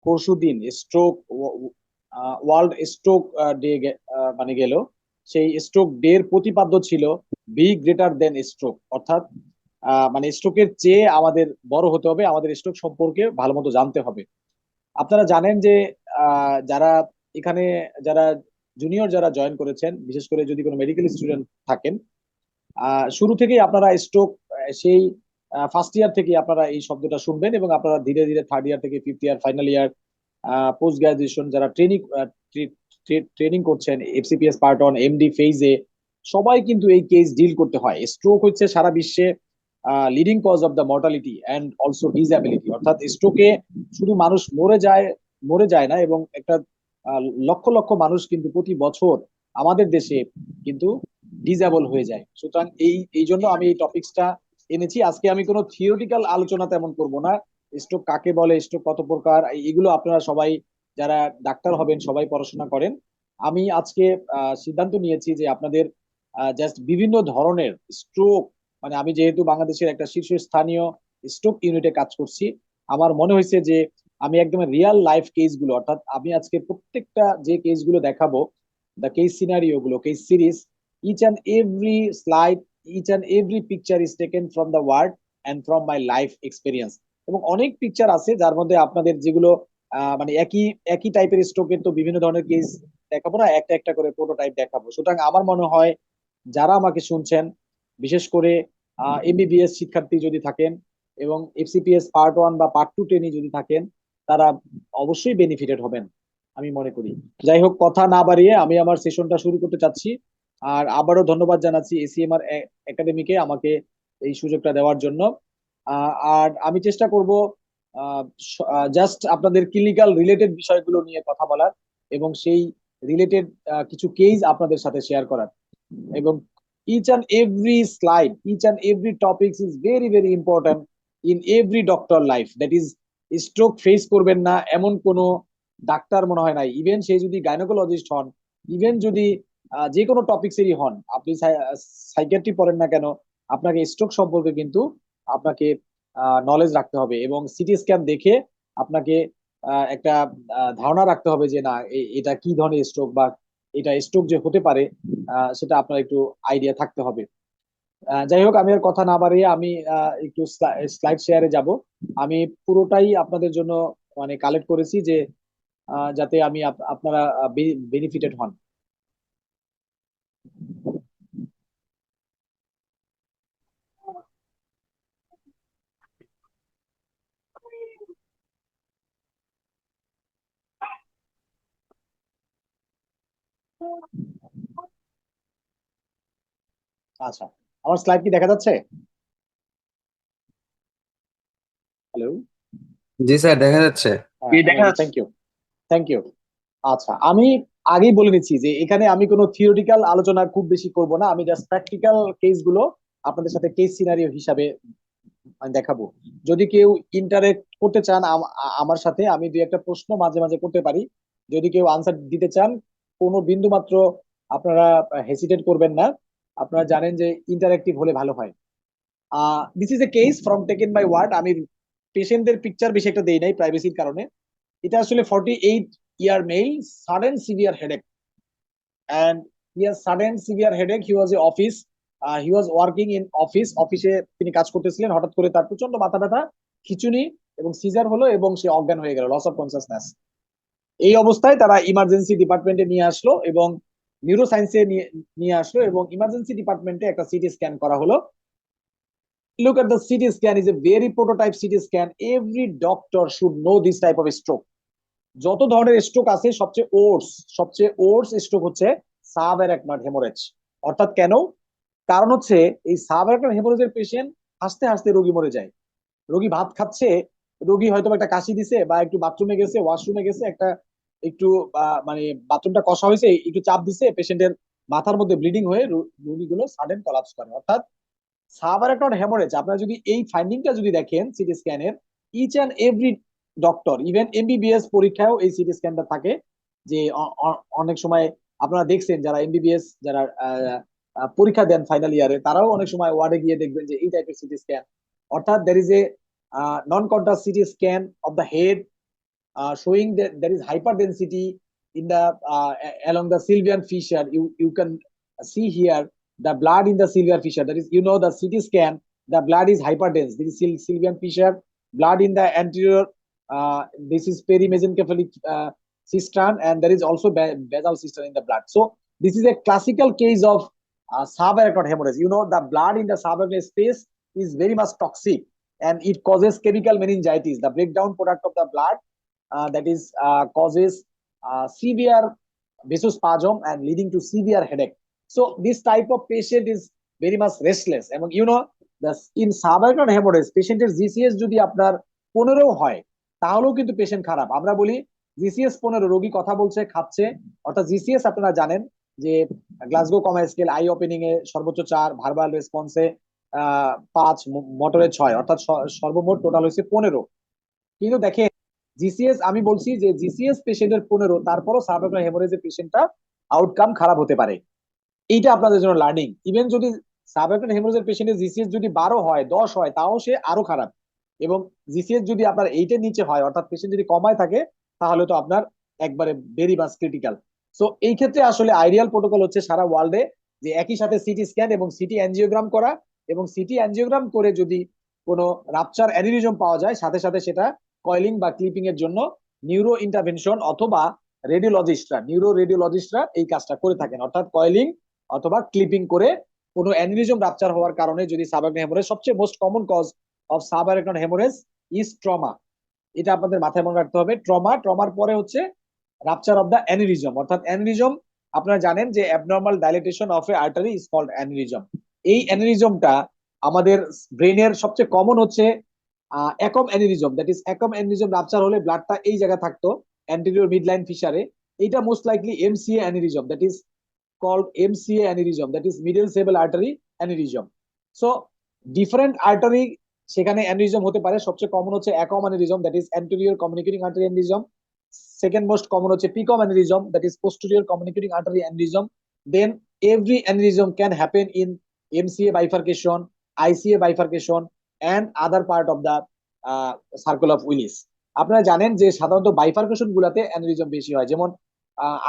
পরশুদিন stroke world stroke day মানে গেল। সেই স্ট্রোক ডে এর প্রতিপাদ্য ছিল বি গ্রেটার দেন স্ট্রোক, অর্থাৎ মানে স্ট্রোকের চেয়ে আমাদের বড় হতে হবে, আমাদের স্ট্রোক সম্পর্কে ভালো মতো জানতে হবে। আপনারা জানেন যে যারা এখানে যারা জুনিয়র যারা জয়েন করেছেন, বিশেষ করে যদি কোনো মেডিকেল স্টুডেন্ট থাকেন, শুরু থেকেই আপনারা স্ট্রোক সেই ফার্স্ট ইয়ার থেকে আপনারা এই শব্দটা শুনবেন, এবং আপনারা ধীরে ধীরে থার্ড ইয়ার থেকে fifth year, final year, post graduation যারা ট্রেনিং করছেন, এফসিপিএস পার্ট অন, এমডি ফেজে, সবাই কিন্তু এই কেস ডিল করতে হয়। স্ট্রোক হচ্ছে সারা বিশ্বে leading cause of the mortality and also disability, অর্থাৎ স্ট্রোকে শুধু মানুষ মরে যায় না, এবং একটা লক্ষ লক্ষ মানুষ কিন্তু প্রতি বছর আমাদের দেশে কিন্তু ডিসএবল হয়ে যায়। সুতরাং এই জন্য আমি এই টপিকসটা এনেছি আজকে। আমি কোনো থিওরিটিক্যাল আলোচনা তেমন করব না। স্ট্রোক কাকে বলে, স্ট্রোক কত প্রকার, এগুলো আপনারা সবাই যারা ডাক্তার হবেন সবাই পড়াশোনা করেন। আমি আজকে সিদ্ধান্ত নিয়েছি যে আপনাদের জাস্ট বিভিন্ন ধরনের স্ট্রোক, মানে আমি যেহেতু বাংলাদেশের একটা শীর্ষস্থানীয় স্ট্রোক ইউনিটে কাজ করছি, আমার মনে হয়েছে যে আমি একদম রিয়েল লাইফ কেসগুলো, অর্থাৎ আমি আজকে প্রত্যেকটা যে কেসগুলো দেখাবো, দ্য কেস সিনারিও গুলো, case series, each and every slide, each and every picture is taken from the word and from my life experience। এবং অনেক পিকচার আছে যার মধ্যে আপনাদের যেগুলো মানে একই একই টাইপের স্ট্রোকের তো বিভিন্ন ধরনের কেস দেখাবো না, একটা একটা করে প্রোটোটাইপ দেখাবো। সুতরাং আমার মনে হয় যারা আমাকে শুনছেন, বিশেষ করে এমবিবিএস শিক্ষার্থী যদি থাকেন এবং এফসিপিএস পার্ট 1 বা পার্ট 2 ট্রেনি যদি থাকেন, তারা অবশ্যই বেনিফিটেড হবেন আমি মনে করি। যাই হোক, কথা না বাড়িয়ে আমি আমার সেশনটা শুরু করতে চাচ্ছি। আর আবারও ধন্যবাদ জানাচ্ছি এসিএমআর একাডেমিকে আমাকে এই সুযোগটা দেওয়ার জন্য। আর আমি চেষ্টা করব জাস্ট আপনাদের ক্লিনিক্যাল রিলেটেড বিষয়গুলো নিয়ে কথা বলার, এবং সেই রিলেটেড কিছু কেস আপনাদের সাথে শেয়ার করার। এবং each and every slide, each and every topics is very very important in every doctor life, that is stroke face করবেন না এমন কোনো ডাক্তার মনে হয় নাই। ইভেন সে যদি গাইনোকোলজিস্ট হন, ইভেন যদি যে কোনো টপিক্সেরই হন, আপনি সাইকিয়াট্রি পড়েন না কেন, আপনাকে স্ট্রোক সম্পর্কে কিন্তু আপনাকে নলেজ রাখতে হবে, এবং সিটি স্ক্যান দেখে আপনাকে একটা ধারণা রাখতে হবে যে না এটা কি ধরনের স্ট্রোক, বা এটা স্ট্রোক যে হতে পারে সেটা আপনার একটু আইডিয়া থাকতে হবে। যাই হোক, আমি আর কথা না বাড়িয়ে আমি একটু স্লাইড শেয়ারে যাব। আমি পুরোটাই আপনাদের জন্য মানে কালেক্ট করেছি যে যাতে আমি আপনারা বেনিফিটেড হন। আচ্ছা, আমার স্লাইড কি দেখা যাচ্ছে? হ্যালো। জি স্যার, দেখা যাচ্ছে। Thank you, thank you. আচ্ছা, আমি আগেই বলে নিচ্ছি যে এখানে আমি কোনো থিওরিটিক্যাল আলোচনা খুব বেশি করব না, আমি জাস্ট প্র্যাকটিক্যাল কেসগুলো আপনাদের সাথে কেস সিনারিও হিসাবে আমি দেখাবো। যদি কেউ ইন্টারেক্ট করতে চান আমার সাথে, আমি দুই একটা প্রশ্ন মাঝে মাঝে করতে পারি। যদি কেউ আনসার দিতে চান, কোনো বিন্দু মাত্র আপনারা হেসিটেট করবেন না। আপনারা জানেন যে ইন্টারেক্টিভ হলে ভালো হয়। This is a case from taken by ward. আমি পেশেন্টদের পিকচার বেশি একটা দেই নাই প্রাইভেসির কারণে। এটা আসলে 48-year male, sudden severe headache, and he has sudden severe headache. He was a office, he was working in অফিসে তিনি কাজ করতেছিলেন, হঠাৎ করে তার প্রচন্ড মাথা ব্যথা, খিঁচুনি এবং সিজার হলো, এবং সে অজ্ঞান হয়ে গেল, লস অফ কনসিয়াসনেস। এই অবস্থায় তারা ইমার্জেন্সি ডিপার্টমেন্টে নিয়ে আসলো, এবং নিউরো সায়েন্সে নিয়ে আসলো, এবং ইমার্জেন্সি ডিপার্টমেন্টে একটা সিটি স্ক্যান করা হলো। Look at the CT scan, is a very prototype CT scan. Every doctor should know this type of stroke. যত ধরনের স্ট্রোক আছে সবচেয়ে ওর্স স্ট্রোক হচ্ছে সাবঅ্যারাকনয়েড হেমোরেজ। অর্থাৎ কেন? কারণ হচ্ছে এই সাবঅ্যারাকনয়েড হেমোরেজের পেশেন্ট হাসতে হাসতে রোগী মরে যায়। রোগী ভাত খাচ্ছে, রোগী হয়তো একটা কাশি দিছে, বা একটু বাথরুমে গেছে, ওয়াশরুমে গেছে, একটা একটু মানে বাথরুমটা কষা হয়েছে, একটু চাপ দিছে, পেশেন্টের মাথার মধ্যে ব্লিডিং হয়ে রোগীগুলো সাডেন কলাপস করে। অর্থাৎ সাবঅ্যারাকনয়েড হেমোরেজ, আপনারা যদি এই ফাইন্ডিংটা যদি দেখেন সিটি স্ক্যানের, each and every doctor, even MBBS পরীক্ষায়ও এই সিটি স্ক্যানটা থাকে। যে অনেক সময় আপনারা দেখছেন যারা এমবিবিএস যারা পরীক্ষা দেন ফাইনাল ইয়ারে, তারাও অনেক সময় ওয়ার্ডে গিয়ে দেখবেন যে এই টাইপের সিটি স্ক্যান, অর্থাৎ there is a non contrast CT scan of the head showing that there is hyperdensity in the along the sylvian fissure. You can see here the blood in the sylvian fissure. That is, the CT scan, the blood is hyperdense. This is sylvian fissure, blood in the anterior. This is perimesencephalic cistern, and there is also basal cistern in the blood. So this is a classical case of subarachnoid hemorrhage. The blood in the subarachnoid space is very much toxic, and it causes chemical meningitis, the breakdown product of the blood, that is causes severe vasospasm and leading to severe headache. So this type of patient is very much restless. এবং the in subarachnoid hemorrhage পেশেন্টের GCS যদি আপনার 15 হয় তাহলেও কিন্তু patient খারাপ। আমরা বলি জিসিএস 15, রোগী কথা বলছে, খাচ্ছে, অর্থাৎ জিসিএস আপনারা জানেন যে Glasgow comma scale I opening এ সর্বোচ্চ 4, ভার্বাল রেসপন্সে 5, মোটরে 6, অর্থাৎ সর্বমোট টোটাল হয়েছে 15। কিন্তু দেখেন জিসিএস, আমি বলছি যে জিসিএস পেশেন্টের 15, তারপরও সাবআকনোইড হেমোরেজের পেশেন্টটা আউটকাম খারাপ হতে পারে। এইটা আপনাদের জন্য লার্নিং। ইভেন যদি সাবআকনোইড হেমোরেজের পেশেন্টের জিসিএস যদি 12 হয়, 10 হয়, তাও সে আরো খারাপ। এবং জিসিএস যদি আপনার 8 এর নিচে হয়, অর্থাৎ পেশেন্ট যদি কমায় থাকে, তাহলে তো আপনার একবারে ভেরি মাচ ক্রিটিক্যাল। সো এই ক্ষেত্রে আসলে আইডিয়াল প্রোটোকল হচ্ছে সারা ওয়ার্ল্ডে যে একই সাথে সিটি স্ক্যান এবং সিটি অ্যাঞ্জিওগ্রাম করা, এবং সিটি অ্যাঞ্জিওগ্রাম করে যদি কোনো রাপচার অ্যানিউরিজম পাওয়া যায়, সাথে সাথে সেটা কয়েলিং বা ক্লিপিং এর জন্য নিউরো ইন্টারভেনশন অথবা নিউরো রেডিওলজিস্টরা এই কাজটা করে থাকেন, অর্থাৎ কয়েলিং অথবা ক্লিপিং করে কোনো অ্যানিউরিজম রাপচার হওয়ার কারণে যদি সাবআকনোইড হেমোরেজ, সবচেয়ে most common cause of subarachnoid haemorrhage is trauma. এটা আপনাদের মাথায় মনে রাখতে হবে। ট্রমার পরে হচ্ছে রাপচার অফ দ্য অ্যানিউরিজম, অর্থাৎ অ্যানিউরিজম আপনারা জানেন যে abnormal dilatation of a artery is called aneurysm. এই অ্যানিউরিজমটা আমাদের ব্রেনের সবচেয়ে কমন হচ্ছে ACom aneurysm. That is ACom aneurysm rupture হলে ব্লাডটা এই জায়গায় থাকতো অ্যান্টেরিয়র মিডলাইন ফিশারে, এইটা most likely MCA aneurysm, that is called MCA aneurysm, that is middle cerebral artery aneurysm. So different artery সেখানে aneurysm হতে পারে। সবচেয়ে কমন হচ্ছে acom aneurysm, that is anterior communicating artery aneurysm. Second most common হচ্ছে pecom aneurysm, that is posterior communicating artery aneurysm. Then every aneurysm can happen in MCA bifurcation, ICA bifurcation and other part of the circle of Willis. আপনারা জানেন যে সাধারণত bifurcation গুলাতে aneurysm বেশি হয়, যেমন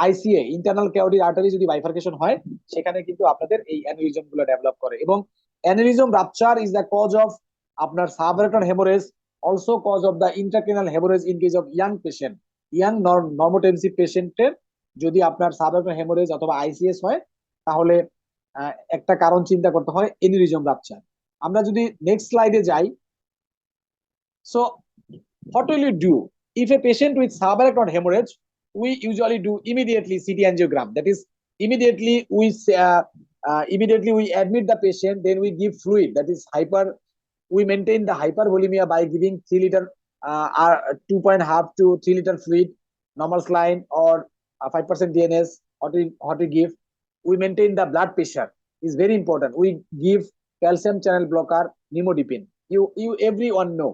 আইসিএ internal carotid artery যদি bifurcation হয়, সেখানে কিন্তু আপনাদের এই অ্যানিউরিজম গুলো ডেভেলপ করে। এবং aneurysm rupture is the cause of আপনার subarachnoid haemorrhage, also cause of the intracranial haemorrhage in case of young patient. Young normotensive পেশেন্টের যদি আপনার সাবআকনোইড হেমোরেজ অথবা আইসিএস হয়, তাহলে একটা কারণ চিন্তা করতে হয় অ্যানিউরিজম রাপচার। আমরা যদি নেক্সট স্লাইডে যাই, so what will you do if a patient with subarachnoid hemorrhage? We usually do immediately CT angiogram. That is, immediately we admit the patient, then we give fluid, that is we maintain the hypervolemia by giving 3 liter 2.5 to 3 liter fluid, normal saline or 5% DNS. What we give, we maintain the blood pressure is very important. We give calcium channel blocker, nimodipine. You everyone know.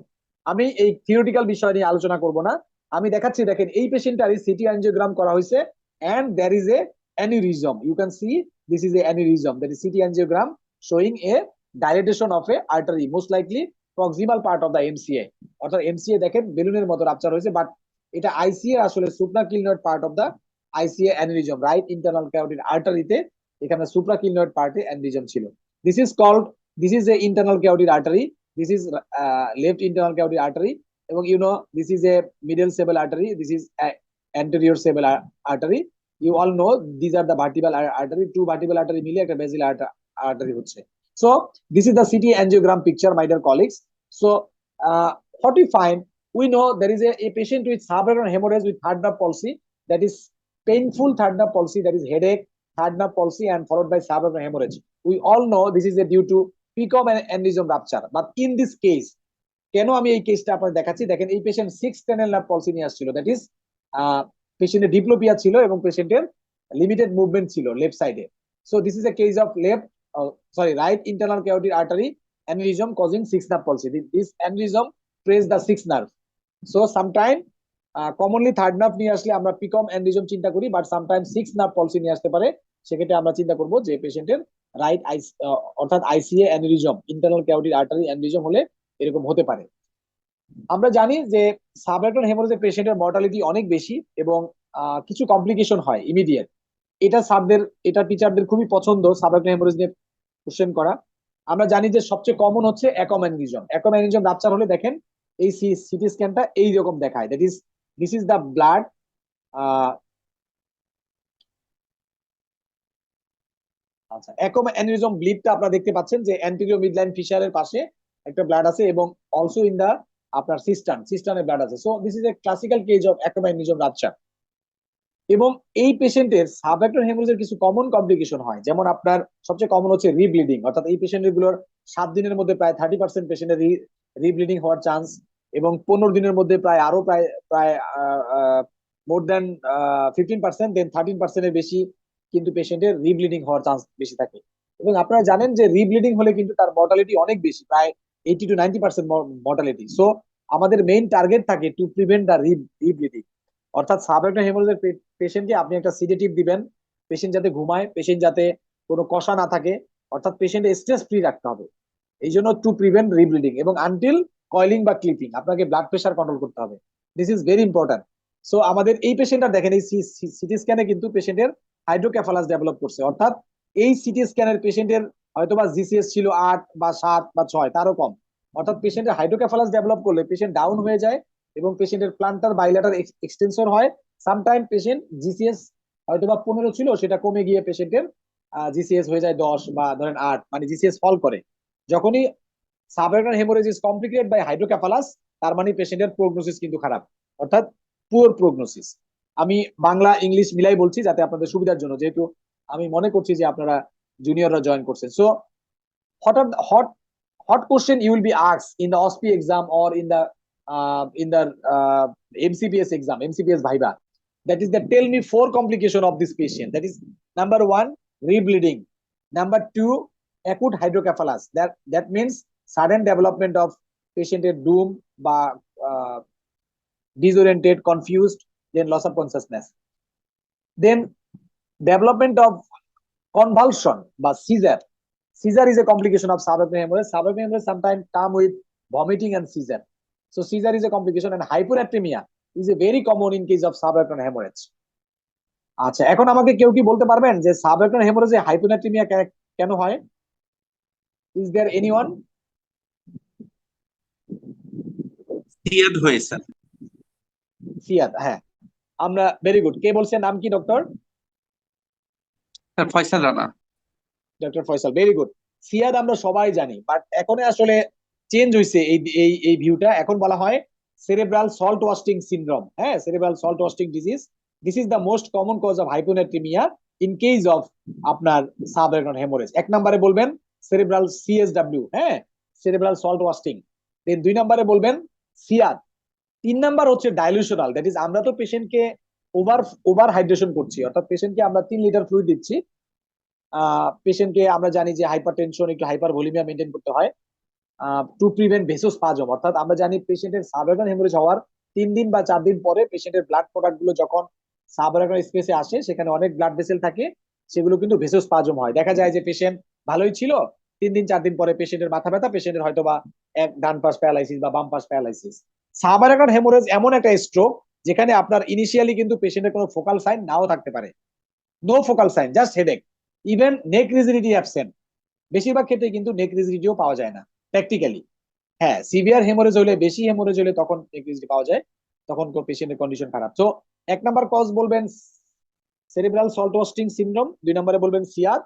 আমি এই theoretical বিষয় নিয়ে আলোচনা করব না, আমি দেখাচ্ছি। দেখেন এই পেশেন্টারই সিটি অ্যাঞ্জিওগ্রাম করা হয়েছে and there is a aneurysm. You can see this is a aneurysm, that is CT angiogram showing a dilatation of a artery, most likely proximal part of the MCA. অর্থাৎ MCA দেখেন বেলুনের মতো rupture হয়েছে, but এটা ICA আসলে supraclinoid part of the ICA aneurysm, right internal carotid আর্টারিতে এখানে supraclinoid পার্টে aneurysm ছিল। This is a internal carotid artery, this is left internal carotid artery, এবং this is a middle cerebral artery, this is anterior cerebral artery. You all know these are the vertebral artery, two vertebral artery মিলে একটা basilar artery হচ্ছে। So this is the CT angiogram picture, my dear colleagues. So what we find, we know there is a patient with subarachnoid hemorrhage with third nerve palsy, that is painful third nerve palsy, that is headache, third nerve palsy and followed by subarachnoid hemorrhage. We all know this is due to pecom aneurysm rupture, but in this case, কেন আমি এই কেসটা আপনাদের দেখাচ্ছি, দেখেন এই patient 6 cranial nerve পলসি নিয়ে আসছিল, দ্যাট ইজ পেশেন্টের ডিপ্লোপিয়া ছিল এবং পেশেন্টের লিমিটেড মুভমেন্ট ছিল লেফট সাইডে। So this is a case of right internal carotid artery aneurysm causing 6 nerve palsy. This aneurysm press the 6th nerve. So sometime commonly third nerve নিয়ে আসলে আমরা pecom aneurysm চিন্তা করি, বাট সামটাইম 6 nerve palsy নিয়ে আসতে পারে, সেক্ষেত্রে আমরা চিন্তা করব যে পেশেন্টের রাইট অর্থাৎ আইসিএ aneurysm, internal carotid artery aneurysm হলে এরকম হতে পারে। আমরা জানি যে সাবআরাকনয়েড হেমোরেজের পেশেন্টের মর্টালিটি অনেক বেশি এবং কিছু কমপ্লিকেশন হয় ইমিডিয়েট। এটা টিচারদের খুবই পছন্দ সাবআরাকনয়েড হেমোরেজ নিয়ে কোশ্চেন করা। আমরা জানি যে সবচেয়ে কমন হচ্ছে অ্যাকোম্যানিজম। অ্যাকোম্যানিজম রাপচার হলে দেখেন এই সিটি স্ক্যানটা এইরকম দেখায়, দিস ইজ দ্য ব্লাড। আচ্ছা, অ্যাকোম্যানিজম ব্লিডটা আপনারা দেখতে পাচ্ছেন যে অ্যান্টেরিয়র মিডলাইন ফিশারের পাশে একটা ব্লাড আছে এবং অলসো ইন দা আপনার সিস্টানের ব্লাড আছে। So this is a classical case of ACom aneurysm rupture. এবং এই পেশেন্টের সাবঅ্যাকুয়ার হেমোরেজের কিছু কমন কমপ্লিকেশন হয়, যেমন আপনার সবচেয়ে কমন হচ্ছে রিব্লিডিং, অর্থাৎ এই পেশেন্টের গুলোর 7 দিনের মধ্যে প্রায় 30% পেশেন্টের রিব্লিডিং হওয়ার চান্স, এবং 15 দিনের মধ্যে প্রায় প্রায় মোর দেন 15%, দেন 13%-এর বেশি কিন্তু পেশেন্টের রিব্লিডিং হওয়ার চান্স বেশি থাকে। এবং আপনারা জানেন যে রিব্লিডিং হলে কিন্তু তার মর্টালিটি অনেক বেশি, প্রায় 80 to 90% মর্টালিটি। সো আমাদের মেইন টার্গেট থাকে টু প্রিভেন্ট দ্য রিব্লিডিং। অর্থাৎ সাবঅ্যাকুয়ার হেমোরেজের পেশেন্টকে আপনি একটা সিডেটিভ দিবেন, পেশেন্ট যাতে ঘুমায়, পেশেন্ট যাতে কোনো কষা না থাকে, অর্থাৎ পেশেন্ট স্ট্রেস ফ্রি রাখতে হবে। এই জন্য টু প্রিভেন্ট রিব্লিডিং এবং আনটিল কয়েলিং বা ক্লিপিং আপনাকে ব্লাড প্রেশার কন্ট্রোল করতে হবে। This is very important. So আমাদের এই পেশেন্টটা দেখেন, এই সিটি স্ক্যানে কিন্তু পেশেন্টের হাইড্রোক্যাফালাস ডেভেলপ করছে, অর্থাৎ এই সিটি স্ক্যানের পেশেন্টের হয়তোবা জিসিএস ছিল 8 বা 7 বা 6, তারও কম। অর্থাৎ পেশেন্টের হাইড্রোক্যাফালাস ডেভেলপ করলে পেশেন্ট ডাউন হয়ে যায় এবং পেশেন্টের প্লান্টার বাইলেটার এক্সটেনশন হয়। সামটাইম পেশেন্ট জিসিএস হয়তোবা 15 ছিল, সেটা কমে গিয়ে পেশেন্টের জিসিএস হয়ে যায় 10 বা ধরেন 8, মানে জিসিএস ফল করে। যখনই সাবঅ্যাকুয়ার হেমোরেজ ইজ কমপ্লিকেটেড বাই হাইড্রোক্যাফালাস, তার মানে পেশেন্টের প্রগনোসিস কিন্তু খারাপ, অর্থাৎ পুয়ার প্রগনোসিস। আমি বাংলা ইংলিশ মিলাই বলছি যাতে আপনাদের সুবিধার জন্য, যেহেতু আমি মনে করছি যে আপনারা জুনিয়ররা জয়েন করছেন। So what are the hot question you will be asked in the OSPE exam or in the MCPS exam, MCPS viva? That is the tell me 4 complication of this patient. That is number 1, rebleeding. Number 2, acute hydrocephalus. That means sudden development of patient doom বা disoriented, confused, then loss of consciousness. Then development of convulsion বা seizure. Seizure is a complication of subarachnoid hemorrhage. Subarachnoid hemorrhage sometimes come with vomiting and seizure. So seizure is a complication, and hyponatremia is a very common in case of subarachnoid hemorrhage. আচ্ছা, এখন আমাকে কেউ কি বলতে পারবেন যে সাবআরাকনয়েড হেমোরেজে হাইপোনাট্রিমিয়া কেন হয়? Is there anyone? সিয়াদ হয় স্যার। সিয়াদ, হ্যাঁ, আমরা ভেরি গুড। কে বলছে, নাম কি doctor? Sir Faisal Rana. Doctor Faisal, very good. SIADH আমরা সবাই জানি, বাট এখন আসলে চেঞ্জ হয়েছে এই ভিউটা। এখন বলা হয় সেরেব্রাল সল্ট ওয়াস্টিং সিনড্রোম। হ্যাঁ, cerebral salt wasting disease, this is the most common cause of hyponatraemia in case of আপনার সাবআরাকনয়েড হেমোরেজ। 1 নম্বরে বলবেন সেরেব্রাল সিএসডব্লিউ, হ্যাঁ, সেরেব্রাল সল্ট ওয়াস্টিং। দেন 2 নম্বরে বলবেন সিয়াদ। 3 নাম্বার হচ্ছে ডাইলুশনাল, দ্যাট ইজ আমরা তো পেশেন্টকে ওভার হাইড্রেশন করছি, অর্থাৎ পেশেন্টকে আমরা 3 লিটার ফ্লুইড দিচ্ছি। পেশেন্টকে আমরা জানি যে হাইপারটেনশন, একটু হাইপার ভলিউমিয়া মেনটেন করতে হয় টু প্রিভেন্ট ভেসোস্পাজম। অর্থাৎ আমরা জানি পেশেন্টের সাবআরাকনয়েড হেমোরেজ হওয়ার 3 দিন বা 4 দিন পরে পেশেন্টের ব্লাড প্রোডাক্ট গুলো যখন সাবআরাকনয়েড স্পেসে আসে, সেখানে অনেক ব্লাড ভেসেল থাকে, সেগুলো কিন্তু ভেসোস্পাজম হয়। দেখা যায় যে পেশেন্ট ভালোই ছিল, 3 দিন 4 দিন পরে পেশেন্টের মাথা ব্যথা, পেশেন্টের হয়তো বা ডান পাশ প্যারালাইসিস বা বাম পাশ প্যারালাইসিস। সাবআরাকনয়েড হেমোরেজ এমন একটা স্ট্রোক যেখানে আপনার ইনিশিয়ালি কিন্তু পেশেন্টের কোনো ফোকাল সাইন নাও থাকতে পারে, no focal sign, just headache, even neck rigidity absent. বেশিরভাগ ক্ষেত্রে কিন্তু নেক রিজিডিটিও পাওয়া যায় না প্র্যাকটিক্যালি। হ্যাঁ, সিভিয়ার হেমোরেজ হলে, বেশি হেমোরেজ হলে তখন নেক রিজিডিটি পাওয়া যায়, তখন পেশেন্টের কন্ডিশন খারাপ। তো 1 নাম্বার কজ বলবেন সেরিব্রাল সল্ট ওয়াস্টিং সিনড্রোম, 2 নম্বরে বলবেন সিয়াদ,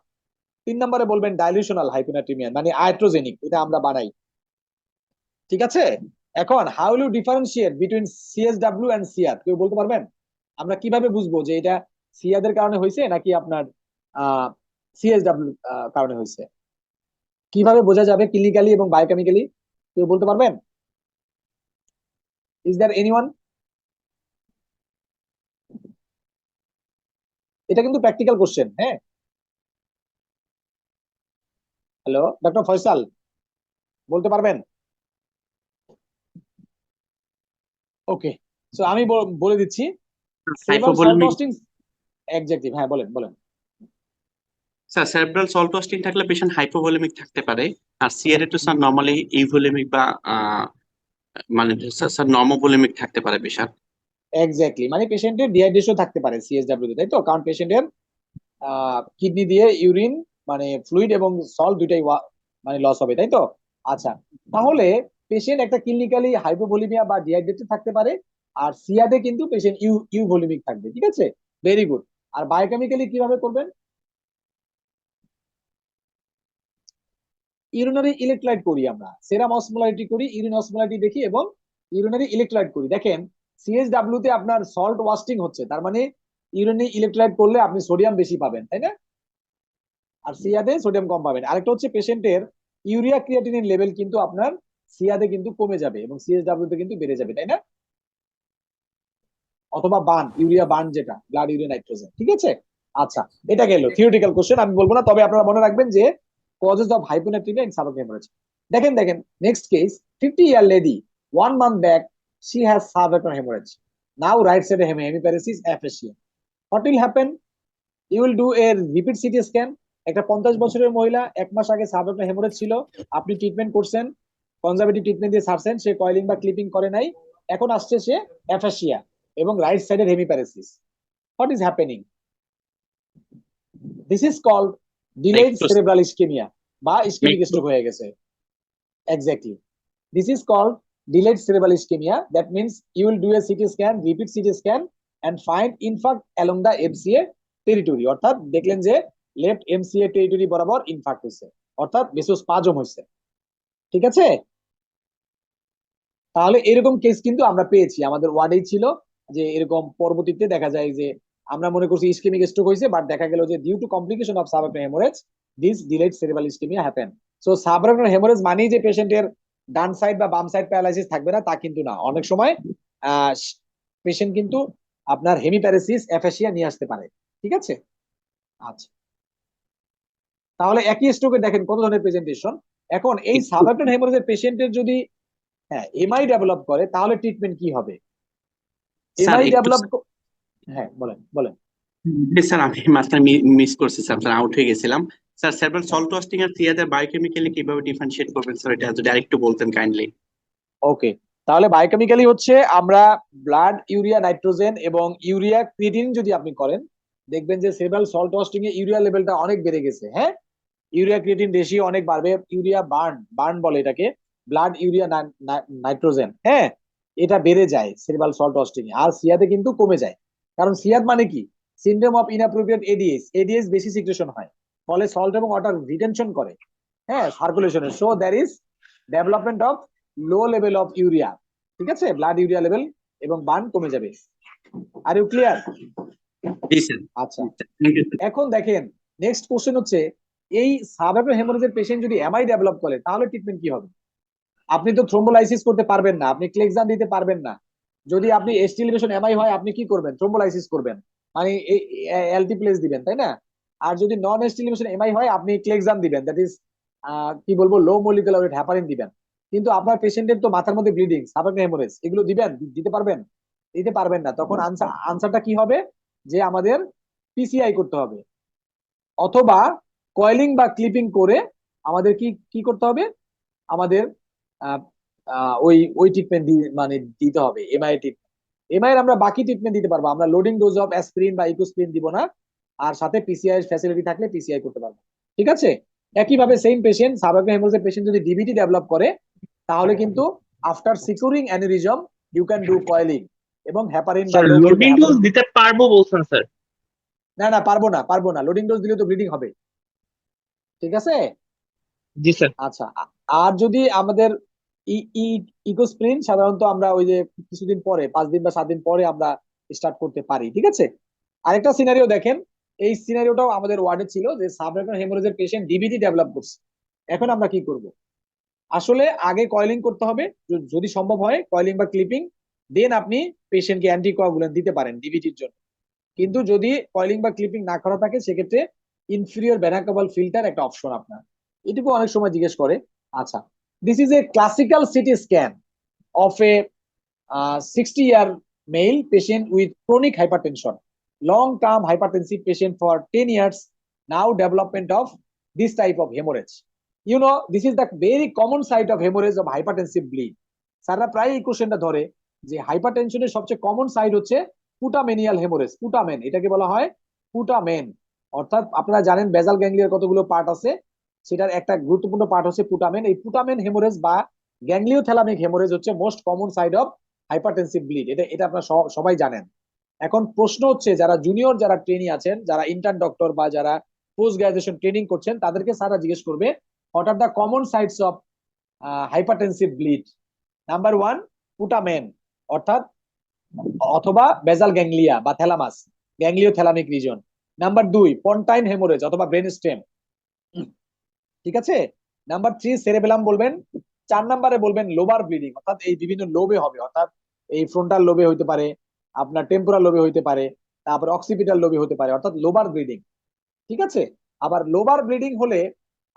3 নম্বরে বলবেন ডাইলুশনাল হাইপোনাট্রিমিয়া, মানে আয়াট্রোজেনিক, এটা আমরা বানাই। ঠিক আছে, এখন how will you differentiate between CSW and SIADH? কেউ বলতে পারবেন আমরা কিভাবে বুঝবো যে এটা সিয়াদের কারণে হয়েছে নাকি আপনার সিএসডব্লিউ কারণে হয়েছে? কিভাবে বোঝা যাবে ক্লিনিক্যালি এবং বায়োকেমিক্যালি? কেউ বলতে পারবেন? Is there anyone? এটা কিন্তু প্র্যাকটিক্যাল কোশ্চেন। হ্যাঁ, হ্যালো ডক্টর ফয়সাল, বলতে পারবেন? ওকে, সো আমি বলে দিচ্ছি cerebral salt hypovolemic wasting adjective. হ্যাঁ, বলেন বলেন। স্যার সেরেব্রাল সল্ট ওয়াস্টিং থাকলে পেশেন্ট হাইপোভলিমিক থাকতে পারে, আর সিআরএ তো স্যার নর্মালি ইভলিমিক বা মানে স্যার নর্মোভলিমিক থাকতে পারে পেশেন্ট। এক্স্যাক্টলি, মানে পেশেন্টের ডিহাইড্রেশন থাকতে পারে সিএসডব্লিউ তে, তাই তো? কারণ পেশেন্টের কিডনি দিয়ে ইউরিন মানে ফ্লুইড এবং সল্ট দুইটাই মানে লস হবে, তাই তো? আচ্ছা, তাহলে পেশেন্ট একটা ক্লিনিক্যালি হাইপোভলিমিয়া বা ডিহাইড্রেটেড থাকতে পারে, আর সিয়াদে কিন্তু পেশেন্ট ইউভলিমিক থাকবে, ঠিক আছে? Very good. আর বায়োকেমিক্যালি কিভাবে করবেন? ইউরিনারি ইলেক্ট্রোলাইট করি আমরা, সেরাম অসমোলারিটি করি, ইউরিন অসমোলারিটি দেখি এবং ইউরিনারি ইলেক্ট্রোলাইট করি। দেখেন সিএসডব্লিউ তে আপনার সল্ট ওয়াস্টিং হচ্ছে, তার মানে ইউরিনারি ইলেক্ট্রোলাইট করলে আপনি সোডিয়াম বেশি পাবেন, তাই না? আর সিয়াদে সোডিয়াম কম পাবেন। আরেকটা হচ্ছে পেশেন্টের ইউরিয়া ক্রিয়াটিনিন লেভেল কিন্তু আপনার সিয়াদে কিন্তু কমে যাবে এবং সিএসডব্লিউ তে কিন্তু বেড়ে যাবে, তাই না? অথবা বার্ন, ইউরিয়া বার্ন, যেটা ব্লাড ইউরিয়া নাইট্রোজেন, ঠিক আছে? আচ্ছা, এটা গেল থিওরিটিক্যাল কোশ্চেন, আমি বলবো না, তবে আপনারা মনে রাখবেন যে causes of hyponatraemia in সাবঅ্যাকুয়াস haemorrhage. দেখেন দেখেন, next case, 50-year lady, 1 month back she has subacute hemorrhage, now right side hemiparesis aphasia. What will happen? You will do a repeat CT scan. একটা 50 বছরের মহিলা, 1 মাস আগে সাবঅ্যাকুয়াস হেমোরেজ ছিল, আপনি treatment করছেন, conservative treatment দিয়ে ছাড়ছেন, সে কয়েলিং বা ক্লিপিং করে নাই, এখন আসছে সে অ্যাফাসিয়া এবং রাইট সাইডের hemiparesis. What is happening? This is called delayed cerebral ischaemia বা ইসকেমিক স্ট্রোক হয়ে গেছে। Exactly, this is called delayed cerebral ischaemia. That means you will do a CT scan, repeat CT scan, and find infarct along the MCA territory, অর্থাৎ দেখলেন যে left MCA territory বরাবর ইনফাক্ট হয়েছে, অর্থাৎ মেসোস্পাজম হয়েছে, ঠিক আছে? তাহলে এরকম কেস কিন্তু আমরা পেয়েছি, আমাদের ওয়ার্ডেই ছিল যে এরকম পরবর্তীতে দেখা যায় যে আমরা মনে করছি ইসকেমিক স্ট্রোক হয়েছে, বাট দেখা গেল যে due to complication of subarachnoid haemorrhage this delayed cerebral ischaemia happen. So subarachnoid haemorrhage মানেই যে পেশেন্টের ডান সাইড বা বাম সাইড প্যারালাইসিস থাকবে না, তা কিন্তু না। অনেক সময় পেশেন্ট কিন্তু আপনার হেমিপ্যারেসিস, অ্যাফাসিয়া নিয়ে আসতে পারে, ঠিক আছে? আচ্ছা, তাহলে একই স্ট্রোকে দেখেন কত ধরনের প্রেজেন্টেশন। এখন এই সাবঅ্যাকুয়াস হেমোরেজের পেশেন্টের যদি এমআই ডেভেলপ করে, তাহলে ট্রিটমেন্ট কি হবে? এমআই ডেভেলপ, হ্যাঁ বলেন বলেন। স্যার আমি মাঝখানে মিস করছি স্যার, আউট হয়ে গেছিলাম। স্যার সেরেব্রাল সল্ট ওয়াস্টিং আর সিয়াদের বায়োকেমিক্যালি কিভাবে ডিফারেন্সিয়েট করবেন স্যার, এটা যদি আরেকটু বলতেন কাইন্ডলি। ওকে, তাহলে বায়োকেমিক্যালি হচ্ছে আমরা ব্লাড ইউরিয়া নাইট্রোজেন এবং ইউরিয়া ক্রিয়েটিনিন যদি আপনি করেন, দেখবেন যে সেরেব্রাল সল্ট ওয়াস্টিং এ ইউরিয়া লেভেলটা অনেক বেড়ে গেছে। হ্যাঁ, ইউরিয়া ক্রিয়েটিন রেশিও অনেক বাড়বে, ইউরিয়া বার্ন, বার্ন বলে এটাকে, ব্লাড ইউরিয়া নাইট্রোজেন, হ্যাঁ, এটা বেড়ে যায় সেরেব্রাল সল্ট ওয়াস্টিং এ। আর সিয়াদে কিন্তু কমে যায়, কারণ সিয়াদ মানে কি? Syndrome of inappropriate ads, ads বেশি সিক্রেশন হয়, ফলে সল্ট এবং ওয়াটার রিটেনশন করে, হ্যাঁ, সার্কুলেশনে। So there is development of low level of urea, ঠিক আছে? ব্লাড ইউরিয়া লেভেল এবং বার্ন কমে যাবে। Are you clear? আচ্ছা, এখন দেখেন নেক্সট কোশ্চেন হচ্ছে, এই সাবঅ্যাকুয়াস হেমোরেজের পেশেন্ট যদি এমআই ডেভেলপ করে, তাহলে ট্রিটমেন্ট কি হবে? আপনি তো থ্রোম্বোলাইসিস করতে পারবেন না, আপনি ক্লেক্সান দিতে পারবেন না। যদি আপনি এসটি এলিভেশন এমআই হয়, আপনি কি করবেন? থ্রোম্বোলাইসিস করবেন, মানে অ্যালটিপ্লেস দিবেন, তাই না? আর যদি নন এসটি এলিভেশন এমআই হয়, আপনি ক্লেক্সান দিবেন, দ্যাট ইজ কি বলবো, লো মলিকুলার ওয়েট হ্যাপারিন দিবেন। কিন্তু আপনার পেশেন্টের তো মাথার মধ্যে ব্লিডিং, সাবঅ্যাকুয়াস হেমোরেজ, এগুলো দিবেন? দিতে পারবেন? দিতে পারবেন না। তখন আনসারটা কি হবে? যে আমাদের পিসিআই করতে হবে, অথবা কয়েলিং বা ক্লিপিং করে আমাদের কি কি করতে হবে? আমাদের ওই ওই ট্রিটমেন্ট মানে দিতে হবে, এমআই ট্রিটমেন্ট। এমআই এর আমরা বাকি ট্রিটমেন্ট দিতে পারবো, আমরা লোডিং ডোজ অফ অ্যাসপিরিন বা ইকোস্পিরিন দিব না, আর সাথে পিসিআই ফ্যাসিলিটি থাকলে পিসিআই করতে পারবো, ঠিক আছে? একইভাবে সেম পেশেন্ট, সাবঅ্যাকুয়াস হেমোরেজের পেশেন্ট যদি ডিবিটি ডেভেলপ করে, তাহলে কিন্তু after securing aneurysm you can do coiling এবং হ্যাপারিন বা লোডিং ডোজ দিতে পারবো বলছেন স্যার? না না, পারবো না, পারবো না, লোডিং ডোজ দিলে তো ব্লিডিং হবে, ঠিক আছে? জি স্যার। আচ্ছা, আর যদি আমাদের ইকোস্প্রিন সাধারণত আমরা ওই যে কিছুদিন পরে, 5 দিন বা 7 দিন পরে আমরা স্টার্ট করতে পারি, ঠিক আছে? আরেকটা সিনারিও দেখেন, এই সিনারিওটাও আমাদের ওয়ার্ডে ছিল, যে সাবঅ্যাকুয়াস হেমোরেজের পেশেন্ট ডিবিটি ডেভেলপ করছে। এখন আমরা কি করব? আসলে আগে কয়েলিং করতে হবে, যদি সম্ভব হয় কয়েলিং বা ক্লিপিং, দেন আপনি পেশেন্টকে অ্যান্টিকোয়াগুলেন্ট দিতে পারেন ডিবিটির জন্য। কিন্তু যদি কয়েলিং বা ক্লিপিং না করা থাকে, সেক্ষেত্রে ইনফিরিয়র ভেনাকেবল ফিল্টার একটা অপশন আপনার, এটুকু অনেক সময় জিজ্ঞেস করে। আচ্ছা, this is a classical CT scan of A 60-year male patient with chronic hypertension, long term hypertensive patient for 10 years, now development of this type of hemorrhage. You know, this is the very common site of hemorrhage of hypertensive bleed. স্যাররা প্রায় এই কোশ্চেনটা ধরে যে হাইপারটেনশনের সবচেয়ে common side হচ্ছে পুটামেনিয়াল haemorrhage. Putamen, এটাকে বলা হয় পুটামেন। অর্থাৎ আপনারা জানেন বেজাল গ্যাংলিয়ার কতগুলো পার্ট আছে, সেটার একটা গুরুত্বপূর্ণ পার্ট হচ্ছে পুটামেন। এই পুটামেন হেমোরেজ বা গ্যাংলিওথ্যালামিক হেমোরেজ হচ্ছে most common site of hypertensive bleed. এটা আপনারা সবাই জানেন। এখন প্রশ্ন হচ্ছে যারা জুনিয়র, যারা ট্রেনি আছেন, যারা ইন্টার্ন ডক্টর বা যারা পোস্ট গ্রাজুয়েশন ট্রেনিং করছেন, তাদেরকে স্যাররা জিজ্ঞেস করবে what are the common sites of hypertensive bleed. Number 1 putamen অর্থাৎ অথবা বেজাল গ্যাংলিয়া বা thalamus, gangliothalamic region. Number 2 pontine haemorrhage অথবা ব্রেনস্টেম, ঠিক আছে। নাম্বার 3 সেরেবেলাম বলবেন। 4 নম্বরে বলবেন লোবার ব্লিডিং, অর্থাৎ এই বিভিন্ন লোবে হবে, অর্থাৎ এই ফ্রন্টাল লোবে হইতে পারে, আপনার টেম্পোরাল লোবে হইতে পারে, তারপর অক্সিপিটাল লোবে হতে পারে, অর্থাৎ লোবার ব্লিডিং, ঠিক আছে। আবার লোবার ব্লিডিং হলে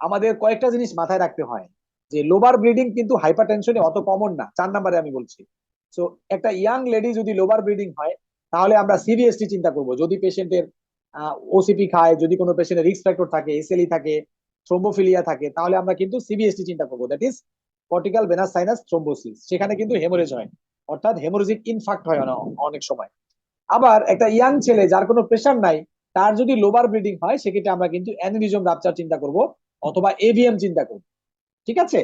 আমাদের কয়েকটা জিনিস মাথায় রাখতে হয় যে লোবার ব্লিডিং কিন্তু হাইপারটেনশনে অত কমন না। 4 নম্বরে আমি বলছি। সো একটা ইয়াং লেডি যদি লোবার ব্লিডিং হয় তাহলে আমরা সিভিএসটি চিন্তা করব। যদি পেশেন্টের ওসিপি খায়, যদি কোনো পেশেন্টের রিস্ক ফ্যাক্টর থাকে, এসএলই থাকে, থ্রোম্বোফিলিয়া থাকে, তাহলে আমরা কিন্তু সিভিএসটি চিন্তা করবো, that is cortical venous sinus thrombosis. সেখানে কিন্তু হেমোরেজ হয়, অর্থাৎ হেমোরেজিক ইনফাক্ট হয় অনেক সময়। আবার একটা ইয়াং ছেলে যার কোনো প্রেশার নাই, তার যদি লোবার ব্লিডিং হয় সেক্ষেত্রে আমরা কিন্তু অ্যানিউরিজম রাপচার চিন্তা করব অথবা এভিএম চিন্তা করব, ঠিক আছে।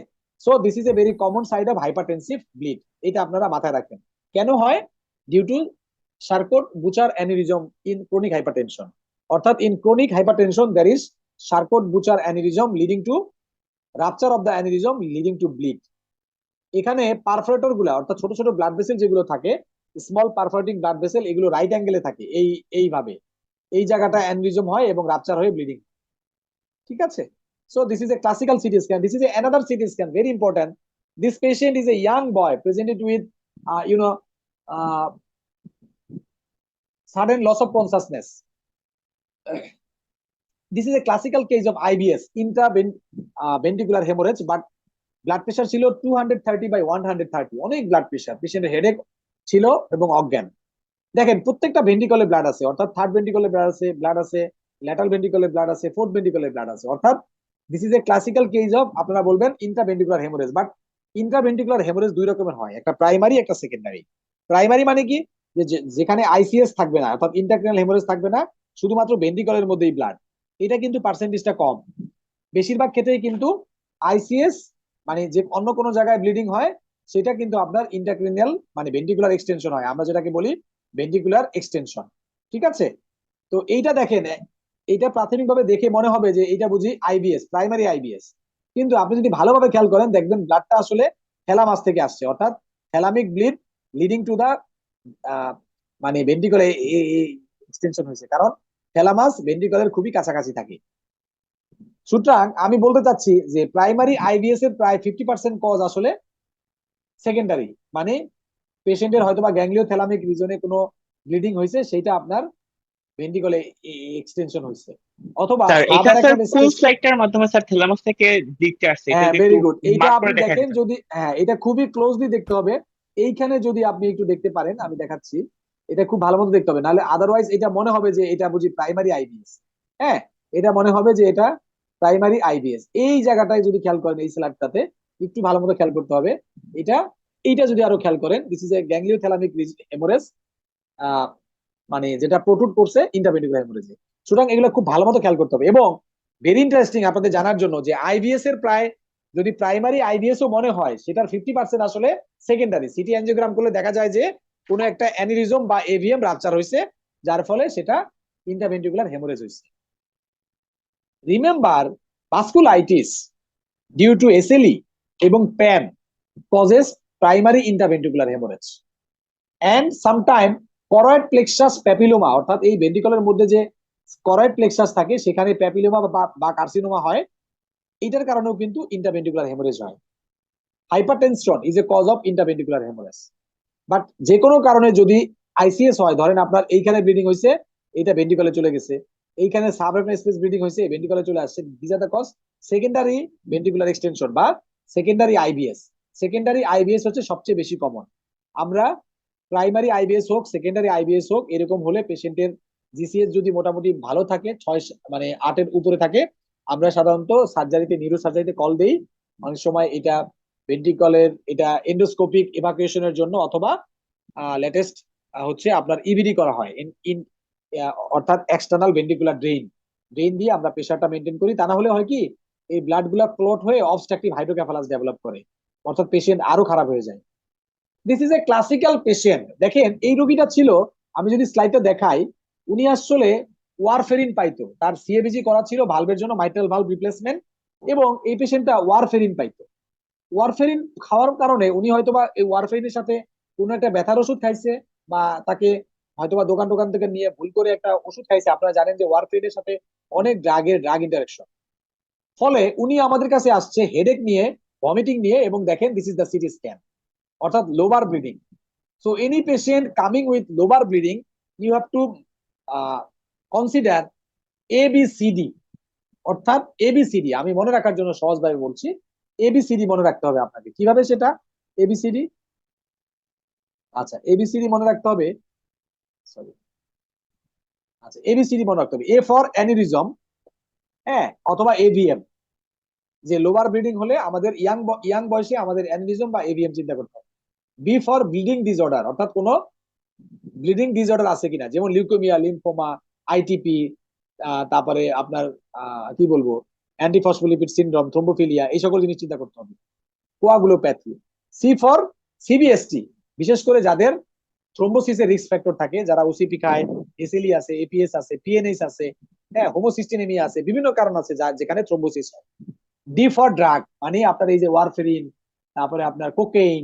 So this is a very common site of hypertensive bleed. এটা আপনারা মাথায় রাখবেন। কেন হয়? Due to Charcot Bouchard aneurysm in chronic hypertension, অর্থাৎ in chronic hypertension there is Charcot Bouchard aneurysm leading to rupture of the aneurysm leading to bleed. এখানে perforator গুলা অর্থাৎ ছোট ছোট ব্লাড ভেসেল যেগুলো থাকে, স্মল পারফোরেটিং ব্লাড ভেসেল, এগুলো right অ্যাঙ্গেলে থাকে, এইভাবে এই জায়গাটা অ্যানিউরিজম হয় এবং রাপচার হয়ে ব্লিডিং, ঠিক আছে। So this is a classical CT scan. This is another CT scan, very important. This patient is a young boy presented with sudden loss of consciousness. This is a classical case of IBS, intraventricular hemorrhage, but blood pressure ছিল 230/130, অনেক blood pressure, পেশেন্টের headache ছিল এবং অজ্ঞান। দেখেন প্রত্যেকটা ভেন্ট্রিকলে blood আছে, অর্থাৎ থার্ড ভেন্ট্রিকলে ব্লাড আছে, ল্যাটারাল ভেন্ট্রিকলে ব্লাড আছে, ফোর্থ ভেন্ট্রিকলে ব্লাড আছে, অর্থাৎ this is a classical case of, আপনারা বলবেন intraventricular haemorrhage. But intraventricular haemorrhage দুই রকমের হয়, একটা প্রাইমারি, একটা সেকেন্ডারি। প্রাইমারি মানে কি, যেখানে আইসিএস থাকবে না, অর্থাৎ ইন্ট্রাক্রেনাল হেমোরেজ থাকবে না, শুধুমাত্র ভেন্ট্রিকলের মধ্যেই ব্লাড। এটা কিন্তু পার্সেন্টেজটা কম। বেশিরভাগ ক্ষেত্রেই কিন্তু আইসিএস মানে যে অন্য কোনো জায়গায় ব্লিডিং হয় সেটা কিন্তু আপনার ইন্ট্রাক্রেনিয়াল মানে ভেন্ট্রিকুলার এক্সটেনশন হয়, আমরা যেটাকে বলি ভেন্ট্রিকুলার এক্সটেনশন, ঠিক আছে। তো এইটা দেখেন, এটা প্রাথমিকভাবে দেখে মনে হবে যে এটা বুঝি আইবিএস, প্রাইমারি আইবিএস, কিন্তু আপনি যদি ভালোভাবে খেয়াল করেন দেখবেন ব্লাডটা আসলে থ্যালামাস থেকে আসছে, অর্থাৎ thalamic bleed leading to the মানে ভেন্ট্রিকুলার এক্সটেনশন হয়েছে, কারণ থ্যালামাস ভেন্ট্রিকুলারের খুবই কাছাকাছি থাকে। সুতরাং আমি বলতে চাচ্ছি যে প্রাইমারি আইবিএস এর প্রায় 50% কজ আসলে সেকেন্ডারি, মানে পেশেন্টের হয়তো বা গ্যাংলিওথ্যালামিক রিজনে কোনো ব্লিডিং হয়েছে, সেটা আপনার ভেন্ট্রিকলে এক্সটেনশন হয়েছে, অথবা স্যার এটা স্যার কোন স্লাইডটার মাধ্যমে স্যার থ্যালামাস থেকে দিকটা আসছে, হ্যাঁ এটা ভেরি একটু গুড। এইটা মার্ক আপনি করে দেখান। দেখেন যদি, হ্যাঁ এটা খুবই ক্লোজলি দেখতে হবে। এইখানে যদি আপনি একটু দেখতে পারেন, আমি দেখাচ্ছি, এটা খুব ভালো মতো দেখতে হবে, নাহলে আদারওয়াইজ এটা মনে হবে যে এটা বুঝি প্রাইমারি আইবিএস। হ্যাঁ, এটা মনে হবে যে এটা প্রাইমারি আইবিএস। এই জায়গাটায় যদি খেয়াল করেন, এই স্লাইডটাতে একটু ভালো মতো খেয়াল করতে হবে। এইটা যদি আরো খেয়াল করেন, দিস ইজ এ গ্যাংলিওথ্যালামিক হেমোরেজ, মানে যেটা প্রোট্রুড করছে ইন্ট্রাভেন্ট্রিকুলার হেমোরেজে। সুতরাং এগুলো খুব ভালো মতো খেয়াল করতে হবে। এবং ভেরি ইন্টারেস্টিং আপনাদের জানার জন্য যে আইবিএস এর প্রায় যদি প্রাইমারি আইবিএস ও মনে হয়, সেটার 50% আসলে সেকেন্ডারি। সিটি অ্যাঞ্জিওগ্রাম করলে দেখা যায় যে কোনো একটা অ্যানিউরিজম বা এভিএম রাপচার হয়েছে, যার ফলে সেটা ইন্ট্রাভেন্ট্রিকুলার হেমোরেজ হয়েছে। Remember, vasculitis due to SLE এবং PAN causes primary intraventricular haemorrhage and sometime choroid plexus papilloma, অর্থাৎ এই ভেন্ট্রিকলের মধ্যে যে করয়েড প্লেক্সাস থাকে সেখানে প্যাপিলোমা বা কার্সিনোমা হয়, এটার কারণেও কিন্তু ইন্ট্রাভেন্ট্রিকুলার হেমোরেজ হয়। Hypertension is a cause of intraventricular haemorrhage. But যে কোনো কারণে যদি আইসিএস হয়, ধরেন আপনার এইখানে ব্লিডিং হয়েছে, এটা ভেন্ট্রিকলে চলে গেছে, এইখানে সাবআরকনাল স্পেস ব্লিডিং হয়েছে, ভেন্ট্রিকলে চলে আসছে, this are the cause secondary ventricular extension বা সেকেন্ডারি আইবিএস। সেকেন্ডারি আইবিএস হচ্ছে সবচেয়ে বেশি কমন। আমরা প্রাইমারি আইবিএস হোক, সেকেন্ডারি আইবিএস হোক, এরকম হলে পেশেন্টের জিসিএস যদি মোটামুটি ভালো থাকে 6 মানে 8-এর উপরে থাকে, আমরা সাধারণত সার্জারিতে নিউরো সার্জারিতে কল দেই। অনেক সময় এটা ভেন্ট্রিকলের এটা এন্ডোস্কোপিক ইভাকুয়েশনের জন্য, অথবা লেটেস্ট হচ্ছে আপনার ইবিডি করা হয় অর্থাৎ এক্সটার্নাল ভেন্ট্রিকুলার ড্রেন দিয়ে আমরা প্রেশারটা মেনটেন করি। তা না হলে হয় কি, এই ব্লাড গুলা ক্লট হয়ে অবস্ট্রাকটিভ হাইড্রোকেফালাস ডেভেলপ করে, অর্থাৎ পেশেন্ট আরো খারাপ হয়ে যায়। This is a classical patient. দেখেন এই রোগীটা ছিল, আমি যদি স্লাইডটা দেখাই, উনি আসলে ওয়ারফেরিন পাইতো, তার সিএবিজি করা ছিল ভালভের জন্য, মাইট্রাল ভালভ রিপ্লেসমেন্ট, এবং এই পেশেন্টটা ওয়ারফেরিন পাইতো। ওয়ারফেরিন খাওয়ার কারণে উনি হয়তোবা এই ওয়ারফেরিনের সাথে কোনো একটা ব্যথার ওষুধ খাইছে, বা তাকে হয়তোবা দোকান থেকে নিয়ে ভুল করে একটা ওষুধ খাইছে। আপনারা জানেন যে ওয়ারফেরিনের সাথে অনেক ড্রাগ ইন্টারাকশন। ফলে উনি আমাদের কাছে আসছে হেডেক নিয়ে, ভমিটিং নিয়ে, এবং দেখেন this is the CT scan, অর্থাৎ lobar bleeding. So any patient coming with lobar bleeding, you have to consider ABCD, অর্থাৎ ABCD। আমি মনে রাখার জন্য সহজভাবে বলছি, ABCD মনে রাখতে হবে আপনাকে। কিভাবে সেটা ABCD? আচ্ছা, ABCD মনে রাখতে হবে, সরি, আচ্ছা ABCD মনে রাখতে হবে। A ফর অ্যানিউরিজম, হ্যাঁ, অথবা AVM। যে লোবার ব্লিডিং হলে আমাদের ইয়াং বয়সে আমাদের অ্যানিউরিজম বা AVM চিন্তা করতে হবে। B ফর ব্লিডিং ডিসঅর্ডার, অর্থাৎ কোনো ব্লিডিং ডিসঅর্ডার আছে কিনা, যেমন লিউকেমিয়া, লিম্ফোমা, ITP, তারপরে আপনার কি বলবো, অ্যান্টিফসফোলিপিড সিনড্রোম, থ্রোম্বোফিলিয়া, এই সকল জিনিস চিন্তা করতে হবে। কোয়াগুলোপ্যাথি। সি ফর CBST, বিশেষ করে যাদের থ্রোম্বোসিসের রিস্ক ফ্যাক্টর থাকে, যারা ওসিপি খায়, SLE আছে, APS আছে, PNH আছে, হ্যাঁ, হোমোসিস্টেনেমিয়া আছে, বিভিন্ন কারণ আছে যেখানে থ্রোম্বোসিস হয়। ডি ফর ড্রাগ, মানে আপনার এই যে ওয়ারফেরিন, তারপরে আপনার কোকেইন,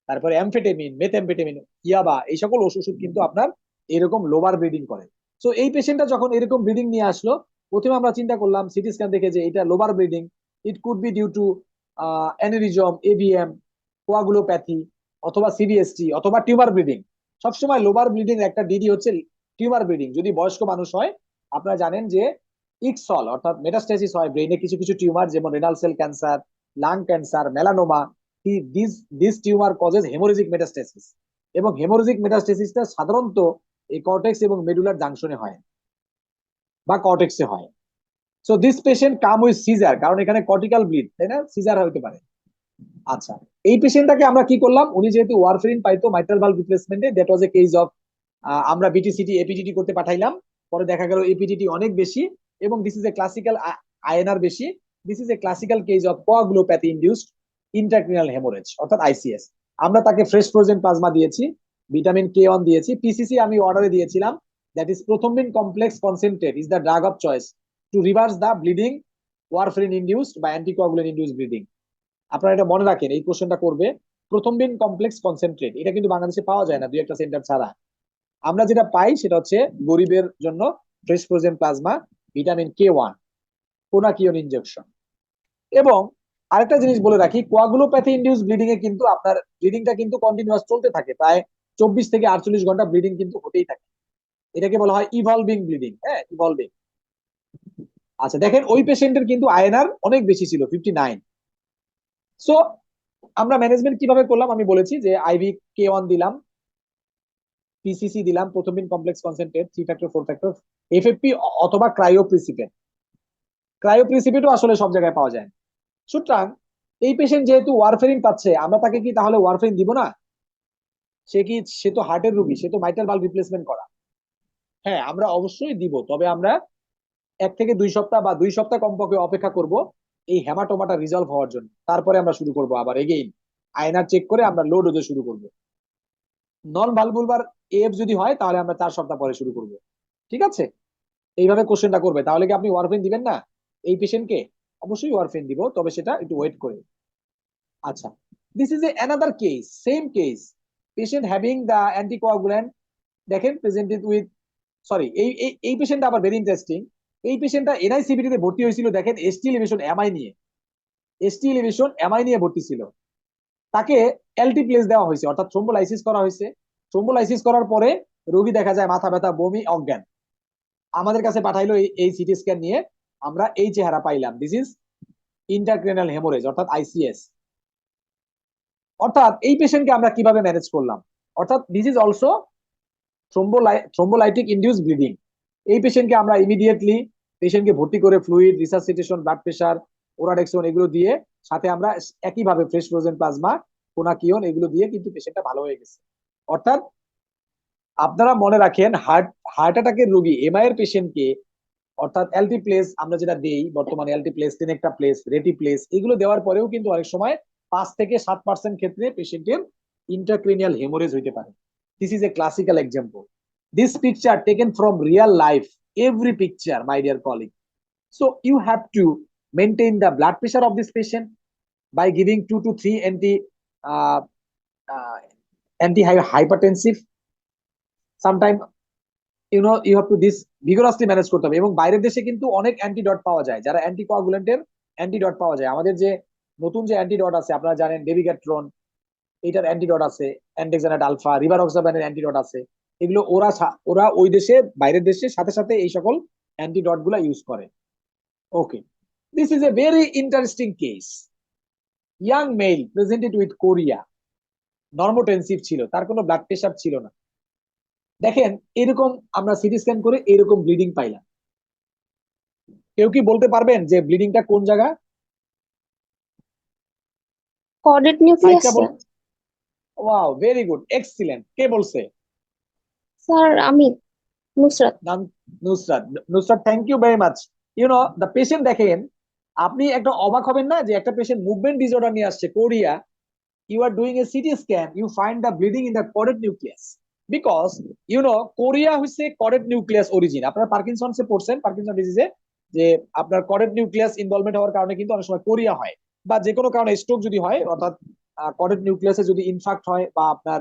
তারপরে অ্যামফেটামিন, মেথএমফেটামিন, ইয়াবা, এই সকল ওষুধ কিন্তু আপনার এরকম লোবার ব্লিডিং করে। সো এই পেশেন্টটা যখন এরকম ব্লিডিং নিয়ে আসলো, প্রথমে আমরা চিন্তা করলাম সিটি স্ক্যান দেখে যে এটা lobar bleeding. It could be due to aneurysm, AVM, coagulopathy, অথবা CBST, অথবা টিউমার ব্লিডিং। সবসময় লোবার ব্লিডিং একটা ডিডি হচ্ছে টিউমার ব্লিডিং। যদি বয়স্ক মানুষ হয়, আপনারা জানেন যে ইকসল অর্থাৎ মেটাস্টেসিস হয় ব্রেইনে, কিছু কিছু টিউমার, যেমন renal cell cancer, lung cancer, melanoma. This tumour causes haemorrhagic metastasis, এবং হেমোরেজিক মেটাস্টেসিসটা সাধারণত এই কর্টেক্স এবং মেডুলার জাংশনে হয়, বা কর্টেক্সে হয়। So this patient come with seizure, কারণ এখানে কর্টিক্যাল ব্লিড, তাই না, সিজার হতে পারে। আচ্ছা, এই পেশেন্টটাকে আমরা কি করলাম, উনি যেহেতু ওয়ারফেরিন পাইতো মাইট্রাল ভালভ রিপ্লেসমেন্টে, that was a case of, আমরা BTCT APTT করতে পাঠাইলাম। পরে দেখা গেল APTT অনেক বেশি, এবং this is a classical INR বেশি। This is a classical case of coagulopathy induced intracranial haemorrhage, অর্থাৎ ICS। আমরা তাকে ফ্রেশ ফ্রোজেন প্লাজমা দিয়েছি, ভিটামিন K1 দিয়েছি, PCC আমি অর্ডারে দিয়েছিলাম, that is prothrombin complex concentrate is the drug of choice to reverse the bleeding warfarin induced বা anticoagulant induced bleeding. আপনারা এটা মনে রাখেন, এই কোশ্চেনটা করবে। প্রথমবিন কমপ্লেক্স কনসেন্ট্রেট, এটা কিন্তু বাংলাদেশে পাওয়া যায় না, দুই একটা সেন্টার ছাড়া। আমরা যেটা পাই সেটা হচ্ছে গরিবের জন্য fresh frozen plasma, vitamin K1, Konakion injection. এবং আরেকটা জিনিস বলে রাখি, কোয়াগুলোপ্যাথি ইনডিউস ব্লিডিং এ কিন্তু আপনার ব্লিডিংটা কিন্তু কন্টিনিউয়াস চলতে থাকে, প্রায় 24 থেকে 48 ঘন্টা ব্লিডিং কিন্তু হতেই থাকে। এটাকে বলা হয় ইভলভিং ব্লিডিং, হ্যাঁ, ইভলভিং। আচ্ছা, দেখেন ওই পেশেন্টের কিন্তু INR অনেক বেশি ছিল, 59। সো আমরা ম্যানেজমেন্ট কিভাবে করলাম আমি বলেছি, যে IV K1 দিলাম, PCC দিলাম, prothrombin complex concentrate, 3 factor 4 factor, FFP, অথবা ক্রায়োপ্রিসিপেটও আসলে সব জায়গায় পাওয়া যায়। সুতরাং এই পেশেন্ট যেহেতু ওয়ারফেরিন পাচ্ছে, আমরা তাকে কি তাহলে ওয়ারফেরিন দিব না? সে তো হার্টের রোগী, সে তো মাইট্রাল ভালভ রিপ্লেসমেন্ট করা। হ্যাঁ, আমরা অবশ্যই দিব, তবে আমরা 1 থেকে 2 সপ্তাহ বা 2 সপ্তাহ কমপক্ষে অপেক্ষা করব এই হেমাটোমাটা রিজলভ হওয়ার জন্য। তারপরে আমরা শুরু করব আবার এগেইন INR চেক করে আমরা লো ডোজে শুরু করব। নন ভালভুলার AF যদি হয়, তাহলে আমরা 4 সপ্তাহ পরে শুরু করব। ঠিক আছে, এইভাবে কোশ্চেনটা করবে। তাহলে কি আপনি ওয়ারফেরিন দিবেন না এই পেশেন্টকে? অবশ্যই ওয়ারফেরিন দিব, তবে সেটা একটু ওয়েট করে। আচ্ছা, this is another case, same case, patient having the anticoagulant, দেখেন প্রেজেন্টেড উইথ, সরি, এই পেশেন্টটা আবার ভেরি ইন্টারেস্টিং। এই পেশেন্টটা NICBT তে ভর্তি হয়েছিল, দেখেন ST এলিভেশন MI নিয়ে ভর্তি ছিল। তাকে LT প্লেস দেওয়া হয়েছে, অর্থাৎ থ্রোম্বোলাইসিস করা হয়েছে। থ্রোম্বোলাইসিস করার পরে রোগী দেখা যায় মাথা ব্যথা, বমি, অজ্ঞান। আমাদের কাছে পাঠাইলো এই সিটি স্ক্যান নিয়ে, আমরা এই চেহারা পাইলাম, দিস ইজ ইন্টারক্রেনাল হেমোরেজ, অর্থাৎ ICS। অর্থাৎ এই পেশেন্টকে আমরা কিভাবে ম্যানেজ করলাম, অর্থাৎ this is also thrombolytic induce bleeding. এই পেশেন্টকে আমরা ইমিডিয়েটলি পেশেন্টকে ভর্তি করে fluid, resuscitation, blood pressure, Oradexon এগুলো দিয়ে, সাথে আমরা একইভাবে ফ্রেশ ফ্রোজেন প্লাজমা, কোনাকিয়ন এগুলো দিয়ে কিন্তু পেশেন্টটা ভালো হয়ে গেছে। অর্থাৎ আপনারা মনে রাখেন, হার্ট অ্যাটাকের রোগী এমআই এর পেশেন্টকে, অর্থাৎ এলটি প্লেস আমরা যেটা দেই বর্তমানে, এলটি প্লেস, টেনেক্টা প্লেস, রেটি প্লেস, এগুলো দেওয়ার পরেও কিন্তু অনেক সময় 5 থেকে 7% ক্ষেত্রে পেশেন্টের ইন্ট্রাক্রেনিয়াল হেমোরেজ হইতে পারে। This is a classical example. This picture taken from real life, every picture, my dear colleague. So you have to maintain the blood pressure of this patient by giving 2 to 3 uh, anti-hypertensive. Sometimes you have to this vigorously manage করতে হবে। এবং বাইরের দেশে কিন্তু অনেক antidote পাওয়া যায়, যারা অ্যান্টিকোয়াগুলেন্টের অ্যান্টিডট পাওয়া যায়। আমাদের যে নতুন যে অ্যান্টিডট আছে আপনারা জানেন, ডেভিগ্যাট্রন, এটার অ্যান্টিডট আছে, অ্যান্ডেক্সানাট আলফা, রিভারক্সাবেনের অ্যান্টিডট আছে। এগুলো ওরা ওই দেশে, বাইরের দেশে সাথে সাথে এই সকল অ্যান্টিডট গুলা ইউজ করে। Okay, this is a very interesting case. Young male presented with chorea, normotensive ছিল, তার কোনো ব্লাড প্রেশার ছিল না। দেখেন এরকম আমরা সিটি স্ক্যান করে এরকম ব্লিডিং পাইলাম। কেউ কি বলতে পারবেন যে ব্লিডিংটা কোন জায়গা? Caudate nucleus wow, very good, excellent. কে বলছে? স্যার আমি Nusrat. Nusrat, thank you very much. The patient, দেখেন আপনি একটা অবাক হবেন না যে একটা পেশেন্ট মুভমেন্ট ডিসঅর্ডার নিয়ে আসছে Korea, you are doing a CT scan, you find the bleeding in the caudate nucleus, because Korea হচ্ছে caudate nucleus origin। আপনারা পার্কিনসনসে পড়ছেন, পার্কিনসন ডিজিজে, যে আপনার caudate nucleus ইনভলভমেন্ট হওয়ার কারণে কিন্তু অনেক সময় কোরিয়া হয়, বা যে কোনো কারণে স্ট্রোক যদি হয়, অর্থাৎ caudate nucleus-এ যদি ইনফাক্ট হয় বা আপনার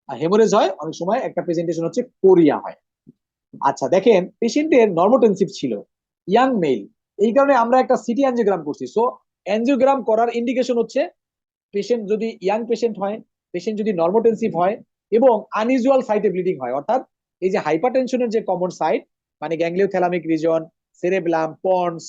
হেমোরেজ হয়, অনেক সময় একটা প্রেজেন্টেশন হচ্ছে কোরিয়া হয়। আচ্ছা, দেখেন পেশেন্টের নর্মোটেনসিভ ছিল, ইয়াং মেল, এই কারণে আমরা একটা সিটি অ্যাঞ্জিওগ্রাম করছি। সো অ্যাঞ্জিওগ্রাম করার ইন্ডিকেশন হচ্ছে পেশেন্ট যদি ইয়াং পেশেন্ট হয়, পেশেন্ট যদি নর্মোটেনসিভ হয় এবং আনইউজুয়াল সাইটে ব্লিডিং হয়, অর্থাৎ এই যে হাইপারটেনশনের যে কমন সাইট, মানে গ্যাংলিওথ্যালামিক রিজন, সেরেব্রাম, পন্স,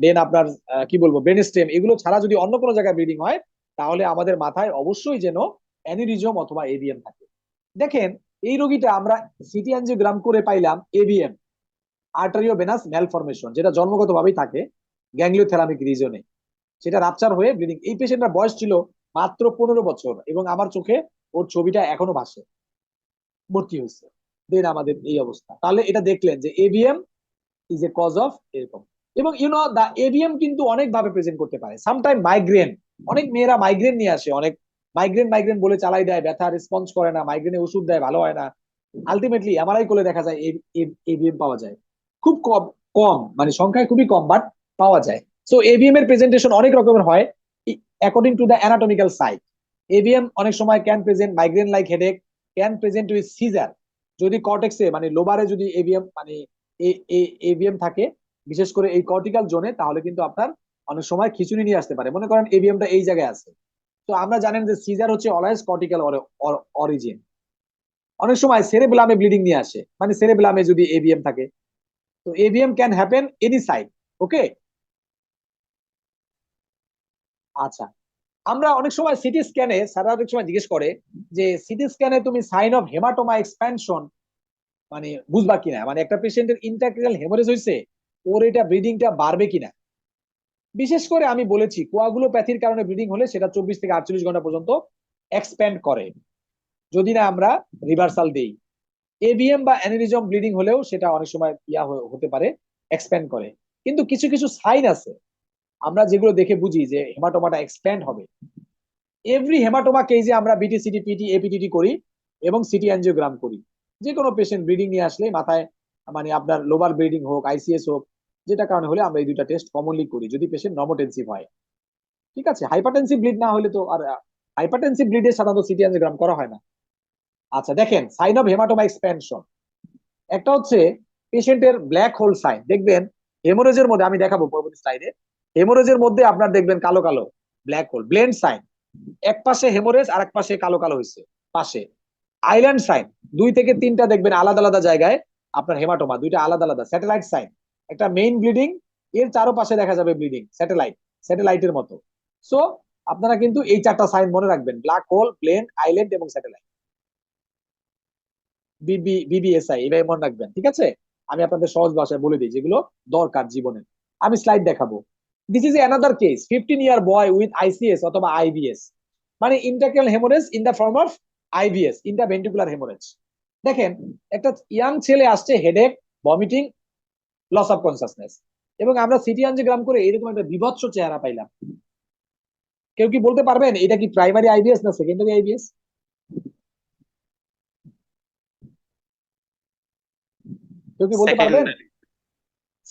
দেন আপনার কি বলবো, ব্রেনস্টেম, এগুলো ছাড়া যদি অন্য কোনো জায়গায় ব্লিডিং হয়, তাহলে আমাদের মাথায় অবশ্যই যেন অ্যানিউরিজম অথবা এভিএম থাকে। দেখেন এই রোগীটা আমরা সিটি অ্যাঞ্জিওগ্রাম করে পাইলাম এভিএম, আর্টারিও ভেনাস ম্যালফরমেশন, যেটা জন্মগতভাবেই থাকে গ্যাংলিওথ্যালামিক রিজনে, সেটা রাপচার হয়ে ব্লিডিং। এই পেশেন্টের বয়স ছিল মাত্র 15 বছর এবং আমার চোখে ওর ছবিটা এখনো ভাসে, ভর্তি হয়েছে, দেন আমাদের এই অবস্থা। তাহলে এটা দেখলেন যে AVM is a cause of এরকম। এবং দা এভিএম কিন্তু অনেক ভাবে প্রেজেন্ট করতে পারে। সামটাইম মাইগ্রেন, অনেক মেয়েরা মাইগ্রেন নিয়ে আসে, অনেক মাইগ্রেন বলে চালাই দেয়, ব্যথা রেসপন্স করে না, মাইগ্রেনে ওষুধ দেয়, ভালো হয় না, আলটিমেটলি এমআরআই করলে দেখা যায় এভিএম পাওয়া যায়। খুব কম, মানে সংখ্যায় খুবই কম, বাট পাওয়া যায়। সো এভিএম এর প্রেজেন্টেশন অনেক রকমের হয় according to the anatomical site. AVM অনেক সময় can present migraine like headache, can present with seizure. যদি কর্টেক্সে মানে লোবারে যদি এভিএম মানে এভিএম থাকে, বিশেষ করে এই কর্টিক্যাল জোনে, তাহলে কিন্তু আপনার অনেক সময় খিচুনি নিয়ে আসতে পারে। মনে করেন এভিএমটা এই জায়গায় আছে, তো আমরা জানেন যে সিজার হচ্ছে অলওয়েজ কর্টিক্যাল অরিজিন। অনেক সময় সেরেব্রামে ব্লিডিং নিয়ে আসে, মানে সেরেব্রামে যদি এভিএম থাকে, তো AVM can happen any site. Okay, আচ্ছা, আমরা অনেক সময় সিটি স্ক্যানে, স্যার অনেক সময় জিজ্ঞেস করে যে সিটি স্ক্যানে তুমি সাইন অফ হেমাটোমা এক্সপ্যানশন মানে বুঝবা কিনা, মানে একটা পেশেন্টের ইন্ট্রাক্রেনিয়াল হেমোরেজ হয়েছে, ওর এটা ব্লিডিংটা বাড়বে কিনা। বিশেষ করে আমি বলেছি কোয়াগুলোপ্যাথির কারণে ব্লিডিং হলে সেটা 24 থেকে 48 ঘন্টা পর্যন্ত এক্সপ্যান্ড করে, যদি না আমরা রিভার্সাল দেই। এভিএম বা অ্যানিউরিজম ব্লিডিং হলেও সেটা অনেক সময় হতে পারে, এক্সপ্যান্ড করে। কিন্তু কিছু কিছু সাইন আছে আমরা যেগুলো দেখে বুঝি যে হেমাটোমাটা এক্সপ্যান্ড হবে। এভরি হেমাটোমা কেজে আমরা বিটি, সিটি, পিটি, এপিটিটি করি এবং সিটি অ্যাঞ্জিওগ্রাম করি। যে কোনো পেশেন্ট ব্লিডিং নিয়ে আসলে মাথায়, মানে আপনার লোবার ব্লিডিং হোক, আইসিএস হোক, যেটা কারণে হলে আমরা এই দুইটা টেস্ট কমনলি করি যদি পেশেন্ট নর্মোটেনসিভ হয়। ঠিক আছে, হাইপারটেনসিভ ব্লিড না হলে তো, আর হাইপারটেনসিভ ব্লিডে সাধারণত সিটি অ্যাঞ্জিওগ্রাম করা হয় না। আচ্ছা, দেখেন সাইন অফ হেমাটোমা এক্সপ্যানশন, একটা হচ্ছে পেশেন্টের ব্ল্যাক হোল সাইন। দেখবেন হেমোরেজের মধ্যে, আমি দেখাবো পরবর্তী স্লাইডে, হেমোরেজের মধ্যে আপনার দেখবেন কালো কালো ব্ল্যাক হোল, ব্লেন্ড সাইন। এক পাশে হেমোরেজ আর এক পাশে কালো কালো হয়েছে পাশে। আইল্যান্ড সাইন, 2 থেকে 3টা দেখবেন আলাদা আলাদা জায়গায় আপনার হেমাটোমা, দুইটা আলাদা আলাদা। স্যাটেলাইট সাইন, একটা মেইন ব্লিডিং, এর চারপাশে দেখা যাবে ব্লিডিং, স্যাটেলাইটের মতো। সো আপনারা কিন্তু এই 4টা সাইন মনে রাখবেন, ব্ল্যাক হোল, প্লেন, আইল্যান্ড এবং স্যাটেলাইট। বিবিএসআই, এভাবে মনে রাখবেন, ঠিক আছে? আমি আপনাদের সহজ ভাষায় বলে দিই যেগুলো দরকার জীবনে। আমি স্লাইড দেখাবো। This is another case, 15-year boy with ICH অথবা আইবিএস, মানে intracranial haemorrhage in the form of IVH, intraventricular haemorrhage. দেখেন, একটা ইয়াং ছেলে আসছে, headache, vomiting, loss of consciousness, এবং আমরা সিটি অ্যাঞ্জিওগ্রাম করে এরকম একটা বিভৎস চেহারা পাইলাম। কেউ কি বলতে পারবেন এটা কি প্রাইমারি আইবিএস না সেকেন্ডারি আইবিএস? কেউ কি বলতে পারবেন?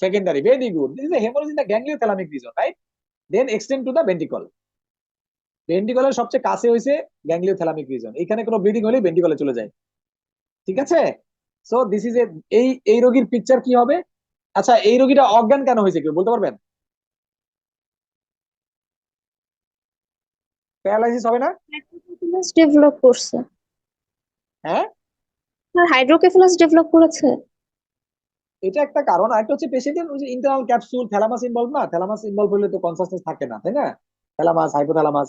Secondary, very good. This is haemorrhage in the gangliothalamic region, right? Then extend to the ventricle. ভেন্ট্রিকলের সবচেয়ে কাছে হইছে গ্যাংলিওথ্যালামিক রিজন, এখানে কোনো ব্লিডিং হলে ভেন্ট্রিকলে চলে যায়, ঠিক আছে? সো দিস ইজ এই রোগীর পিকচার কি হবে? আচ্ছা, এই রোগীটা অজ্ঞান কেন হয়েছে কেউ বলতে পারবেন? প্যারালাইসিস হবে না? হাইড্রোকেফালাস ডেভেলপ করছে। হ্যাঁ, স্যার হাইড্রোকেফালাস ডেভেলপ করেছে। এটা একটা কারণ। আরেকটা হচ্ছে পেশেন্টের ওই যে ইন্টারনাল ক্যাপসুল, থ্যালামাস ইনভলভ না, থ্যালামাস ইনভলভ হলে তো কনসাসনেস থাকে না, তাই না? থ্যালামাস, হাইপোথ্যালামাস,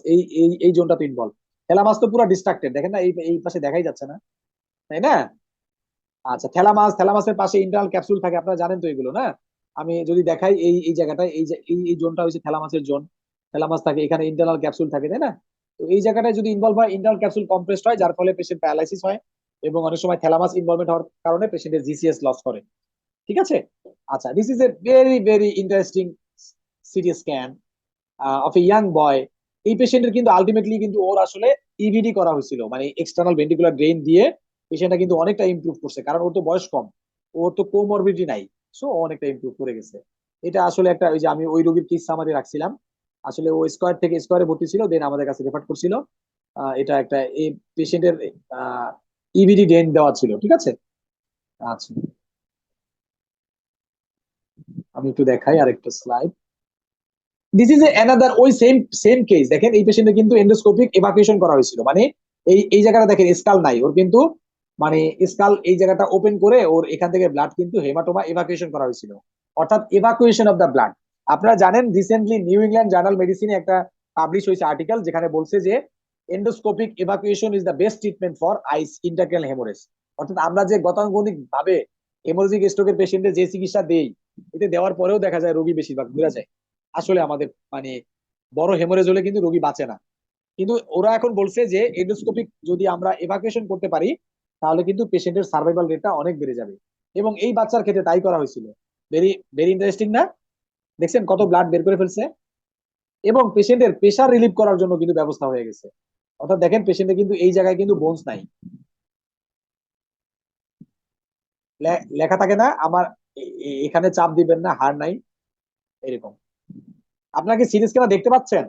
এই জোনটা তো ইনভলভ। থ্যালামাস তো পুরো ডিস্ট্রাক্টেড, দেখেন না, এই পাশে দেখাই যাচ্ছে না, তাই না? আচ্ছা, থ্যালামাসের পাশে ইন্টারনাল ক্যাপসুল থাকে, আপনারা জানেন তো এগুলো, না? আমি যদি দেখাই, এই জায়গাটায়, এই যে এই জোনটা হচ্ছে থ্যালামাসের জোন, থ্যালামাস থাকে এখানে, ইন্টারনাল ক্যাপসুল থাকে, তাই না? তো এই জায়গাটায় যদি ইনভলভ হয়, ইন্টারনাল ক্যাপসুল কম্প্রেসড হয়, যার ফলে পেশেন্ট প্যারালাইসিস হয়, এবং অনেক সময় থ্যালামাস ইনভলভমেন্ট হওয়ার কারণে পেশেন্টের জিসিএস লস করে, ঠিক আছে? আচ্ছা, this is a very very interesting CT scan of A young boy. এই পেশেন্টের কিন্তু আলটিমেটলি কিন্তু ওর আসলে ইভিডি করা হয়েছিল, মানে এক্সটার্নাল ভেন্ট্রিকুলার ড্রেন দিয়ে পেশেন্টটা কিন্তু অনেকটা ইমপ্রুভ করছে, কারণ ওর তো বয়স কম, ওর তো কোমরবিডিটি নাই, সো অনেকটা ইমপ্রুভ করে গেছে। এটা আসলে একটা, ওই যে আমি ওই রোগীর কেস সামারি রাখছিলাম, আসলে ও স্কোয়ার থেকে স্কোয়ারে ভর্তি ছিল, দেন আমাদের কাছে রেফার করছিল। এটা একটা এই পেশেন্টের ইভিডি ড্রেন দেওয়া ছিল, ঠিক আছে? আচ্ছা, আমি একটু দেখাই আরেকটা স্লাইড। দিস ইজ অ্যানাদার ওই সেম কেস। দেখেন, এই পেশেন্টে কিন্তু এন্ডোস্কোপিক এভাকুয়েশন করা হয়েছিল, মানে এই জায়গাটা দেখেন স্কাল নাই ওর, কিন্তু মানে স্কাল এই জায়গাটা ওপেন করে ওর এখান থেকে ব্লাড কিন্তু হেমাটোমা এভাকুয়েশন করা হয়েছিল, অর্থাৎ এভাকুয়েশন অফ দ্য ব্লাড। আপনারা জানেন রিসেন্টলি নিউ ইংল্যান্ড জার্নাল মেডিসিনে একটা পাবলিশ হয়েছে আর্টিকেল, যেখানে বলছে যে endoscopic evacuation is the best treatment for intracranial haemorrhage. অর্থাৎ আমরা যে গতানুগতিক ভাবে হেমোরেজিক স্ট্রোকের পেশেন্টের যে চিকিৎসা দেই, এতে দেওয়ার পরেও দেখা যায় রোগী বেশিরভাগ ঘুরে যায়। আসলে আমাদের মানে বড় হেমোরেজ হলে কিন্তু রোগী বাঁচে না, কিন্তু ওরা এখন বলছে যে এন্ডোস্কোপিক যদি আমরা এভাকুয়েশন করতে পারি, তাহলে কিন্তু পেশেন্টের সার্ভাইভাল রেটটা অনেক বেড়ে যাবে, এবং এই বাচ্চার ক্ষেত্রে তাই করা হয়েছিল। ভেরি ভেরি ইন্টারেস্টিং না? দেখছেন কত ব্লাড বের করে ফেলছে, এবং পেশেন্টের প্রেশার রিলিভ করার জন্য কিন্তু ব্যবস্থা হয়ে গেছে। অর্থাৎ দেখেন, পেশেন্টের কিন্তু এই জায়গায় কিন্তু বোনস নাই, লেখা থাকে না আমার এখানে চাপ দিবেন না, হাড় নাই, এরকম। আপনাকে সিটি স্ক্যান দেখতে পাচ্ছেন?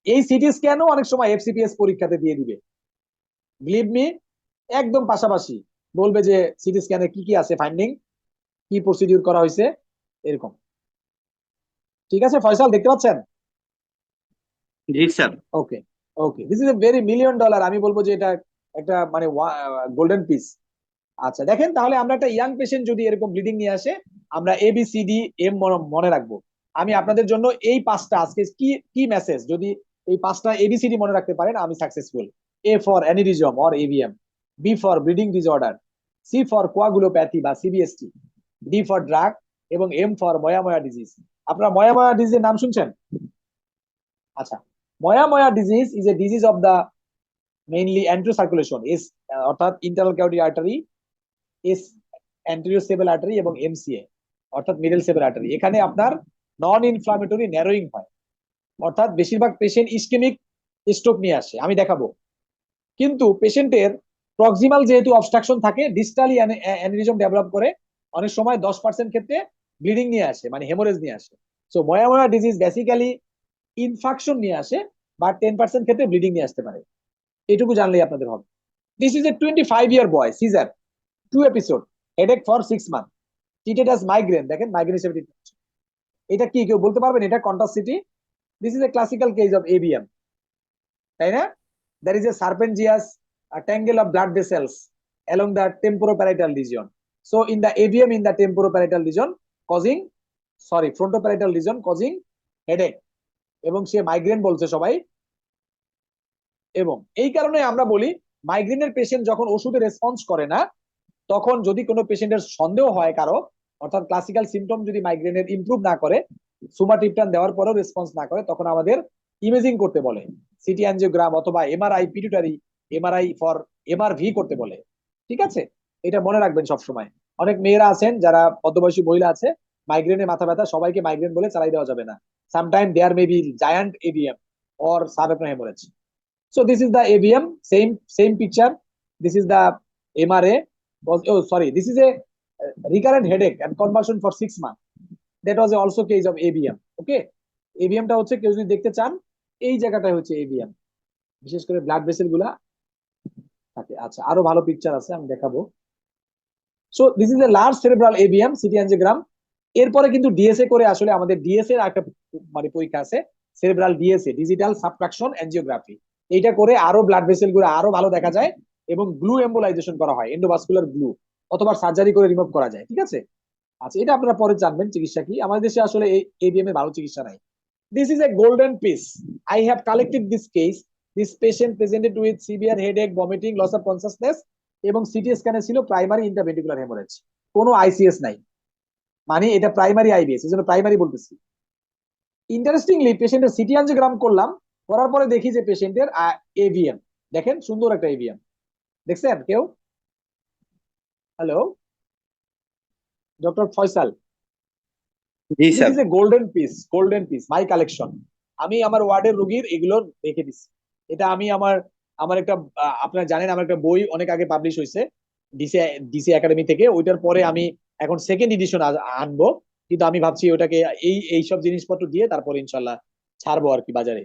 এই সিটি স্ক্যানও অনেক সময় এফসিপিএস পরীক্ষাতে দিয়ে দিবে, বিলিভ মি, একদম পাশাপাশি বলবে যে সিটি স্ক্যানে কি কি আছে ফাইন্ডিং, কি প্রসিডিউর করা হয়েছে, এরকম। ঠিক আছে ফয়সাল, দেখতে পাচ্ছেন? জি sir. Okay, okay, this is a very $1,000,000, আমি বলবো যে এটা একটা মানে গোল্ডেন পিস। আচ্ছা দেখেন, তাহলে আমরা একটা ইয়াং পেশেন্ট যদি এরকম ব্লিডিং নিয়ে আসে, আমরা ABCDM মনে রাখবো। আমি আপনাদের জন্য এই পাঁচটা আজকে কি কি মেসেজ, যদি এই পাঁচটা ABCD মনে রাখতে পারেন, আমি successful. A for aneurysm or AVM, B for bleeding disorder, C for coagulopathy বা CBST, D ফর ড্রাগ, এবং M ফর ময়াময়া ডিজিজ। আপনারা ময়াময়া ডিজিজের নাম শুনছেন? আচ্ছা, moyamoya disease is a disease of the mainly anterior circulation, as অর্থাৎ internal carotid artery, as anterior cerebral artery, এবং MCA অর্থাৎ মিডল সেবেল আর্টারি। এখানে আপনার নন ইনফ্লামেটরি ন্যারোয়িং হয়, অর্থাৎ বেশিরভাগ পেশেন্ট ইসকেমিক স্ট্রোক নিয়ে আসে, আমি দেখাবো। কিন্তু পেশেন্টের প্রক্সিমাল যেহেতু অবস্ট্রাকশন থাকে, ডিস্টালি অ্যানিরিজম ডেভেলপ করে, অনেক সময় 10% ক্ষেত্রে ব্লিডিং নিয়ে আসে, মানে হেমোরেজ নিয়ে আসে। সো ময়াময়া ডিজিজ বেসিক্যালি ইনফাকশন নিয়ে আসে, বা 10% ক্ষেত্রে ব্লিডিং নিয়ে আসতে পারে। এটুকু জানলেই আপনাদের হবে। This is a 25-year boy, seizure, 2 episode, headache for 6 months, treated as migraine। দেখেন মাইগ্রেন হিসেবে treat করছে। এটা কি কেউ বলতে পারবেন এটা contrast CT? This is a classical case of AVM, তাই না? There is a serpentious tangle of blood vessels along the temporoparietal region. So in the AVM in the temporoparietal region causing, frontoparietal region causing headache, এবং সে migraine বলছে সবাই। এবং এই কারণে আমরা বলি মাইগ্রেনের পেশেন্ট যখন ওষুধে রেসপন্স করে না, তখন যদি কোনো পেশেন্টের সন্দেহ হয় কারো, অর্থাৎ ক্লাসিক্যাল সিমটম যদি মাইগ্রেনের ইমপ্রুভ না করে, সুমাট্রিপটান দেওয়ার পরেও রেসপন্স না করে, তখন আমাদের ইমেজিং করতে বলে, সিটি অ্যাঞ্জিওগ্রাম অথবা MRI pituitary, MRI for MRV করতে বলে। ঠিক আছে, এটা মনে রাখবেন সবসময়। অনেক মেয়েরা আছেন যারা মধ্যবয়সী মহিলা আছে, মাইগ্রেনে মাথা ব্যথা, সবাইকে মাইগ্রেন বলে চালাই দেওয়া যাবে না। Sometime there may be giant AVM or subarachnoid hemorrhage. So this is the AVM, same picture. This is the MRA. Oh, sorry, this is a recurrent headache and convulsion for 6 months. That was also case of AVM. Okay, AVM টা হচ্ছে কেউ যদি দেখতে চান, এই জায়গাটায় হচ্ছে AVM, বিশেষ করে ব্লাড ভেসেল গুলা থাকে। আচ্ছা, আরো ভালো পিকচার আছে, আমি দেখাবো। So this is a large cerebral AVM, city angiogram. এরপরে কিন্তু ডিএসএ করে, আসলে আমাদের ডিএসএ এর একটা মানে পরীক্ষা আছে, cerebral DSA, digital subtraction angiography. এইটা করে আরো ব্লাড ভেসেল গুলো আরো ভালো দেখা যায় এবং গ্লু এম্বোলাইজেশন করা হয়, এন্ডোভাস্কুলার গ্লু, অথবা সার্জারি করে রিমুভ করা যায়। ঠিক আছে, আচ্ছা, এটা আপনারা পরে জানবেন চিকিৎসা কি। আমাদের দেশে আসলে এই এভিএম এর ভালো চিকিৎসা নাই। This is a golden piece. I have collected this case. This patient presented with severe headache, vomiting, loss of consciousness, এবং সিটি স্ক্যানে ছিল প্রাইমারি ইন্টারভেন্ট্রিকুলার হেমোরেজ, কোনো আইসিএস নাই, মানে এটা প্রাইমারি আইবিএস, এই জন্য প্রাইমারি বলতেছি। ইন্টারেস্টিংলি পেশেন্টের সিটি অ্যাঞ্জিওগ্রাম করলাম, করার পরে দেখি যে পেশেন্টের এভিএম, দেখেন সুন্দর একটা এভিএম, দেখছেন কেউ? Hello doctor Faisal, G this sir. Is a golden piece, my collection. আমি আমার ওয়ার্ডের রোগীর এগুলো রেখে দিচ্ছি। এটা আমি আমার একটা আপনারা জানেন আমার একটা বই অনেক আগে পাবলিশ হয়েছে ডিসি একাডেমি থেকে, ওইটার পরে আমি এখন সেকেন্ড এডিশন আনবো, কিন্তু আমি ভাবছি ওটাকে এই সব জিনিসপত্র দিয়ে তারপরে ইনশাল্লাহ ছাড়বো আর কি বাজারে।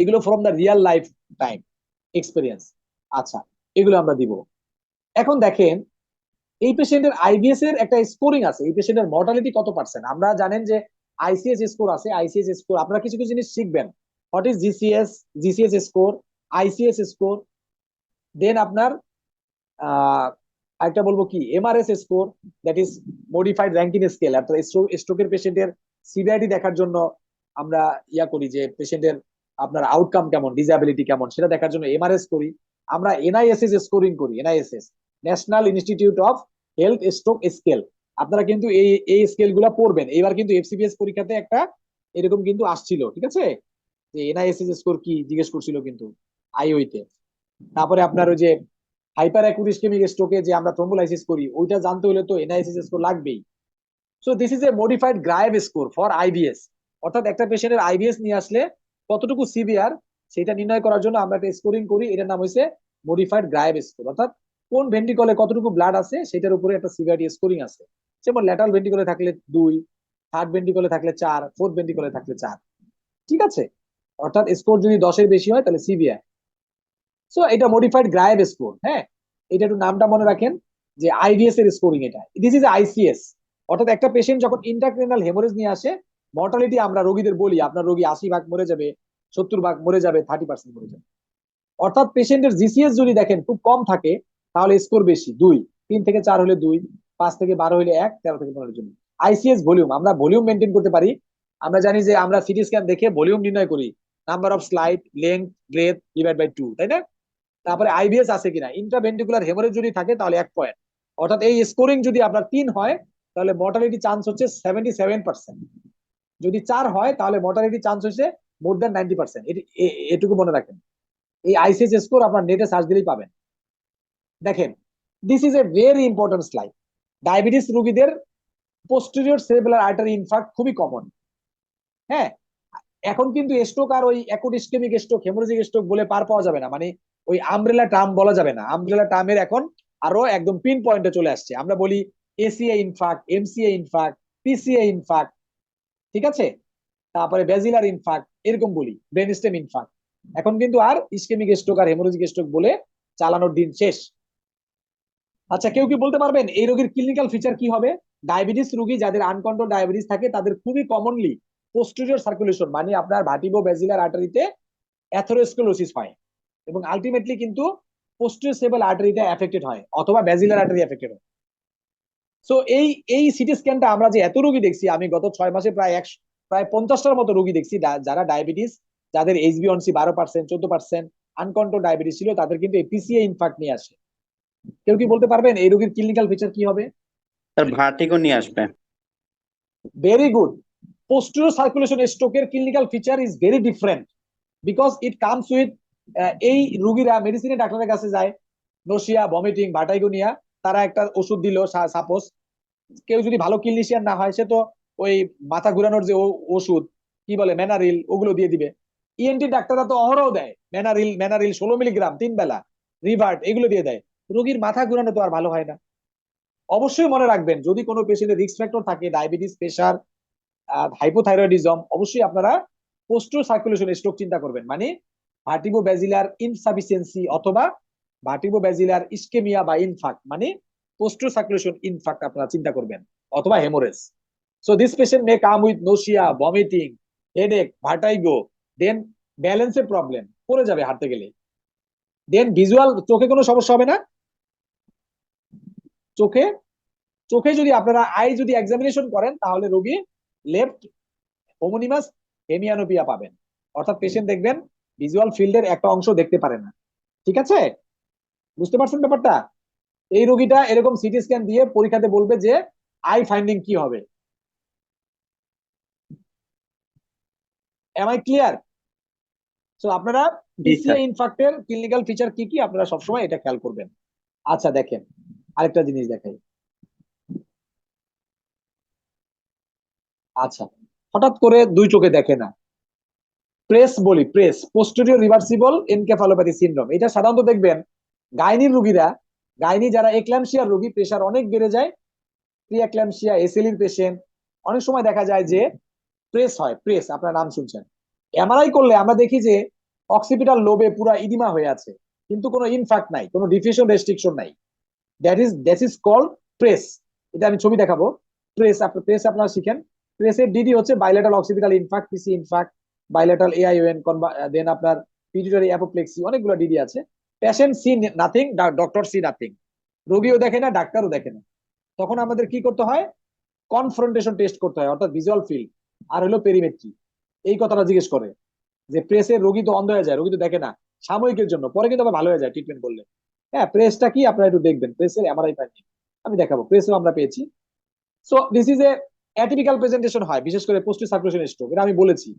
এগুলো from the real life time experience. আচ্ছা, এগুলো আমরা দিব। এখন দেখেন এই পেশেন্টের আইবিএস এর একটা স্কোরিং আছে, এই পেশেন্টের মর্টালিটি কত পার্সেন্ট। আমরা জানেন যে আইসিএস স্কোর আছে, আইসিএস স্কোর আপনারা কিছু কিছু জিনিস শিখবেন। What is GCS score, ICH score, then আপনার আরেকটা বলবো কি MRS score, that is modified Rankin scale. অর্থাৎ স্ট্রোকের পেশেন্টের সিভিয়ারিটি দেখার জন্য আমরা করি যে পেশেন্টের আপনার আউটকাম কেমন, ডিসএবিলিটি কেমন, সেটা দেখার জন্য এমআরএস করি। আমরা এনআইএসএস স্কোরিং করি, NIHSS, National Institute of Health Stroke Scale. আপনারা কিন্তু এই স্কেল গুলা পড়বেন। এবার কিন্তু এফসিপিএস পরীক্ষাতে একটা এরকম কিন্তু আসছিল, ঠিক আছে, যে এনআইএসএস স্কোর কি জিজ্ঞেস করছিল কিন্তু আইওইতে। তারপরে আপনার ওই যে হাইপার অ্যাকুট ইসকেমিক স্ট্রোকে যে আমরা থ্রোম্বোলাইসিস করি, ওইটা জানতে হলে তো এনআইএসএস স্কোর লাগবেই। So this is a modified Graeb score for IVH, অর্থাৎ একটা পেশেন্টের আইবিএস নিয়ে আসলে কতটুকু সিভিয়ার সেটা নির্ণয় করার জন্য আমরা একটা স্কোরিং করি, এটার নাম হচ্ছে মডিফাইড গ্রাইভ স্কোর। অর্থাৎ কোন ভেন্ট্রিকলে কতটুকু ব্লাড আছে সেটার উপরে একটা সিভিয়ারিটি স্কোরিং আছে। যেমন ল্যাটারাল ভেন্ট্রিকলে থাকলে 2, থার্ড ভেন্ট্রিকলে থাকলে 4, ফোর্থ ভেন্ট্রিকলে থাকলে 4। ঠিক আছে, অর্থাৎ স্কোর যদি 10-এর বেশি হয় তাহলে সিভিয়ার। সো এটা মডিফাইড গ্রাইভ স্কোর। হ্যাঁ, এটা একটু নামটা মনে রাখেন যে আইবিএস এর স্কোরিং এটা। দিস ইজ আইসিএস, অর্থাৎ একটা পেশেন্ট যখন ইন্ট্রাক্রেনাল হেমোরেজ নিয়ে আসে, মর্টালিটি আমরা রোগীদের বলি আপনার রোগী 80% মরে যাবে, 70% মরে যাবে, 30% মরে যাবে। অর্থাৎ পেশেন্টের জিসিএস যদি দেখেন খুব কম থাকে তাহলে স্কোর বেশি, 2, 3 থেকে 4 হলে 2, 5 থেকে 12 হলে 1, 13 থেকে 15 জন্য। আইসিএস ভলিউম, আমরা ভলিউম মেনটেন করতে পারি। আমরা জানি যে আমরা সিটি স্ক্যান দেখে ভলিউম নির্ণয় করি, number of slide, length, breadth divide by 2, তাই না? তারপরে আইবিএস আছে কিনা, ইন্ট্রাভেন্ট্রিকুলার হেমোরেজ যদি থাকে তাহলে 1 পয়েন্ট। অর্থাৎ এই স্কোরিং যদি আপনার 3 হয় তাহলে মর্টালিটি চান্স হচ্ছে 77%। যদি 4 হয় তাহলে মর্টালিটি চান্স হচ্ছে মোর দ্যান 90%। এটুকু মনে রাখেন। এই আইসিএস স্কোর আপনার নেটে সার্চ দিলেই পাবেন। দেখেন, this is a very important slide. Diabetes রোগীদের পোস্টেরিয়র সেরেব্রাল আর্টারি ইনফার্ক্ট খুবই কমন। হ্যাঁ, এখন কিন্তু স্ট্রোক আর ওই acute ischaemic stroke, haemorrhagic stroke বলে পার পাওয়া যাবে না, মানে ওই আমব্রেলা টার্ম বলা যাবে না। আমব্রেলা টার্মের এখন আরো একদম পিন পয়েন্টে চলে আসছে। আমরা বলি এসিএ ইনফার্ক্ট, এমসিএ ইনফার্ক্ট, পিসিএ ইনফার্ক্ট, ঠিক আছে, তারপরে ব্যাজিলার ইনফার্ক্ট, এরকম বলি, ব্রেনস্টেম ইনফার্ক্ট। এখন কিন্তু আর ইসকেমিক স্ট্রোক আর হেমোরেজিক স্ট্রোক বলে চালানোর দিন শেষ। আচ্ছা, কেউ কি বলতে পারবেন এই রোগীর ক্লিনিক্যাল ফিচার কি হবে? ডায়াবেটিস রোগী যাদের আনকন্ট্রোল ডায়াবেটিস থাকে তাদের খুবই কমনলি পোস্টেরিয়র সার্কুলেশন, মানে আপনার ভার্টিব্রো ব্যাজিলার আর্টারিতে অ্যাথেরোস্ক্লেরোসিস হয় এবং আলটিমেটলি কিন্তু পোস্টেরিয়র সেরেব্রাল আর্টারিটা এফেক্টেড হয় অথবা ব্যাজিলার আর্টারি এফেক্টেড হয়। সো এই সিটি স্ক্যানটা আমরা যে এত রোগী দেখছি, আমি গত 6 মাসে প্রায় 50টার মতো রোগী দেখছি যারা ডায়াবেটিস, যাদের এইচবি1সি 12%, 14%, আনকন্ট্রোল ডায়াবেটিস ছিল তাদের কিন্তু পিসিএ ইনফার্ক্ট নিয়ে আসে। কেউ কি বলতে পারবেন এই রোগীর ক্লিনিক্যাল ফিচার কি হবে? স্যার ভার্টিগো নিয়ে আসবে। Very good. পোস্টেরিয়র সার্কুলেশন স্ট্রোকের clinical feature is very different because it comes with, এই রোগীরা মেডিসিনের ডাক্তারের কাছে যায় নশিয়া, ভমিটিং, ভার্টাইগোনিয়া, তারা একটা ওষুধ দিল, সাপোজ কেউ যদি ভালো ক্লিনিশিয়ান না হয় সে তো ওই মাথা ঘুরানোর যে ওষুধ কি বলে ম্যানারিল ওগুলো দিয়ে দিবে। ইএনটি ডাক্তাররা তো অহরহ দেয় ম্যানারিল 16 মিলিগ্রাম 3 বেলা, রিভার্ট এগুলো দিয়ে দেয়। রোগীর মাথা ঘুরানো তো আর ভালো হয় না। অবশ্যই মনে রাখবেন যদি কোনো পেশেন্টের রিস্ক ফ্যাক্টর থাকে, ডায়াবেটিস, প্রেশার, হাইপোথাইরয়েডিজম, অবশ্যই আপনারা পোস্টেরিয়র সার্কুলেশন স্ট্রোক চিন্তা করবেন, মানে ভার্টিব্রোব্যাসিলার ইনসাফিসিয়েন্সি অথবা ভার্টিব্রোব্যাসিলার ইসকেমিয়া বা ইনফাক্ট, মানে পোস্টেরিয়র সার্কুলেশন ইনফাক্ট আপনারা চিন্তা করবেন, অথবা haemorrhage. So this patient may come with nausea, vomiting, headache, vertigo, then ব্যালেন্সের প্রবলেম, পড়ে যাবে হাঁটতে গেলে, দেন ভিজুয়াল, চোখে কোনো সমস্যা হবে না? চোখে যদি আপনারা আই যদি এক্সামিনেশন করেন তাহলে রোগী লেফট হোমোনিমাস হেমিয়ানোপিয়া পাবেন, অর্থাৎ পেশেন্ট দেখবেন ভিজুয়াল ফিল্ডের একটা অংশ দেখতে পারে না। ঠিক আছে, বুঝতে পারছেন ব্যাপারটা? এই রোগীটা এরকম সিটি স্ক্যান দিয়ে পরীক্ষাতে বলবে যে আই ফাইন্ডিং কি হবে। Am I clear? সো আপনারা পিসিএ ইনফাক্টের ক্লিনিক্যাল ফিচার কি কি আপনারা সবসময় এটা খেয়াল করবেন। আচ্ছা দেখেন আরেকটা জিনিস দেখাই। আচ্ছা, হঠাৎ করে দুই চোখে দেখে না, press posterior reversible encephalopathy syndrome, এটা সাধারণত দেখবেন গাইনির রোগীরা, গাইনি যারা এক্ল্যাম্পসিয়ার রোগী, প্রেশার অনেক বেড়ে যায়, প্রি এক্ল্যাম্পসিয়া, এসএলইর পেশেন্ট, অনেক সময় দেখা যায় যে প্রেস হয়, প্রেস আপনার নাম শুনছেন। এমআরআই করলে আমরা দেখি যে অক্সিপিটাল লোবে পুরো ইডিমা হয়ে আছে, কিন্তু কোনো ইনফাক্ট নাই, কোনো ডিফিউশন রেস্ট্রিকশন নাই। That is called press. এটা আমি ছবি দেখাবো। প্রেস আপনারা শিখেন। প্রেসের ডিডি হচ্ছে bilateral occipital infarct, PC infarct, bilateral AION, then আপনার পিটুইটারি অ্যাপোপ্লেক্সি, অনেকগুলো ডিডি আছে। Patient see nothing, doctor see nothing, রোগীও দেখে না, ডাক্তারও দেখে না। তখন আমাদের কি করতে হয়? কনফ্রন্টেশন টেস্ট করতে হয়, অর্থাৎ ভিজুয়াল ফিল্ড আর হলো পেরিমেট্রি। এই কথাটা জিজ্ঞেস করে যে প্রেসের রোগী তো অন্ধ হয়ে যায়, রোগী তো দেখে না সাময়িকের জন্য, পরে কিন্তু আবার ভালো হয়ে যায় ট্রিটমেন্ট করলে। হ্যাঁ, প্রেসটা কি আপনারা একটু দেখবেন, প্রেসের এমআরআই ফাইন্ডিং আমি দেখাবো, প্রেসও আমরা পেয়েছি। So this is A atypical presentation হয়, বিশেষ করে পোস্টেরিয়র সার্কুলেশন স্ট্রোক, এটা আমি বলেছি।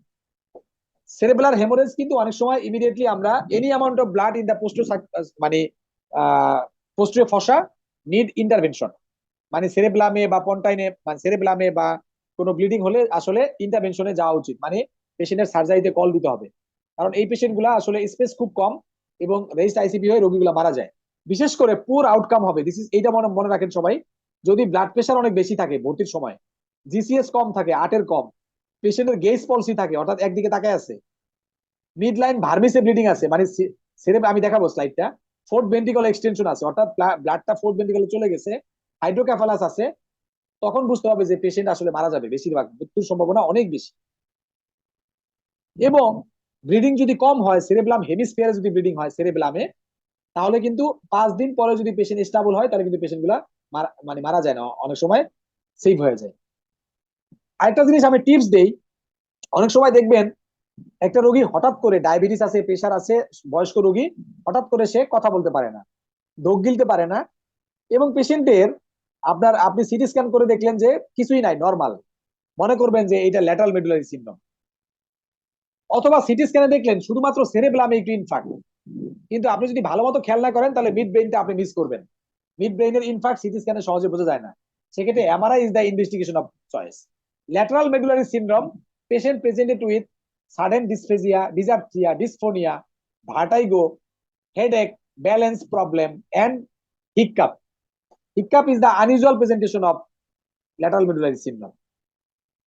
সেরেব্রাল হেমোরেজ কিন্তু অনেক সময় ইমিডিয়েটলি আমরা any amount of blood in the posterior, মানে পোস্টেরিয়র ফসা নিড ইন্টারভেনশন, মানে সেরেব্রামে বা পন্টাইনে, মানে সেরেব্রামে বা কোনো ব্লিডিং হলে আসলে ইন্টারভেনশনে যাওয়া উচিত, মানে পেশেন্টের সার্জারিতে কল দিতে হবে, কারণ এই পেশেন্ট গুলা আসলে স্পেস খুব কম এবং রেজিস্ট আইসিপি হয়ে রোগীগুলো মারা যায়। বিশেষ করে পুর আউটকাম হবে, দিস ইজ, এইটা মনে রাখেন সবাই, যদি ব্লাড প্রেশার অনেক বেশি থাকে ভর্তির সময়, জিসিএস কম থাকে, 8-এর কম, পেশেন্টের গেজ পলসি থাকে, অর্থাৎ একদিকে তাকায় আছে, মিড লাইন ভার্মিসে ব্লিডিং আছে, মানে আমি দেখাবো স্লাইডটা, ফোর্থ ভেন্ট্রিকল এক্সটেনশন আছে, অর্থাৎ ব্লাডটা ফোর্থ ভেন্ট্রিকলে চলে গেছে, হাইড্রোক্যাফালাস আছে, তখন বুঝতে হবে যে পেশেন্ট আসলে মারা যাবে, বেশিরভাগ মৃত্যুর সম্ভাবনা অনেক বেশি। এবং ব্লিডিং যদি কম হয়, সেরেব্রাম হেমিস্ফিয়ারে যদি ব্লিডিং হয় সেরেব্রামে, তাহলে কিন্তু 5 দিন পরে যদি পেশেন্ট স্টেবল হয় তাহলে কিন্তু পেশেন্ট গুলা মানে মারা যায় না, অনেক সময় সেভ হয়ে যায়। আরেকটা জিনিস আমি টিপস দেই, অনেক সময় দেখবেন একটা রোগী হঠাৎ করে, ডায়াবেটিস আছে, প্রেশার আছে, বয়স্ক রোগী, হঠাৎ করে সে কথা বলতে পারে না, ঢোক গিলতে পারে না, এবং পেশেন্টের আপনি সিটি স্ক্যান করে দেখলেন যে কিছুই নাই, নর্মাল, মনে করবেন যে এটা ল্যাটারাল মেডুলারি সিনড্রোম, অথবা সিটি স্ক্যানে দেখলেন শুধুমাত্র সেরেব্রামে একটু ইনফাক্ট, কিন্তু আপনি যদি ভালো মতো খেয়াল না করেন তাহলে মিড ব্রেইনটা আপনি মিস করবেন। মিড ব্রেইনের ইনফাক্ট সিটি স্ক্যানে সহজে বোঝা যায় না, সেক্ষেত্রে MRI is the investigation of choice. Lateral medullary syndrome, patient presented with sudden dysphagia, dysarthria, dysphonia, vertigo, headache, balance problem and hiccup. Hiccup is the unusual presentation of lateral medullary syndrome.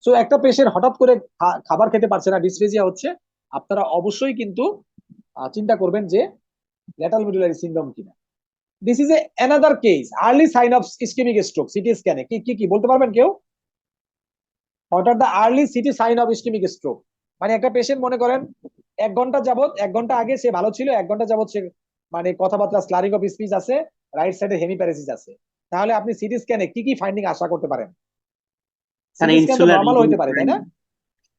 So একটা patient হঠাৎ করে খাবার খেতে পারছে না, dysphagia হচ্ছে, আপনারা অবশ্যই কিন্তু চিন্তা করবেন যে ল্যাটারাল মেডুলারি সিনড্রোম কিনা। This is a another case, early sign of ischaemic stroke, CT স্ক্যানে কি বলতে পারবেন কেউ? What are the early CT sign of ischaemic stroke? মানে একটা পেশেন্ট মনে করেন 1 ঘন্টা যাবত, 1 ঘন্টা আগে সে ভালো ছিল, 1 ঘন্টা যাবত সে মানে কথাবার্তা, স্লারিং অফ স্পিচ আছে, রাইট সাইডে হেমিপ্যারেসিস আছে, তাহলে আপনি সিটি স্ক্যানে কি ফাইন্ডিং আশা করতে পারেন? সিটি স্ক্যান তো নরমাল হইতে পারে, তাই না?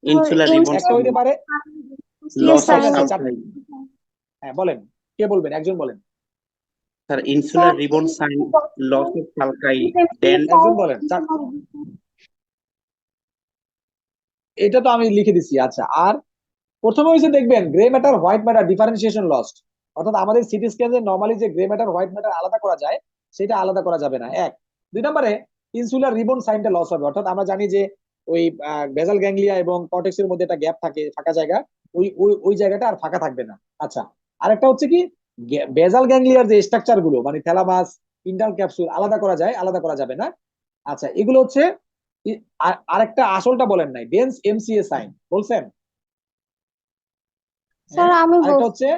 ইনসুলার রিবন একটা হইতে পারে loss of sign of supply, হ্যাঁ বলেন, কে বলবেন, একজন বলেন, sir insular ribbon sign, loss of sulci, then একজন বলেন। এটা তো আমি লিখে দিচ্ছি। আচ্ছা, আর প্রথমে হয়েছে দেখবেন grey matter white matter differentiation lost, অর্থাৎ আমাদের সিটি স্ক্যানে নরমালি যে গ্রে ম্যাটার হোয়াইট ম্যাটার আলাদা করা যায় সেটা আলাদা করা যাবে না, এক। দুই নম্বরে ইনসুলার রিবন সাইনটা লস হবে, অর্থাৎ আমরা জানি যে ওই বেজাল গ্যাংলিয়া এবং কর্টেক্সের মধ্যে একটা গ্যাপ থাকে, ফাঁকা জায়গা, ওই ওই ওই জায়গাটা আর ফাঁকা থাকবে না। আচ্ছা, আরেকটা হচ্ছে কি, বেজাল গ্যাংলিয়ার যে স্ট্রাকচার গুলো মানে থ্যালামাস, ইন্টার ক্যাপসুল আলাদা করা যায়, আলাদা করা যাবে না। আচ্ছা, এগুলো হচ্ছে আরেকটা আসলটা বলেন নাই, ডেন্স এমসিএ সাইন বলছেন। স্যার আমি আরেকটা হচ্ছে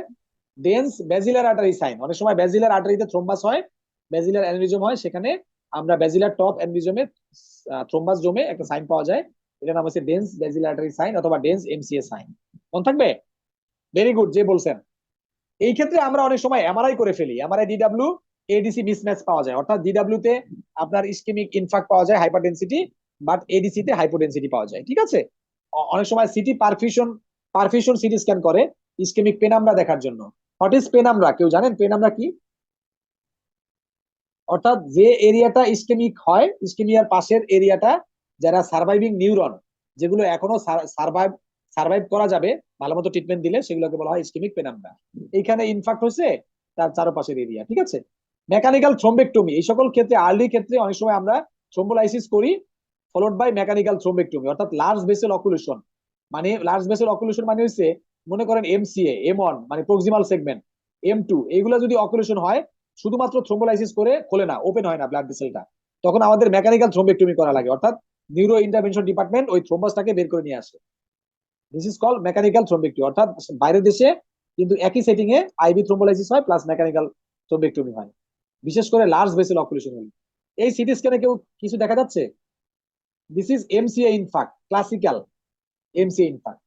ডেন্স ব্যাজিলার আর্টারি সাইন, অনেক সময় ব্যাজিলার আর্টারিতে থ্রোম্বাস হয়, ব্যাজিলার অ্যানিউরিজম হয়, সেখানে আমরা ব্যাজিলার টপ অ্যানিউরিজমে থ্রোম্বাস জমে একটা সাইন পাওয়া যায়, এটার নাম হচ্ছে ডেন্স ব্যাজিলার আর্টারি সাইন অথবা ডেন্স এমসিএ সাইন। মনে থাকবে? ভেরি গুড, যে বলছেন। এই ক্ষেত্রে আমরা অনেক সময় এমআরআই করে ফেলি, এমআরআই ডিডব্লিউ এডিসি মিসম্যাচ পাওয়া যায়, অর্থাৎ ডিডব্লিউ তে আপনার ইসকেমিক ইনফার্ক্ট পাওয়া যায়, হাইপারডেন্সিটি, বাট এডিসি তে হাইপোডেন্সিটি পাওয়া যায়, ঠিক আছে। অনেক সময় সিটি পারফিউশন সিটি স্ক্যান করে ইসকেমিক পেনাম্বরা দেখার জন্য। হোয়াট ইজ পেনাম্বরা, কেউ জানেন পেনাম্বরা কি? অর্থাৎ যে এরিয়াটা ইসকেমিক হয়, ইসকেমিয়ার পাশের এরিয়াটা, যারা সার্ভাইভিং নিউরন যেগুলো এখনো সার্ভাইভ করা যাবে ভালো মতো ট্রিটমেন্ট দিলে, সেগুলোকে বলা হয় ইসকেমিক পেনাম্বরা। এইখানে ইনফাক্ট হচ্ছে তার চারপাশের এরিয়া, ঠিক আছে। মেকানিক্যাল থ্রোম্বেক্টমি, এই সকল ক্ষেত্রে আর্লি ক্ষেত্রে অনেক সময় আমরা থ্রোম্বোলাইসিস করি ফলোড বাই মেকানিক্যাল থ্রোম্বেক্টমি, অর্থাৎ লার্জ ভেসেল অকুলেশন। মানে লার্জ ভেসেল অকুলেশন মানে হচ্ছে, মনে করেন এমসিএ, এম1 মানে প্রক্সিমাল সেগমেন্ট, এম2, এইগুলো যদি অকুলেশন হয়, শুধুমাত্র থ্রোম্বোলাইসিস করে খোলে না, ওপেন হয় না ব্লাড ভেসেলটা, তখন আমাদের মেকানিক্যাল থ্রোম্বেক্টমি করা লাগে, অর্থাৎ নিউরো ইন্টারভেনশন ডিপার্টমেন্ট ওই থ্রোম্বাসটাকে বের করে নিয়ে আসে। This is call mechanical thrombectomy, অর্থাৎ বাইরের দেশে কিন্তু একই সেটিং এ আইভি থ্রোম্বোলাইসিস হয় প্লাস মেকানিক্যাল থ্রোম্বেক্টমি হয়, বিশেষ করে লার্জ ভেসেল অকুলেশন হলে। এই সিটি স্ক্যানে কেউ কিছু দেখা যাচ্ছে? This is MCA infarct, classical MCA infarct.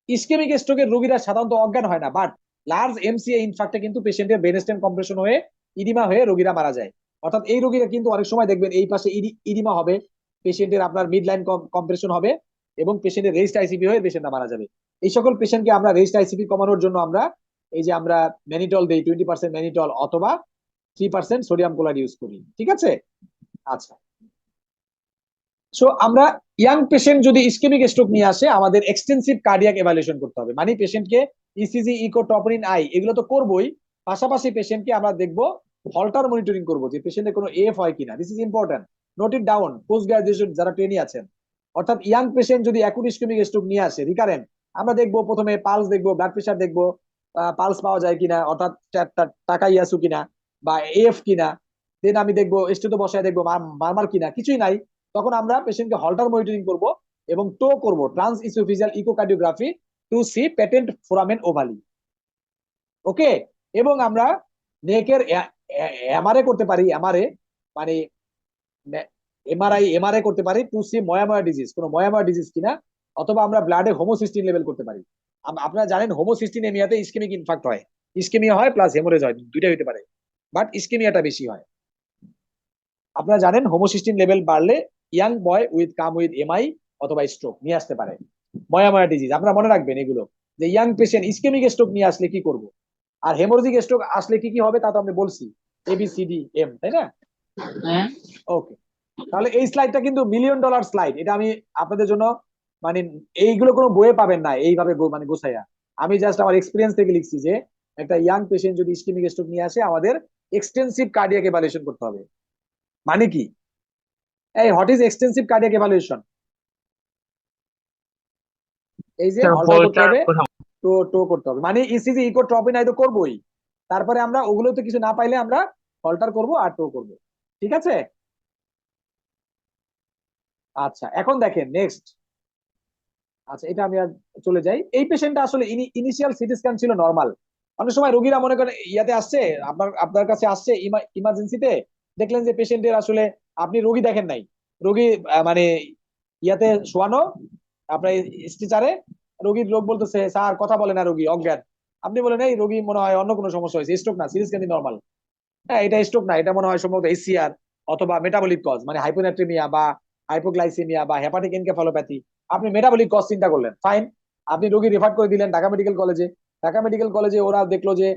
Ischaemic স্ট্রোকের রোগীরা সাধারণত অজ্ঞান হয় না, বাট লার্জ এমসিএ ইনফার্ক্টে কিন্তু পেশেন্টের ব্রেনস্টেম কম্প্রেশন হয়ে ইডিমা হয়ে রোগীরা মারা যায়। অর্থাৎ এই রোগীরা কিন্তু অনেক সময় দেখবেন এই পাশে ইডিমা হবে, পেশেন্টের আপনার মিড লাইন কম্প্রেশন হবে এবং পেশেন্টের রেজিস্ট আইসিপি হয়ে পেশেন্টরা মারা যাবে। এই সকল পেশেন্টকে আমরা রেজিস্ট আইসিপি কমানোর জন্য আমরা এই যে আমরা ম্যানিটল দেই, 20% ম্যানিটল অথবা 3% সোডিয়াম ক্লোরাইড ইউজ করি, ঠিক আছে। আচ্ছা, সো আমরা ইয়াং পেশেন্ট যদি ইসকেমিক স্ট্রোক নিয়ে আসে, আমাদের এক্সটেন্সিভ কার্ডিয়াক এভালুয়েশন করতে হবে, মানে পেশেন্টকে ইসিজি, ইকো, টপরিন আই এগুলো তো করবোই, পাশাপাশি পেশেন্টকে আমরা দেখবো হলটার মনিটরিং করবো যে পেশেন্টের কোনো এফ হয় কিনা। This is important, note it down, post graduation যারা ট্রেনি আছেন। অর্থাৎ ইয়াং পেশেন্ট যদি অ্যাকুট ইসকেমিক স্ট্রোক নিয়ে আসে রিকারেন্ট, আমরা দেখবো প্রথমে পালস দেখবো, ব্লাড প্রেশার দেখবো, পালস পাওয়া যায় কিনা, অর্থাৎ টাকা ইয়াসু কিনা বা এফ কিনা, দেন আমি দেখবো স্টেটো বসায় দেখবো মারমার কিনা, কিছুই নাই, তখন আমরা পেশেন্টকে হলটার মনিটরিং করব এবং টো করব trans oesophageal echocardiography to see patent foramen ovale, okay. এবং আমরা নেকের এমআরএ করতে পারি, এমআরএ মানে এমআরআই করতে পারি টু সি ময়াময়া ডিজিজ, কোনো ময়াময়া ডিজিজ কিনা, অথবা আমরা ব্লাডে হোমোসিস্টিন লেভেল করতে পারি। আপনারা জানেন হোমোসিস্টিনেমিয়াতে ইসকেমিক ইনফাক্ট হয়, ইসকেমিয়া হয় প্লাস হেমোরেজ হয়, দুইটাই হতে পারে, বাট ইসকেমিয়াটা বেশি হয়। আপনারা জানেন হোমোসিস্টিন লেভেল বাড়লে young boy come with MI অথবা স্ট্রোক নিয়ে আসতে পারে, ময়াময়া ডিজিজ। আপনারা মনে রাখবেন এগুলো, যে ইয়াং পেশেন্ট ইসকেমিক স্ট্রোক নিয়ে আসলে কি করব, আর হেমোরজিক স্ট্রোক আসলে কি কি হবে তা তো আমি বলছি, ABCDM, তাই না? ওকে, তাহলে এই স্লাইডটা কিন্তু $1,000,000 স্লাইড, এটা আমি আপনাদের জন্য মানে এইগুলো কোনো বইয়ে পাবেন না এইভাবে মানে গোছাইয়া, আমি জাস্ট আমার এক্সপিরিয়েন্স থেকে লিখছি যে একটা ইয়াং পেশেন্ট যদি ইসকেমিক স্ট্রোক নিয়ে আসে, আমাদের এক্সটেন্সিভ কার্ডিয়াক এভালুয়েশন করতে হবে। মানে কি, এই what is extensive cardiac evaluation? এই যে হলটার করতে হবে, টো করতে হবে, মানে ইসিজি, ইকো, ট্রপিন আই তো করবোই, তারপরে আমরা ওগুলোতে কিছু না পাইলে আমরা হলটার করব আর টো করব, ঠিক আছে। আচ্ছা, এখন দেখেন নেক্সট। আচ্ছা, এটা আমি আর চলে যাই। এই পেশেন্টটা আসলে ইনিশিয়াল সিটি স্ক্যান ছিল নরমাল। অনেক সময় রোগীরা মনে করেন ইয়াতে আসছে, আপনার কাছে আসছে ইমার্জেন্সিতে, দেখলেন যে পেশেন্টের আসলে আপনি রোগী দেখেন নাই, রোগী মানে ইয়াতে শোয়ানো আপনার স্ট্রেচারে, রোগীর লোক বলতেছে স্যার কথা বলে না, রোগী অজ্ঞান। আপনি বলেন এই রোগী মনে হয় অন্য কোনো সমস্যা হয়েছে, স্ট্রোক না, সিটি স্ক্যান নরমাল। হ্যাঁ, এটা স্ট্রোক না, এটা মনে হয় সম্ভবত এসিআর অথবা মেটাবলিক কজ, মানে হাইপোনাট্রিমিয়া বা হাইপোগ্লাইসেমিয়া বা হেপাটিক এনকেফালোপ্যাথি। আপনি মেটাবলিক কজ চিন্তা করলেন, ফাইন, আপনি রোগী রেফার করে দিলেন ঢাকা মেডিকেল কলেজে, ঢাকা মেডিকেল কলেজে ওরা দেখলো যে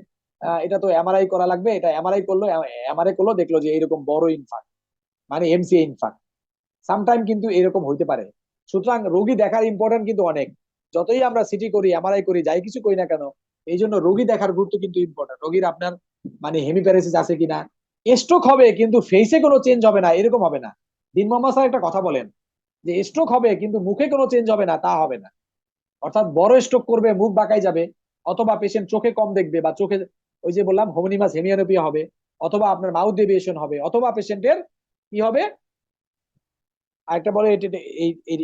এটা তো এমআরআই করা লাগবে, এটা এমআরআই করলো দেখলো যে এরকম বড় ইনফাক্ট, মানে এমসিএ ইনফাক্ট। সামটাইম কিন্তু এরকম হইতে পারে। সুতরাং রোগী দেখার ইম্পর্টেন্ট কিন্তু অনেক, যতই আমরা সিটি করি এমআরআই করি যাই কিছু করি না কেন, এই জন্য রোগী দেখার গুরুত্ব কিন্তু ইম্পর্টেন্ট। রোগীর আপনার মানে হেমিপ্যারেসিস আছে কিনা, স্ট্রোক হবে কিন্তু ফেসে কোনো চেঞ্জ হবে না এরকম হবে না। দিন মোহাম্মদ স্যার একটা কথা বলেন যে স্ট্রোক হবে কিন্তু মুখে কোনো চেঞ্জ হবে না, তা হবে না। অর্থাৎ বড় স্ট্রোক করবে, মুখ বাঁকাই যাবে, অথবা পেশেন্ট চোখে কম দেখবে, বা চোখে ওই যে বললাম হোমোনিমাস হেমিয়ানোপিয়া হবে, অথবা আপনার মাউথ ডেভিয়েশন হবে, অথবা পেশেন্টের কি হবে আরেকটা বলে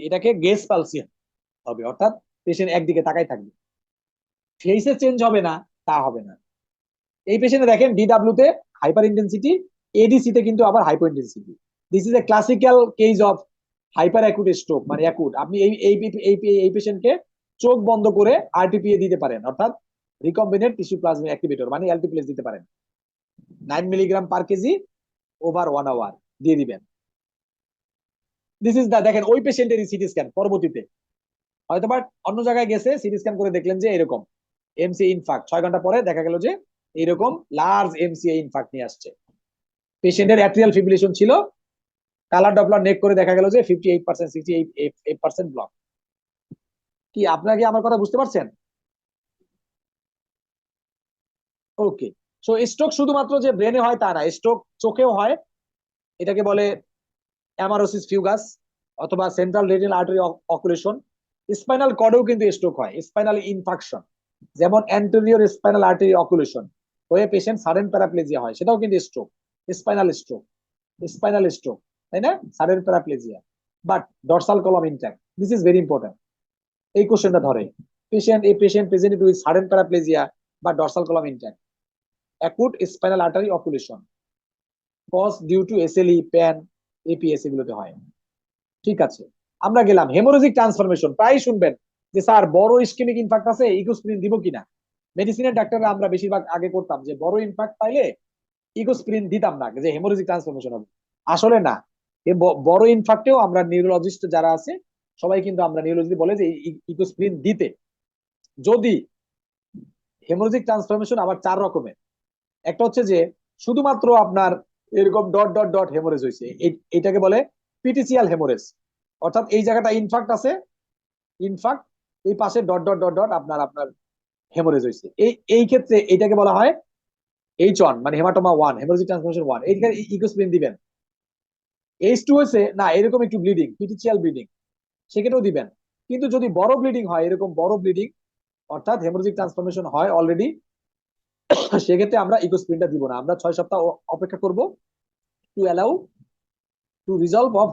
এটাকে গেজ পালসি হবে, অর্থাৎ পেশেন্ট একদিকে তাকাই থাকবে, ফেসে চেঞ্জ হবে না, তা হবে না। এই পেশেন্টে দেখেন ডিডব্লিউ তে হাইপার ইন্টেন্সিটি, এডিসি তে কিন্তু আবার hypo intensity. This is a classical case of hyper acute stroke, মানে অ্যাকুট। আপনি এই পেশেন্টকে চোখ বন্ধ করে আরটিপিএ দিতে পারেন, অর্থাৎ রিকম্বিনেট টিস্যু প্লাজমা অ্যাক্টিভেটর, মানে এলটিপিএস দিতে পারেন। 9 milligram per kg over 1 hour দিয়ে দিবেন। দিস ইজ দা, দেখেন ওই পেশেন্টের সিটি স্ক্যান পরবর্তীতে হয়তো বা অন্য জায়গায় গেছে, সিটি স্ক্যান করে দেখলেন যে এরকম এমসিএ ইনফাক্ট, 6 ঘন্টা পরে দেখা গেল যে এরকম লার্জ এমসিএ ইনফাক্ট নিয়ে আসছে। পেশেন্টের অ্যাট্রিয়াল ফিব্রিলেশন ছিল, কালার ডপলার নেক করে দেখা গেল যে 58% 68% ব্লক। কি আপনারা কি আমার কথা বুঝতে পারছেন? ওকে। সো স্ট্রোক শুধুমাত্র যে ব্রেনে হয় তা না, স্ট্রোক চোখেও হয়, এটাকে বলে অ্যামারোসিস ফিউগাস অথবা সেন্ট্রাল রেটিনাল আর্টারি অকুলেশন। স্পাইনাল কর্ডেও কিন্তু স্ট্রোক হয়, স্পাইনাল ইনফাকশন, যেমন অ্যান্টেরিয়র স্পাইনাল আর্টারি অকুলেশন হয়ে পেশেন্ট সাডেন প্যারাপ্লেজিয়া হয়, সেটাও কিন্তু স্ট্রোক, স্পাইনাল স্ট্রোক, তাই না? Sudden paraplegia, but dorsal column intact. This is very important. এই কোশ্চেনটা ধরে patient presented with sudden paraplegia বা dorsal column intact, acute spinal artery occlusion, cause due to SLE, PAN, APS এগুলোতে হয়। ঠিক আছে, আমরা গেলাম হেমোরেজিক ট্রান্সফরমেশন। প্রায় শুনবেন যে স্যার বড় ইসকেমিক ইনফাক্ট আছে, ইকোস্প্রিন দিব কিনা। মেডিসিনের ডাক্তাররা আমরা বেশিরভাগ আগে করতাম যে বড় ইনফাক্ট পাইলে ইকোস্প্রিন দিতাম না, যে হেমোরেজিক ট্রান্সফরমেশন হবে। আসলে না, বড় ইনফাক্টেও আমরা নিউরোলজিস্ট যারা আছে সবাই কিন্তু আমরা নিউরোলজি বলে যে ইকোস্প্রিন দিতে, যদি হেমোরেজিক ট্রান্সফরমেশন আবার 4 রকমের। একটা হচ্ছে যে শুধুমাত্র আপনার এরকম ডট ডট ডট হেমোরেজ হয়েছে, এটাকে বলে পিটিসিয়াল হেমোরেজ, অর্থাৎ এই জায়গাটা ইনফাক্ট আছে, ইনফাক্ট এই পাশে ডট ডট ডট ডট আপনার হেমোরেজ হয়েছে। এই ক্ষেত্রে এটাকে বলা হয় H1, মানে হেমাটোমা 1, হেমোরেজিক ট্রান্সফরমেশন 1, এইখানে ইকোস্প্রিন দিবেন। H2 হয়েছে না এরকম একটু ব্লিডিং, পিটিসিয়াল ব্লিডিং, সেক্ষেত্রেও দিবেন। কিন্তু যদি বড় ব্লিডিং হয়, এরকম বড় ব্লিডিং অর্থাৎ হেমোরেজিক ট্রান্সফরমেশন হয় অলরেডি, সেক্ষেত্রে আমরা ইকোস্প্রিনটা দিব না, আমরা 6 সপ্তাহ অপেক্ষা করব to allow to resolve of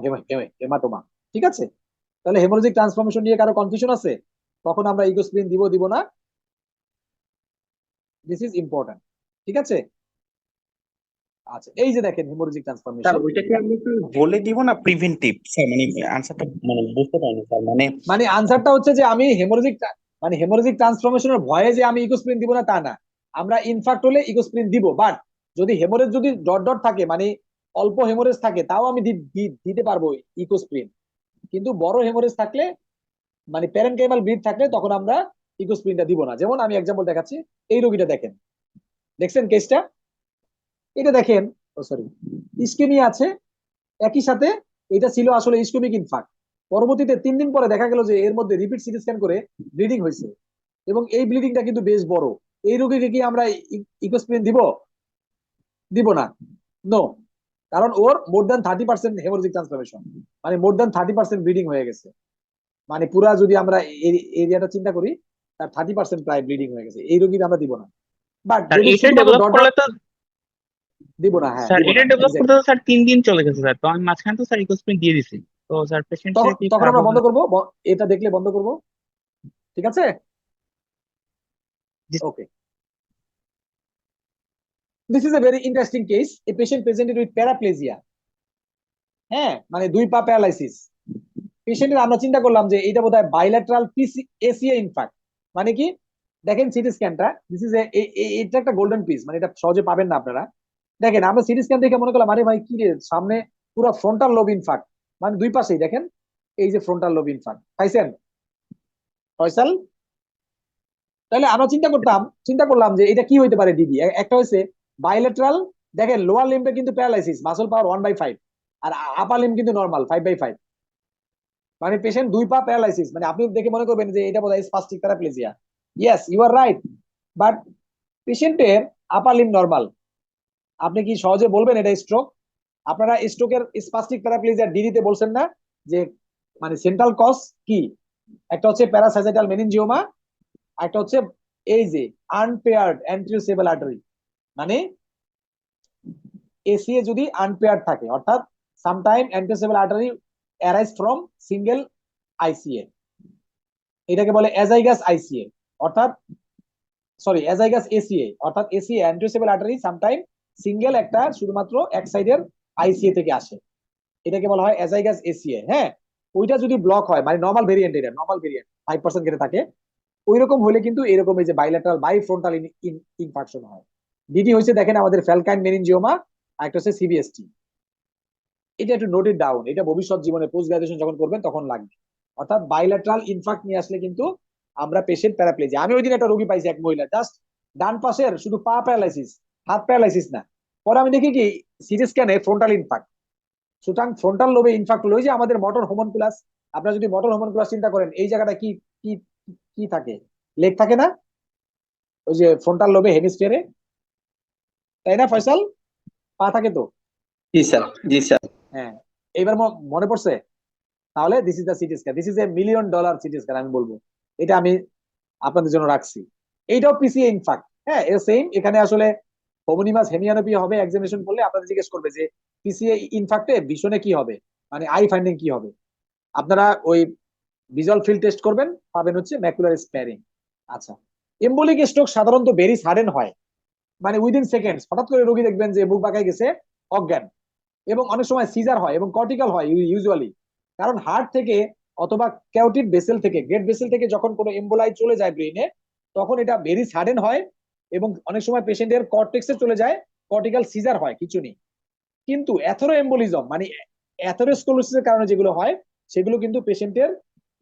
haematoma. ঠিক আছে, তাহলে হেমোরেজিক ট্রান্সফরমেশন নিয়ে কারো কনফিউশন আছে? তখন আমরা ইকোস্প্রিন দিব না, দিস ইজ ইম্পর্টেন্ট। ঠিক আছে, আচ্ছা এই যে দেখেন হেমোরেজিক স্যার ট্রান্সফরমেশন, ওইটাকে আমি একটু বলে দিব না প্রিভেন্টিভ স্যার, মানে আনসারটা মানে বুঝতে পারিনি স্যার, মানে আনসারটা হচ্ছে যে আমি হেমোরেজিক ট্রান্সফরমেশনের ভয়ে যে আমি ইকোস্প্রিন দিব না তা না, আমরা ইনফাক্ট হলে ইকোস্প্রিন দিব, বাট যদি হেমোরেজ যদি ডট ডট থাকে, মানে অল্প হেমোরেজ থাকে, তাও আমি দিতে পারবো ইকোস্প্রিন। কিন্তু বড় হেমোরেজ থাকলে, মানে প্যারেনকাইমাল ব্লিড থাকলে, তখন আমরা ইকোস্প্রিনটা দিব না। যেমন আমি এক্সাম্পল দেখাচ্ছি, এই রোগীটা দেখেন, দেখছেন কেসটা, এটা দেখেন, ও সরি, ইস্কেমিয়া আছে, একই সাথে এটা ছিল আসলে ইস্কেমিক ইনফাক্ট। পরবর্তীতে 3 দিন পরে দেখা গেল যে এর মধ্যে রিপিট সিটি স্ক্যান করে ব্লিডিং হয়েছে, এবং এই ব্লিডিংটা কিন্তু বেশ বড়। এই রোগীকে কি আমরা ইকোস্প্রিন দিব না? নো, কারণ ওর মোর দ্যান 30% হেমোরেজিক ট্রান্সফরমেশন, মানে মোর দ্যান 30% ব্লিডিং হয়ে গেছে, মানে পুরা যদি আমরা এরিয়াটা চিন্তা করি, তার 30% প্রায় ব্লিডিং হয়ে গেছে, এই রোগীকে আমরা দিব না। বাট স্যার যদি এটা শুধুমাত্র ডেভেলপ ডট করলে তো দিব না, হ্যাঁ স্যার দিব এটা না, ডেভেলপ করতে exactly। তো স্যার 3 দিন চলে গেছে স্যার, তো আমি মাঝখানে তো স্যার ইকোস্প্রিন দিয়ে দিছি, তো স্যার পেশেন্টের কি তখন খারাপ আমরা হবে বন্ধ না? করবো, এটা দেখলে বন্ধ করবো। ঠিক আছে, জি। ওকে। This is a very interesting case. A patient presented with paraplegia. হ্যাঁ, মানে 2 পা প্যারালাইসিস। পেশেন্টের আমরা চিন্তা করলাম যে এটা বোধহয় বাইল্যাটারাল এসিএ ইনফাক্ট। মানে কি, দেখেন সিটি স্ক্যানটা, দিস ইজ এটা একটা গোল্ডেন পিস, মানে এটা সহজে পাবেন না আপনারা। দেখেন আমরা সিটি স্ক্যান দেখে মনে করলাম আরে ভাই কি রে, সামনে পুরো ফ্রন্টাল লোব ইনফাক্ট, মানে 2 পাশেই দেখেন এই যে ফ্রন্টাল লোব ইনফাক্ট। পাইছেন ফয়সাল? তাহলে আমরা চিন্তা করলাম যে এটা কি হইতে পারে ডিবি। একটা হচ্ছে বাইলেটারাল, দেখেন লোয়ার লিম্বে কিন্তু প্যারালাইসিস, মাসল পাওয়ার 1/5, আর আপার লিম্ব কিন্তু নর্মাল 5/5, মানে পেশেন্ট দুই পা প্যারালাইসিস। মানে আপনি দেখে মনে করবেন যে এটা বোধহয় spastic paraplegia. Yes, you are right, but পেশেন্টের আপার লিম্ব নর্মাল। আপনি কি সহজে বলবেন এটা স্ট্রোক? আপনারা স্ট্রোকের স্পাস্টিক প্যারাপ্লেজিয়া ডিডিতে বলছেন না যে মানে সেন্ট্রাল কজ কি? একটা হচ্ছে প্যারাসাইটাল মেনিনজিওমা, একটা হচ্ছে এই যে আনপেয়ার্ড অ্যান্টেরিওসেবল আর্টারি, মানে এসিএ যদি আনপেয়ার্ড থাকে, অর্থাৎ sometime anterior cerebral artery arise from single ICA, এটাকে বলে অ্যাজাইগাস আইসিএ, অর্থাৎ সরি অ্যাজাইগাস এসিএ, অর্থাৎ ACA anterior cerebral artery sometime single একটা শুধুমাত্র এক সাইডের আইসিএ থেকে আসে, এটাকে বলা হয় অ্যাজাইগাস এসিএ। হ্যাঁ, ওইটা যদি ব্লক হয়, মানে নর্মাল ভেরিয়েন্ট, এটা নর্মাল ভেরিয়েন্ট 5% কেটে থাকে, ওই রকম হলে কিন্তু এরকম এই যে বাইল্যাটারাল বাইফ্রন্টাল ইনফাকশন হয়। ডিডি হয়েছে দেখেন আমাদের ফ্যালকাইন মেনিনজিওমা, আর একটা হচ্ছে সিবিএসটি। এটা একটু নোটেড ডাউন, এটা ভবিষ্যৎ জীবনে পোস্ট গ্রাজুয়েশন যখন করবেন তখন লাগবে। অর্থাৎ বাইল্যাটারাল ইনফাক্ট নিয়ে আসলে কিন্তু আমরা পেশেন্ট প্যারাপ্লেজিয়া। আমি ওই দিন একটা রোগী পাইছি, এক মহিলা, জাস্ট ডান পাশের শুধু পা প্যারালাইসিস, হাত প্যারালাইসিস না। পরে আমি দেখি কি সিটি স্ক্যানে ফ্রন্টাল ইনফাক্ট। সুতরাং ফ্রন্টাল লোবে ইনফাক্ট হলো, ওই যে আমাদের মোটর হোমনকুলাস, আপনারা যদি মোটর হোমনকুলাস চিন্তা করেন, এই জায়গাটা কি কি কি থাকে? লেগ থাকে না ওই যে ফ্রন্টাল লোবে হেমিস্ফিয়ারে, তাই না ফয়সাল? পা থাকে তো। জি স্যার, জি স্যার। হ্যাঁ, এইবার মনে পড়ছে। তাহলে this is the CT scan, this is A $1 million CT scan, আমি বলবো। এটা আমি আপনাদের জন্য রাখছি। এইটাও পিসিএ ইনফাক্ট। হ্যাঁ, এর সেম, এখানে আসলে হোমোনিমাস হেমিয়ানোপি হবে, এক্সামিনেশন করলে আপনাদের জিজ্ঞেস করবে যে পিসিএ ইনফাক্টে ভিশনে কি হবে, মানে আই ফাইন্ডিং কি হবে। আপনারা ওই ভিজুয়াল ফিল্ড টেস্ট করবেন, পাবেন হচ্ছে ম্যাকুলার স্প্যারিং। আচ্ছা, এম্বোলিক স্ট্রোক সাধারণত ভেরি সাডেন হয়, মানে উইদিন সেকেন্ডস। হঠাৎ করে রোগী দেখবেন যে বুক বাঁকায় গেছে, অজ্ঞান, এবং অনেক সময় সিজার হয় এবং কর্টিক্যাল হয় ইউজুয়ালি। কারণ হার্ট থেকে অথবা ক্যারোটিড ভেসেল থেকে, গ্রেট ভেসেল থেকে যখন কোনো এম্বোলাই চলে যায় ব্রেইনে, তখন এটা ভেরি সাডেন হয় এবং অনেক সময় পেশেন্টের কর্টেক্সে চলে যায়, কর্টিক্যাল সিজার হয়, কিছু নেই। কিন্তু অ্যাথেরো এম্বোলিজম মানে অ্যাথেরোস্ক্লেরোসিসের কারণে যেগুলো হয়, সেগুলো কিন্তু পেশেন্টের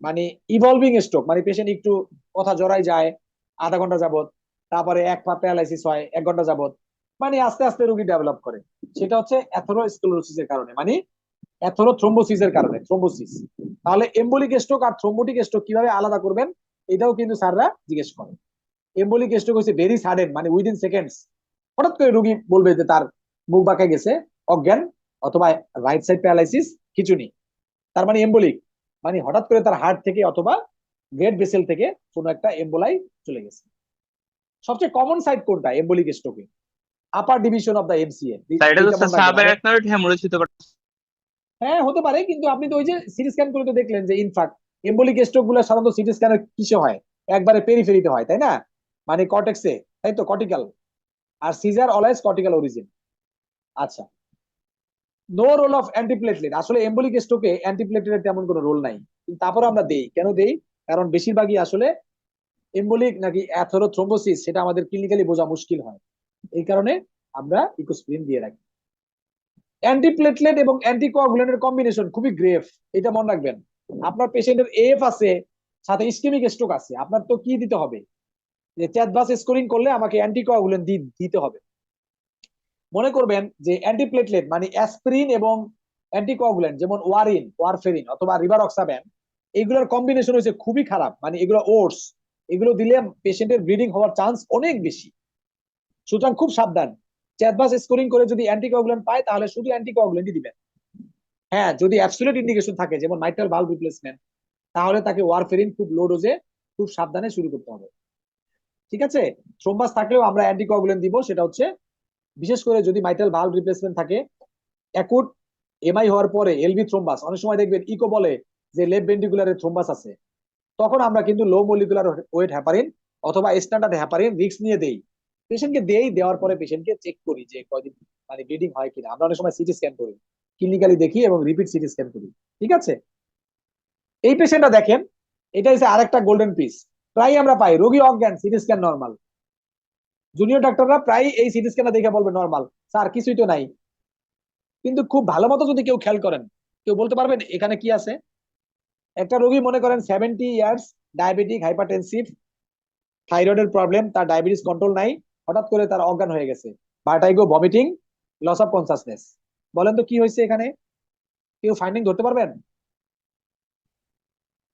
মানে ইভলভিং স্ট্রোক, মানে পেশেন্ট একটু কথা জড়াই যায় আধা ঘন্টা যাবত, তারপরে এক পা প্যারালাইসিস হয় 1 ঘন্টা যাবত, মানে আস্তে আস্তে রোগী ডেভেলপ করে। সেটা হচ্ছে অ্যাথেরোস্ক্লেরোসিসের কারণে, মানে অ্যাথেরোথ্রোম্বোসিসের কারণে, থ্রোম্বোসিস। তাহলে এম্বোলিক স্ট্রোক আর থ্রোম্বোটিক স্ট্রোক কিভাবে আলাদা করবেন, এটাও কিন্তু স্যাররা জিজ্ঞেস করে। এম্বোলিক স্ট্রোক হচ্ছে ভেরি সাডেন, মানে উইদিন সেকেন্ডস। হঠাৎ করে রোগী বলবে যে তার মুখ বাঁকা গেছে, অজ্ঞান, অথবা রাইট সাইড প্যারালাইসিস, কিছু নেই। তার মানে এম্বোলিক, মানে হঠাৎ করে তার হার্ট থেকে অথবা গ্রেট ভেসেল থেকে কোনো একটা এম্বোলাই চলে গেছে। সবচেয়ে কমন সাইট কোনটা এম্বোলিক স্ট্রোকে? Upper division of the MCA. Sir এটা তো সাবআরাকনয়েড হেমোরেজ হতে পারে। হ্যাঁ, হতে পারে, কিন্তু আপনি তো ওই যে সিটি স্ক্যান করে তো দেখলেন যে ইনফ্যাক্ট এম্বোলিক স্ট্রোক গুলো সাধারণত সিটি স্ক্যানের কিসে হয়? একবারে পেরিফেরিতে হয়, তাই না? মানে কর্টেক্সে, তাই তো, কর্টিক্যাল। আর সিজার অলওয়েজ কর্টিক্যাল অরিজিন। আচ্ছা, নো রোল অফ অ্যান্টিপ্লেটলেট। আসলে এম্বোলিক স্ট্রোকে অ্যান্টিপ্লেটলেটের তেমন কোনো রোল নাই, কিন্তু তারপরে আমরা দেই। কেন দেই? কারণ বেশিরভাগই আসলে এম্বোলিক নাকি অ্যাথেরোথ্রোম্বোসিস সেটা আমাদের ক্লিনিক্যালি বোঝা মুশকিল হয়, এই কারণে আমরা ইকোস্প্রিন দিয়ে রাখি। অ্যান্টিপ্লেটলেট এবং অ্যান্টিকোয়াগুলেন্টের কম্বিনেশন খুবই গ্রেভ, এটা মনে রাখবেন। আপনার পেশেন্টের এফ আছে, সাথে ইসকেমিক স্ট্রোক আছে, আপনার তো কি দিতে হবে? যে চ্যাটবাস স্কোরিং করলে আমাকে অ্যান্টিকোয়াগুলেন্ট দিতে হবে। মনে করবেন যে অ্যান্টিপ্লেটলেট মানে অ্যাসপিরিন এবং অ্যান্টিকোয়াগুলেন্ট, যেমন ওয়ারফেরিন অথবা রিভারক্সাবেন, এগুলোর কম্বিনেশন হচ্ছে খুবই খারাপ, মানে এগুলো ওর্স। এগুলো দিলে পেশেন্টের ব্লিডিং হওয়ার চান্স অনেক বেশি। সুতরাং খুব সাবধান। চ্যাটবাস স্কোরিং করে যদি অ্যান্টিকোয়াগুলেন্ট পায়, তাহলে শুধু অ্যান্টিকোয়াগুলেন্টই দিবেন। হ্যাঁ, যদি অ্যাবসলিউট ইন্ডিকেশন থাকে, যেমন মাইট্রাল ভালভ রিপ্লেসমেন্ট, তাহলে তাকে ওয়ারফেরিন খুব লো ডোজে খুব সাবধানে শুরু করতে হবে। ঠিক আছে? থ্রোম্বাস থাকলেও আমরা অ্যান্টিকোয়াগুলেন্ট দিব, সেটা হচ্ছে বিশেষ করে যদি মাইট্রাল ভালভ রিপ্লেসমেন্ট থাকে, অ্যাকুট এমআই হওয়ার পরে এলভি থ্রোম্বাস, অনেক সময় দেখবেন ইকো বলে যে লেফট ভেন্ট্রিকুলারে থ্রোম্বাস আছে, তখন আমরা কিন্তু লো মলিকুলার ওয়েট হ্যাপারিন অথবা স্ট্যান্ডার্ড হ্যাপারিন রিস্ক নিয়ে দেই। পেশেন্টকে দেওয়ার পরে পেশেন্টকে চেক করি যে কয়দিন মানে ব্লিডিং হয় কিনা। আমরা অনেক সময় সিটি স্ক্যান করি, ক্লিনিক্যালি দেখি এবং রিপিট সিটি স্ক্যান করি। ঠিক আছে? এই পেশেন্টটা দেখেন, এটা হচ্ছে আরেকটা গোল্ডেন পিস। প্রায় আমরা পাই রোগী অজ্ঞান, সিটি স্ক্যান নর্মাল। জুনিয়র ডাক্তাররা প্রায় এই সিটি স্ক্যানটা দেখে বলবে নর্মাল, স্যার কিছুই তো নাই। কিন্তু খুব ভালো মতো যদি কেউ খেয়াল করেন, কেউ বলতে পারবেন এখানে কি আছে? একটা রোগী মনে করেন 70 ইয়ার্স, ডায়াবেটিক, হাইপারটেনসিভ, থাইরয়েডের প্রবলেম, তার ডায়াবেটিস কন্ট্রোল নাই, হঠাৎ করে তার অজ্ঞান হয়ে গেছে, vertigo, vomiting, loss of consciousness. বলেন তো কি হয়েছে এখানে? কেউ ফাইন্ডিং ধরতে পারবেন?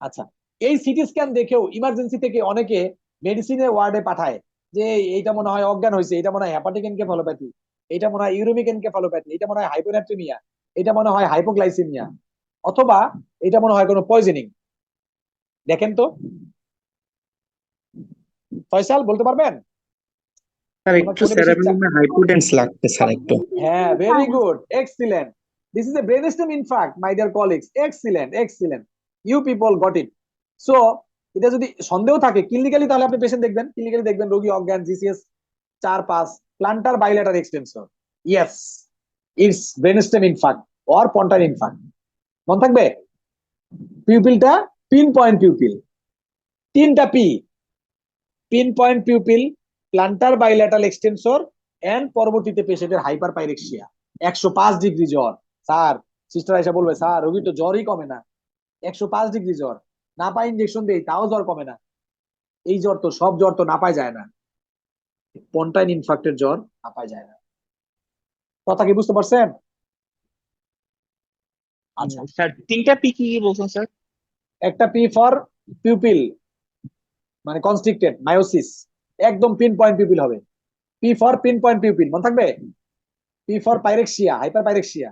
আচ্ছা, এই সিটি স্ক্যান দেখেও ইমার্জেন্সি থেকে অনেকে মেডিসিনের ওয়ার্ডে পাঠায় যে এইটা মনে হয় অজ্ঞান হয়েছে, এটা মনে হয় হ্যাপাটিক এনকেফালোপ্যাথি, এটা মনে হয় ইউরেমিক এনকেফালোপ্যাথি, এটা মনে হয় হাইপোনাট্রিমিয়া, এটা মনে হয় হাইপোগ্লাইসেমিয়া, অথবা এটা মনে হয় কোনো পয়জনিং। দেখেন তো ফয়সাল, বলতে পারবেন? স্যার আমার একটু ফোনে বেশি সেরেব্রামে হাইপোটেন্স লাগছে স্যার একটু। হ্যাঁ, very good, excellent. This is a brainstem infarct, my dear colleagues, excellent, excellent, you people got it. So এটা যদি সন্দেহ থাকে ক্লিনিক্যালি, তাহলে আপনি পেশেন্ট দেখবেন, ক্লিনিক্যালি দেখবেন রোগী অজ্ঞান, GCS 4-5, plantar bilateral extensor, yes, it's brainstem infarct or pontine infarct. মনে থাকবে, পিউপিলটা পিন পয়েন্ট পিউপিল, 3টা P, pin point pupil, plantar bilateral extensor, and পরবর্তীতে পেশেন্টের হাইপার পাইরেক্সিয়া, 105 ডিগ্রি জ্বর। স্যার, সিস্টার আইসা বলবে স্যার রোগী তো জ্বরই কমে না, 105 ডিগ্রি জ্বর, না পাই ইঞ্জেকশন দেই তাও জ্বর কমে না। এই জ্বর তো, সব জ্বর তো না পাই যায় না, পন্টাইন ইনফ্যাক্টের জ্বর না পাই যায় না। কথা কি বুঝতে পারছেন? আচ্ছা, স্যার 3টা পি কি কি বলছেন স্যার? একটা পি ফর পিউপিল, মানে কনস্ট্রিক্টেড মায়োসিস, একদম পিন পয়েন্ট পিউপিল হবে। P for pin point pupil, মনে থাকবে? P for pyrexia, hyper pyrexia,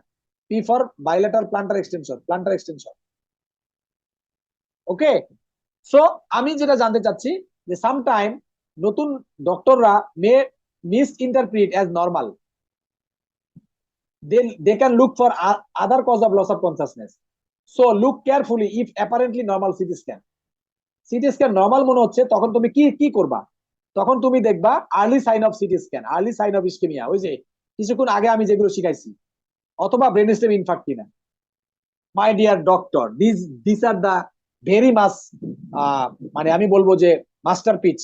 P for bilateral plantar extension, plantar extension. Okay, so আমি যেটা জানতে চাচ্ছি যে সামটাইম নতুন ডক্টররা may misinterpret as normal, they can look for other cause of loss of consciousness. So look carefully if apparently normal CT scan, CT scan normal মনে হচ্ছে, তখন তুমি কি কি করবা? তখন তুমি দেখবা early sign of CT scan, early sign of ischaemia, ওই যে কিছুক্ষণ আগে আমি যেগুলো শিখাইছি, অথবা ব্রেনস্টেম ইনফ্যাক্ট কিনা। My dear doctor, this are the very mass, মানে আমি বলবো যে মাস্টারপিচ,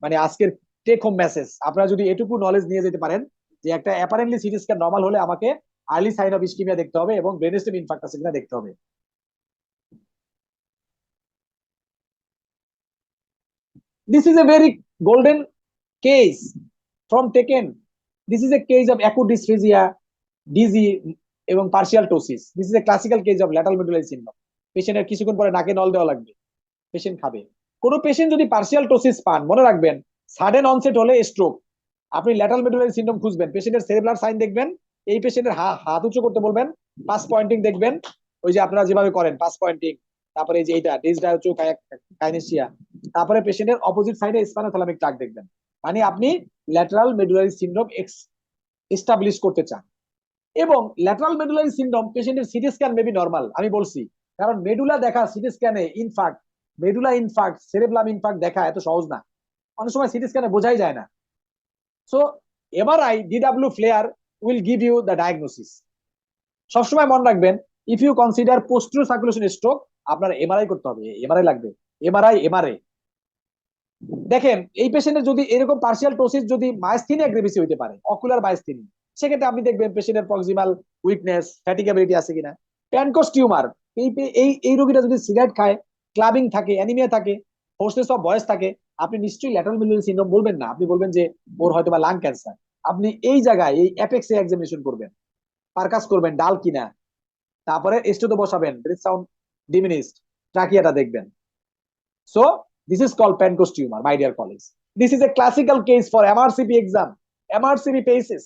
মানে আজকের টেক হোম মেসেজ। আপনারা যদি এটুকু নলেজ নিয়ে যেতে পারেন যে একটা অ্যাপারেন্টলি সিটি স্ক্যান নরমাল হলে আমাকে আর্লি সাইন অফ ইসকেমিয়া দেখতে হবে এবং ব্রেনস্টেম ইনফ্যাক্ট আছে কিনা দেখতে হবে। This is a very golden case from taken. This is a case of acute dysphagia, dizzy এবং partial ptosis. This is a classical case of lateral medullary syndrome. পেশেন্টের কিছুক্ষণ পরে নাকে নল দেওয়া লাগবে, পেশেন্ট খাবে। কোনো পেশেন্ট যদি পার্শিয়াল টোসিস পান, মনে রাখবেন সাডেন অনসেট হলে স্ট্রোক, আপনি ল্যাটারাল মেডুলারি সিনড্রোম খুঁজবেন, পেশেন্টের সেরেব্রাল সাইন দেখবেন, এই পেশেন্টের হাত উঁচু করতে বলবেন, পাস পয়েন্টিং দেখবেন, ওই যে আপনারা যেভাবে করেন পাস পয়েন্টিং, তারপরে এই যে এইটা ডিসডায়োচো কাইনেসিয়া, তারপরে পেশেন্টের অপোজিট সাইডে স্পাইনোথ্যালামিক ট্রাক্ট দেখবেন, মানে আপনি ল্যাটারাল মেডুলারি সিনড্রোম এস্টাবলিশ করতে চান। এবং ল্যাটারাল মেডুলারি সিনড্রোম পেশেন্টের সিটি স্ক্যান মেবি নরমাল, আমি বলছি, কারণ মেডুলা দেখা সিটি স্ক্যানে infarct, medulla infarct, cerebrum infarct দেখা এত সহজ না, অনেক সময় সিটি স্ক্যানে বোঝাই যায় না। So MRI DWI FLAIR will give you the diagnosis. সবসময় মনে রাখবেন, if you consider posterior circulation stroke, আপনার এমআরআই করতে হবে, এমআরআই লাগবে, এমআরআই। দেখেন এই পেশেন্টের যদি এরকম পার্শিয়াল টোসিস যদি মায়াস্থিনিয়া গ্রেভিসি হইতে পারে, অকুলার মায়াস্থিনিয়া, সেক্ষেত্রে আপনি দেখবেন পেশেন্টের প্রক্সিমাল উইকনেস, ফ্যাটিগেবিলিটি আছে কিনা। প্যানকোস টিউমার, এই রোগীটা যদি সিগারেট খায়, ক্লাবিং থাকে, অ্যানিমিয়া থাকে, হোর্সনেস অফ ভয়েস থাকে, আপনি নিশ্চয়ই ল্যাটারাল মেডুলারি সিনড্রোম বলবেন না, আপনি বলবেন যে ওর হয়তো বা লাং ক্যান্সার। আপনি এই জায়গায় এই অ্যাপেক্সে এক্সামিনেশন করবেন, পারকাস করবেন ডাল কিনা, তারপরে স্টেটো বসাবেন, ব্রেথ সাউন্ড ডিমিনিশড, ট্রাকিয়াটা দেখবেন। So this is called Pankos tumor, my dear colleagues. This is a classical case for MRCP exam, MRCP cases.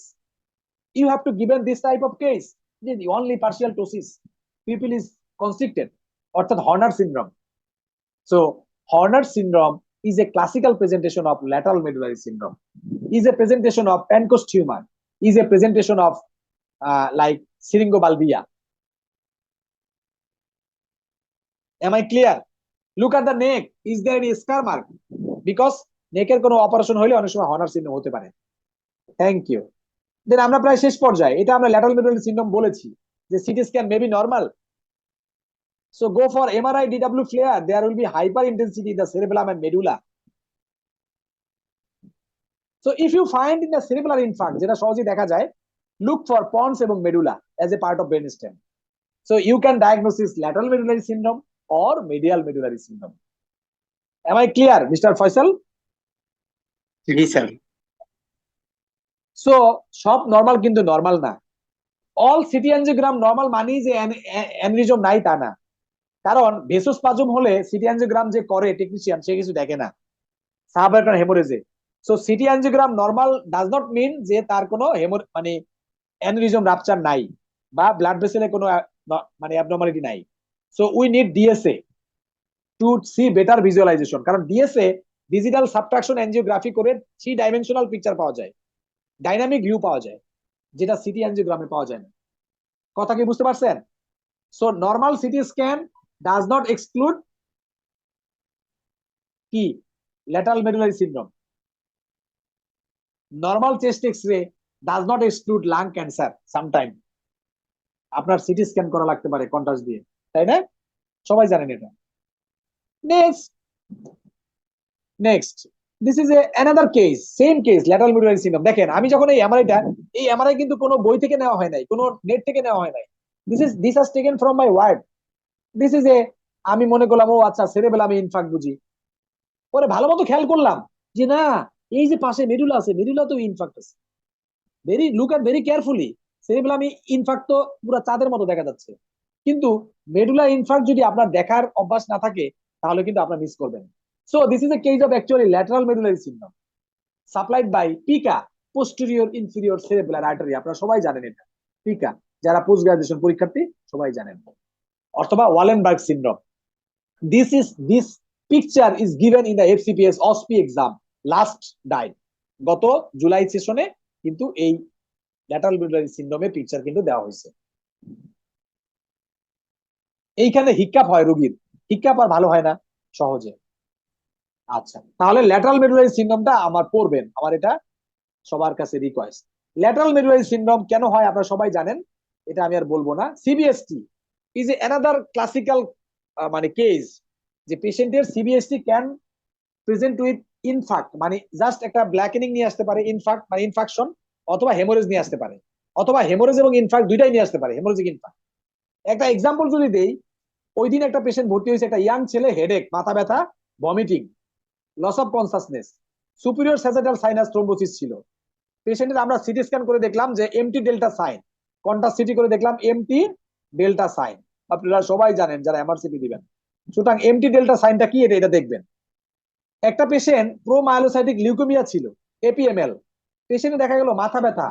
You have to given this type of case, the only partial ptosis, pupil is constricted, অর্থাৎ Horner syndrome. So Horner syndrome is a classical presentation of lateral medullary syndrome, is a presentation of Pankos tumor, is a presentation of like syringobalbia. Am I clear? Look at the neck, is there any scar mark? Because নেকের কোনো operation হলে অনেক সময় honours syndrome হতে পারে। Thank you. দেন আমরা প্রায় শেষ পর্যায়ে, এটা আমরা ল্যাটারাল মেডুলারি সিনড্রোম বলেছি যে CT scan maybe normal. So go for MRI DWI FLAIR, there will be hyper intensity in the cerebellum and medulla. So if you find in the cerebral infarct, যেটা সহজেই দেখা যায়, look for pons এবং medulla as a part of brainstem. So you can diagnosis lateral medullary syndrome or medial medullary syndrome. Am I clear, Mr. Faisal? জি স্যার। So সব normal কিন্তু normal না। অল সিটি অ্যাঞ্জিওগ্রাম নর্মাল মানি যে অ্যানিরিজম নাই তা না, কারণ ভেসোস্পাজম হলে সিটি অ্যাঞ্জিওগ্রাম যে করে টেকনিশিয়ান সে কিছু দেখে না সাবআরকান হেমোরেজে। So CT angiogram normal does not mean যে তার কোনো মানে অ্যানিরিজম রাপচার নাই বা ব্লাড ভেসেলে কোনো মানে অ্যাবনর্মালিটি নাই। So we need DSA to see better visualisation, কারণ ডিএসএ ডিজিটাল সাবট্রাকশন অ্যাঞ্জিওগ্রাফি করে 3 ডাইমেনশনাল পিকচার পাওয়া যায়, ডাইনামিক ভিউ পাওয়া যায়, যেটা সিটি অ্যাঞ্জিওগ্রামে পাওয়া যায় না। কথা কি বুঝতে পারছেন? So normal CT scan does not exclude কি lateral medullary syndrome. Normal chest X-ray does not exclude lung cancer. Sometime আপনার সিটি স্ক্যান করা লাগতে পারে কন্ট্রাস্ট দিয়ে, তাই না? সবাই জানেন এটা। Next this is another case, same case lateral medullary syndrome. দেখেন আমি যখন এই এমআরআই কিন্তু কোনো বই থেকে নেওয়া হয় নাই, কোনো নেট থেকে নেওয়া হয় নাই। This has taken from my ward. This is আমি মনে করলাম ও আচ্ছা সেরেবেলাম ইনফাক্ট বুঝি, পরে ভালো মতো খেয়াল করলাম যে না, এই যে পাশে মেডুলা আছে, মেডুলা তো ইনফাক্ট আছে। লুক এট ভেরি কেয়ারফুলি, সেরেবেলাম ইনফাক্ট তো পুরো চাঁদের মতো দেখা যাচ্ছে, কিন্তু মেডুলা ইনফাক্ট যদি আপনার দেখার অভ্যাস না থাকে তাহলে কিন্তু আপনার মিস করবেন। So this is a case of actually lateral medullary syndrome supplied by PICA, posterior inferior cerebral artery. আপনারা সবাই জানেন এটা, পিকা যারা পোস্ট গ্রাজুয়েশন পরীক্ষার্থী সবাই জানেন, অথবা Wallenberg syndrome. This picture is given in the FCPS OSPI exam last died গত জুলাই সেশনে, কিন্তু এই ল্যাটারাল মেডুলারি সিনড্রোমের পিকচার কিন্তু দেওয়া হয়েছে। এইখানে হিক্কাপ হয় রোগীর, হিক্কাপ আর ভালো হয় না সহজে। আচ্ছা, তাহলে ল্যাটারাল মেডুলারি সিনড্রোমটা আমার পড়বেন, আমার এটা সবার কাছে রিকোয়েস্ট। ল্যাটারাল মেডুলারি সিনড্রোম কেন হয় আপনারা সবাই জানেন, এটা আমি আর বলবো না। সিবিএসটি ইজ অ্যানাদার ক্লাসিক্যাল মানে কেস, যে পেশেন্টের সিবিএসটি ক্যান প্রেজেন্ট উইথ ইনফাক্ট, মানে জাস্ট একটা ব্ল্যাকেনিং নিয়ে আসতে পারে, ইনফাক্ট মানে ইনফাকশন, অথবা হেমোরেজ নিয়ে আসতে পারে, অথবা হেমোরেজ এবং ইনফাক্ট দুইটাই নিয়ে আসতে পারে, হেমোরেজিক ইনফাক্ট। একটা এক্সাম্পল যদি দেই, ওই দিন একটা পেশেন্ট ভর্তি হয়েছে, একটা ইয়াং ছেলে, হেডেক, মাথা ব্যথা, vomiting, loss of consciousness, superior sagittal sinus thrombosis ছিল। পেশেন্টের আমরা সিটি স্ক্যান করে দেখলাম যে empty delta sign, contrast CT করে দেখলাম এমটি ডেল্টা সাইন। আপনারা সবাই জানেন যারা এমআরসিপি দিবেন। সুতরাং এমটি ডেল্টা সাইনটা কি এটা দেখবেন। একটা পেশেন্ট প্রোমায়োলোসাইটিক লিউকেমিয়া ছিল, এপিএমএল। পেশেন্টে দেখা গেল মাথা ব্যথা,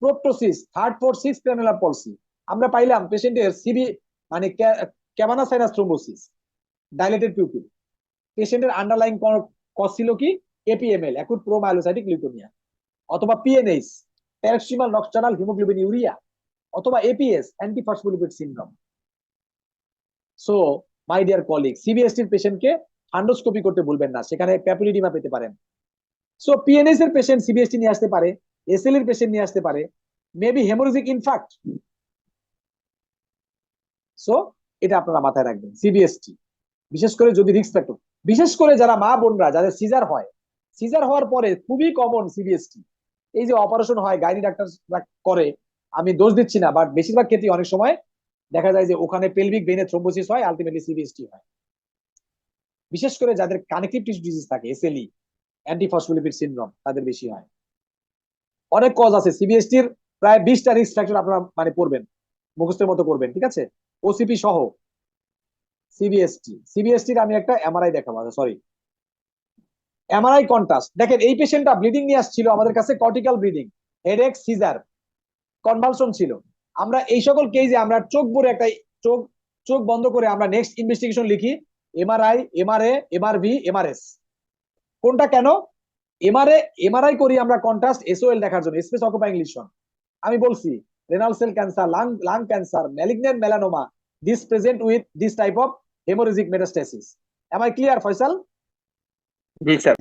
প্রোপটোসিস, 3rd 4th 6th ক্রানুলার পলসি। আমরা পাইলাম পেশেন্টের সিবি মানে cavernous sinus thrombosis, dilated pupil. পেশেন্টের আন্ডারলাইং কজ ছিল কি এপিএমএল, অ্যাকুট প্রোমায়োলোসাইটিক লিউকেমিয়া, অথবা PNH, paroxysmal nocturnal haemoglobinuria, অথবা APS, antiphospholipid syndrome. So my dear colleague, সিবিএসটির পেশেন্টকে ফান্ডোস্কোপি করতে ভুলবেন না, সেখানে প্যাপুলিডিমা পেতে পারেন। সো পিএনএস এর পেশেন্ট সিবিএসটি নিয়ে আসতে পারে, এসএল এর পেশেন্ট নিয়ে আসতে পারে, মেবি হেমোরেজিক ইনফাক্ট। সো এটা আপনারা মাথায় রাখবেন। সিবিএসটি বিশেষ করে যদি রিস্ক ফ্যাক্টর, বিশেষ করে যারা মা বোনরা যাদের সিজার হয়, সিজার হওয়ার পরে খুবই কমন সিবিএসটি। এই যে অপারেশন হয় গাইনি ডাক্তার করে, আমি দোষ দিচ্ছি না, বাট বেশিরভাগ ক্ষেত্রে অনেক সময় দেখা যায় যে ওখানে পেলভিক ভেইনে থ্রোম্বোসিস হয়, আলটিমেটলি সিবিএসটি হয়। বিশেষ করে যাদের কানেকটিভ টিস্যু ডিজিজ থাকে, এসএলই, অ্যান্টিফসফোলিপিড সিনড্রোম, তাদের বেশি হয়। অনেক কজ আছে সিবিএসটির, প্রায় 20টা রিস্ক ফ্যাক্টর আপনারা মানে পড়বেন, মুখস্থের মতো করবেন, ঠিক আছে, ওসিপি সহ। সিবিএসটির আমি একটা এমআরআই দেখাবো, সরি এমআরআই কন্ট্রাস্ট। দেখেন এই পেশেন্টটা ব্লিডিং নিয়ে আসছিল আমাদের কাছে, cortical bleeding, headache, seizure, convulsion ছিল। আমরা এই সকল কেসে আমরা চোখ ভরে একটা চোখ বন্ধ করে আমরা নেক্সট ইনভেস্টিগেশন লিখি, এমআরআই, এমআরএ, এমআরভি, এমআরএস। কোনটা কেন? এমআরআই করি আমরা কন্ট্রাস্ট এসওএল দেখার জন্য, স্পেস অকুপাইং লিশন। আমি বলছি renal cell cancer, lung cancer, malignant melanoma, this present with this type of haemorrhagic metastasis. Am I clear Faisal? জি স্যার।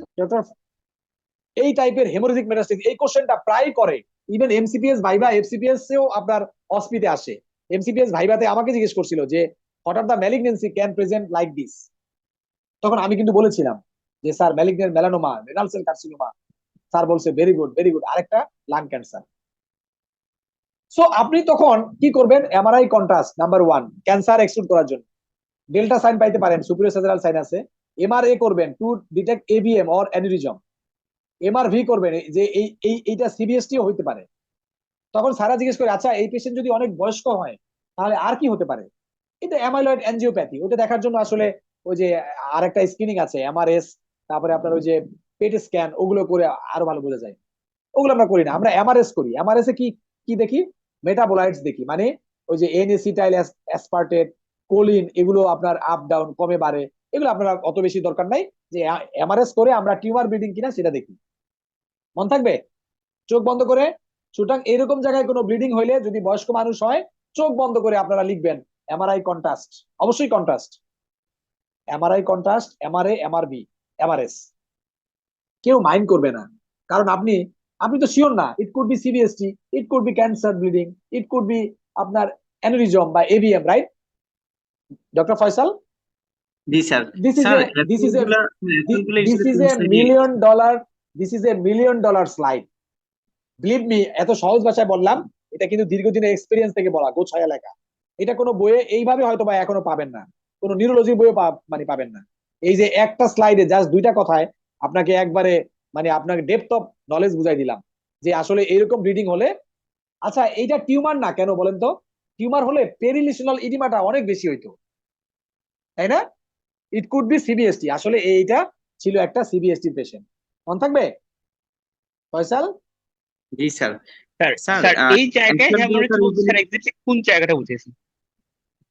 এই টাইপের হেমোরেজিক মেটাস্টেসিস, এই কোশ্চেনটা প্রায় করে, ইভেন এমসিপিএস ভাইবা, এফসিপিএস এও আপনার অসপিতে আসে। এমসিপিএস ভাইবাতে আমাকে জিজ্ঞেস করছিল যে what are the malignancy can present like this. তখন আমি কিন্তু বলেছিলাম যে sir malignant melanoma, renal cell carcinoma. Sir বলছে ভেরি গুড, আরেকটা লাং ক্যান্সার। সো আপনি তখন কি করবেন? MRI contrast number 1 cancer exclude করার জন্য, ডেল্টা সাইন পাইতে পারেন সুপিরিয়র স্যাজিটাল সাইনাসে। এমআরএ করবেন to detect AVM or aneurysm. MRV করবেন যে এইটা সিবিএসটিও হইতে পারে। তখন স্যারা জিজ্ঞেস করে আচ্ছা এই পেশেন্ট যদি অনেক বয়স্ক হয় তাহলে আর কি হতে পারে, এটা অ্যামাইলয়েড অ্যানজিওপ্যাথি। ওটা দেখার জন্য আসলে ওই যে আরেকটা স্ক্রিনিং আছে এমআরএস, তারপরে আপনার ওই যে পেট স্ক্যান, ওগুলো করে আরো ভালো বোঝা যায়। ওগুলো আমরা করি না, আমরা এমআরএস করি। এমআরএস এ কি কি দেখি? মেটাবোলাইটস দেখি, মানে ওই যে এনএসিটাইল অ্যাসপার্টেট, কোলিন, এগুলো আপনার আপ ডাউন কমে বাড়ে, এগুলো আপনার অত বেশি দরকার নাই। যে এমআরএস করে আমরা টিউমার ব্লিডিং কিনা সেটা দেখি। মন থাকবে? চোখ বন্ধ করে। সুতরাং এরকম জায়গায় কোনো ব্লিডিং হইলে যদি বয়স্ক মানুষ হয়, চোখ বন্ধ করে আপনারা লিখবেন এমআরআই কন্ট্রাস্ট, অবশ্যই contrast, MRI contrast, MRA, MRV, MRS. কেউ মাইন্ড করবে না, কারণ আপনি আপনি তো শিওর না, it could be CVST, it could be cancer bleeding, it could be আপনার অ্যানুরিজম বা এভিএম, রাইট ডক্টর ফয়সাল? জি sir. This is sir a this is a এতগুলো this is a million dollar, this is a million dollar slide. Believe me, এত সহজ ভাষায় বললাম, এটা কিন্তু দীর্ঘদিনের এক্সপিরিয়েন্স থেকে বলা, গোছায়া লেখা। এটা কোনো বইয়ে এইভাবে হয়তো বা এখনো পাবেন না, কোনো নিউরোলজি বইও মানে পাবেন না। এই যে একটা স্লাইডে জাস্ট দুইটা কথায় আপনাকে একবারে মানে আপনাকে ডেপথ অফ নলেজ বুঝাই দিলাম যে আসলে এরকম ব্লিডিং হলে। আচ্ছা এইটা টিউমার না কেন বলেন তো? টিউমার হলে পেরিলিশনাল ইডিমাটা অনেক বেশি হইতো, তাই না? ইট কুড বি সিবিএসটি, আসলে এইটা ছিল একটা সিবিএসটি পেশেন্ট। মনে থাকবে ফয়সাল? জি স্যার। স্যার স্যার স্যার এই জায়গায় answer গুলো হ্যামরেজ স্যার বলতে স্যার এক্স্যাক্টলি কোন জায়গাটা বুঝেছেন?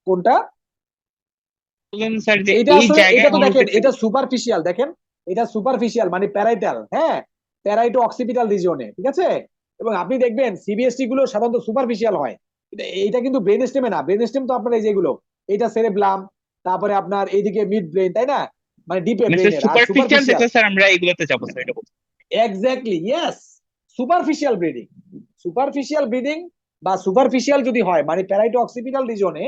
কোনটা? বললেন স্যার যে এটা এই আসলে জায়গায় এটা তো হ্যামরেজ দেখেন, এটা সুপারফিশিয়াল, দেখেন এটা সুপারফিশিয়াল মানে প্যারাইটাল, হ্যাঁ, প্যারাইটো অক্সিপিটাল রিজিয়নে, ঠিক আছে? এবং আপনি দেখবেন সিবিএসটি গুলো সাধারণত সুপারফিশিয়াল হয়। এইটা কিন্তু ব্রেন স্টেমে না। ব্রেন স্টেম তো আপনার এই যেগুলো, এটা সেরেব্রাম, তারপরে আপনার এইদিকে মিড ব্রেন, তাই না? মানে ডিপে মানে স্যার ব্রেনের। আর সুপারফিশিয়াল সুপারফিশিয়াল, দেখলে স্যার আমরা এগুলোতে যাবো স্যার, এটা বলছি। Exactly, yes, superficial bleeding. Superficial bleeding বা সুপারফিশিয়াল যদি হয় মানে প্যারাইটো অক্সিপিটাল রিজনে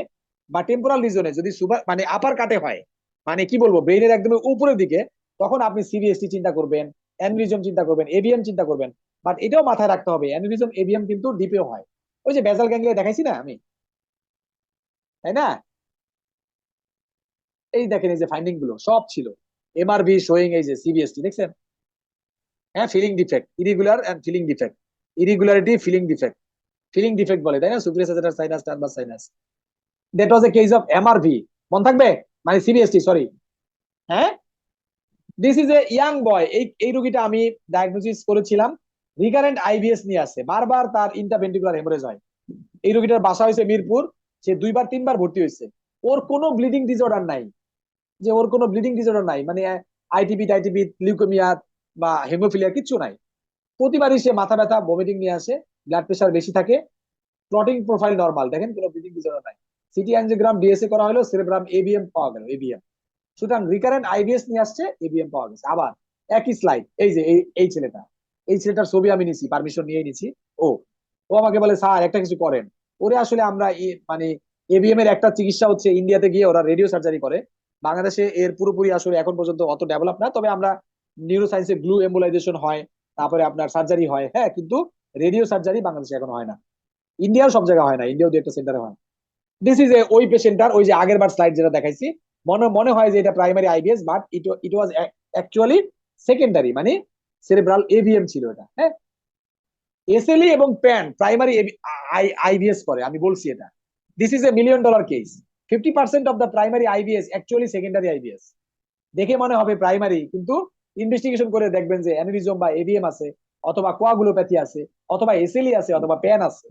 বা টেম্পোরাল রিজনে যদি সুপার মানে আপার কাটে হয়, মানে কি বলবো ব্রেনের একদম উপরের দিকে, তখন আপনি সিবিএসটি চিন্তা করবেন, অ্যানিউরিজম চিন্তা করবেন, এভিএম চিন্তা করবেন। বাট এটাও মাথায় রাখতে হবে অ্যানিউরিজম এভিএম কিন্তু ডিপেও হয়। ওই যে বেসাল গ্যাংলিয়া দেখাইছি না আমি, তাই না? এই দেখেন এই যে ফাইন্ডিং গুলো সব ছিল এমআরভি শোয়িং এই যে সিবিএসটি, দেখছেন? হ্যাঁ, filling defect, irregular and filling defect, irregularity, filling defect, filling defect বলে, তাই না? Superior saturated sinus, transverse sinus. That was a case of MRV. মন থাকবে? মানে সিবিএসটি, সরি। হ্যাঁ, this is a young boy. এই রোগীটা আমি ডায়াগনোসিস করেছিলাম, রিকারেন্ট আইবিএস নিয়ে আসছে, বারবার তার ইন্টারভেন্ট্রিকুলার হেমোরেজ হয়। এই রোগীটার বাসা হয়েছে মিরপুর, সে 2-3 বার ভর্তি হয়েছে। ওর কোনো ব্লিডিং ডিসঅর্ডার নাই, যে ওর কোনো ব্লিডিং ডিসঅর্ডার নাই, মানে আইটিপি টাইটিপি লিউকেমিয়া বা হেমোফিলিয়া কিচ্ছু নাই। প্রতিবারই সে মাথা ব্যথা ভমিটিং নিয়ে আসে, ব্লাড প্রেশার বেশি থাকে, ক্লটিং প্রোফাইল নরমাল, দেখেন কোনো ব্লিডিং ডিসঅর্ডার নাই। সিটি অ্যাঞ্জিওগ্রাম ডিএসএ করা হলো, সেরেব্রাম এভিএম পাওয়া গেল, এভিএম। সুতরাং রিকারেন্ট আইবিএস নিয়ে আসছে, এভিএম পাওয়া গেছে। আবার একই স্লাইড, এই যে এই ছেলেটা, এই ছেলেটার ছবি আমি নিছি, পারমিশন নিয়ে নিছি। ও ও আমাকে বলে স্যার একটা কিছু করেন। ওরে আসলে আমরা মানে এভিএম এর একটা চিকিৎসা হচ্ছে ইন্ডিয়াতে গিয়ে ওরা রেডিও সার্জারি করে, বাংলাদেশে এর পুরোপুরি আসলে এখন পর্যন্ত অত ডেভেলপ না। তবে আমরা নিউরো সায়েন্সে গ্লু এম্বোলাইজেশন হয়, তারপরে আপনার সার্জারি হয়, হ্যাঁ, কিন্তু রেডিও সার্জারি বাংলাদেশে এখন হয় না। ইন্ডিয়াও সব জায়গায় হয় না, ইন্ডিয়াও দু একটা সেন্টারে হয়। দিস ইজ এ ওই পেশেন্টার, ওই যে আগের বার স্লাইড যেটা দেখাইছি, মনে হয় যে এটা primary IBS, but it was actually secondary, মানে সেরেব্রাল এভিএম ছিল এটা। হ্যাঁ, এসএলই এবং প্যান প্রাইমারি আইবিএস করে, আমি বলছি এটা। This is A $1 million case. 50% of the primary IBS actually secondary IBS. দেখে মনে হবে প্রাইমারি, কিন্তু ইনভেস্টিগেশন করে দেখবেন যে অ্যানিউরিজম বা এভিএম আছে, অথবা কোয়াগুলোপ্যাথি আছে, অথবা এসএলই আছে, অথবা প্যান আছে।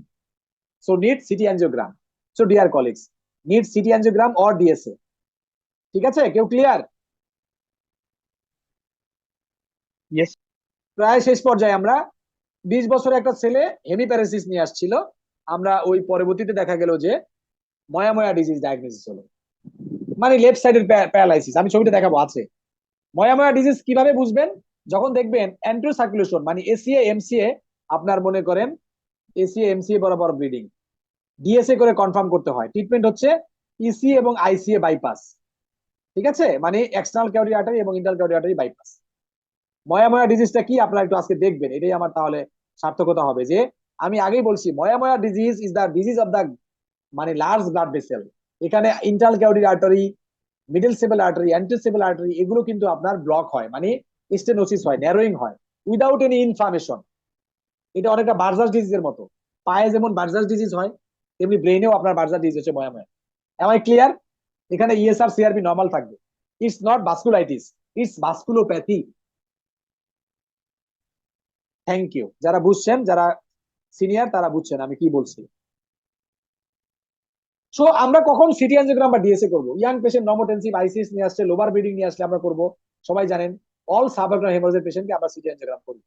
So need city angiogram. So dear colleagues, need city angiogram or DSA. ঠিক আছে, কেউ ক্লিয়ার? ইয়েস। প্রায় শেষ পর্যায়ে আমরা। 20 বছরের একটা ছেলে হেমিপ্যারেসিস নিয়ে আসছিল, আমরা ওই পরবর্তীতে দেখা গেল যে ময়াময়া ডিজিজ ডায়াগনোসিস হলো, মানে লেফট সাইডের প্যারালাইসিস। আমি ছবিটা দেখাবো, আছে। ময়াময়া ডিজিজ কিভাবে বুঝবেন? যখন দেখবেন অ্যান্ট্রো সার্কুলেশন মানে এসিএ এমসিএ, আপনার মনে করেন এসিএ এমসিএ বরাবর ব্লিডিং, ডিএসএ করে কনফার্ম করতে হয়। ট্রিটমেন্ট হচ্ছে ইসি এবং আইসিএ বাইপাস, ঠিক আছে, মানে এক্সটার্নাল ক্যারোটিড আর্টারি এবং ইন্টারনাল ক্যারোটিড আর্টারি বাইপাস। ময়াময়া ডিজিজটা কি আপনারা একটু আজকে দেখবেন, এটাই আমার তাহলে সার্থকতা হবে। যে আমি আগেই বলছি moyamoya disease is the disease of the মানে লার্জ ব্লাড ভেসেল। এখানে internal carotid artery, middle cerebral artery, anterior cerebral artery, এগুলো কিন্তু আপনার ব্লক হয়, মানে স্টেনোসিস হয়, ন্যারোইং হয়। Without any inflammation. এটা অনেকটা বার্জাস ডিজিজের মতো। পায়ে যেমন বার্জাস ডিজিজ হয়, তেমনি ব্রেনেও আপনার বার্জাস ডিজিজ হচ্ছে ময়াময়া। Am I clear? এখানে ইএসআর সিআরপি নর্মাল থাকবে। It's not vasculitis, it's vasculopathy. Thank you. যারা বুঝছেন, যারা সিনিয়র তারা বুঝছেন আমি কি বলছি। সো আমরা কখন সিটি অ্যানজিওগ্রাম বা ডিএসএ করবো? ইয়াং পেশেন্ট নর্মোটেনসিভ আইসিএস নিয়ে আসছে, লোবার ব্লিডিং নিয়ে আসলে আমরা করবো। সবাই জানেন অল সাবআরকাইনাল হেমোরেজের পেশেন্টকে আমরা সিটি অ্যানজিওগ্রাম করি।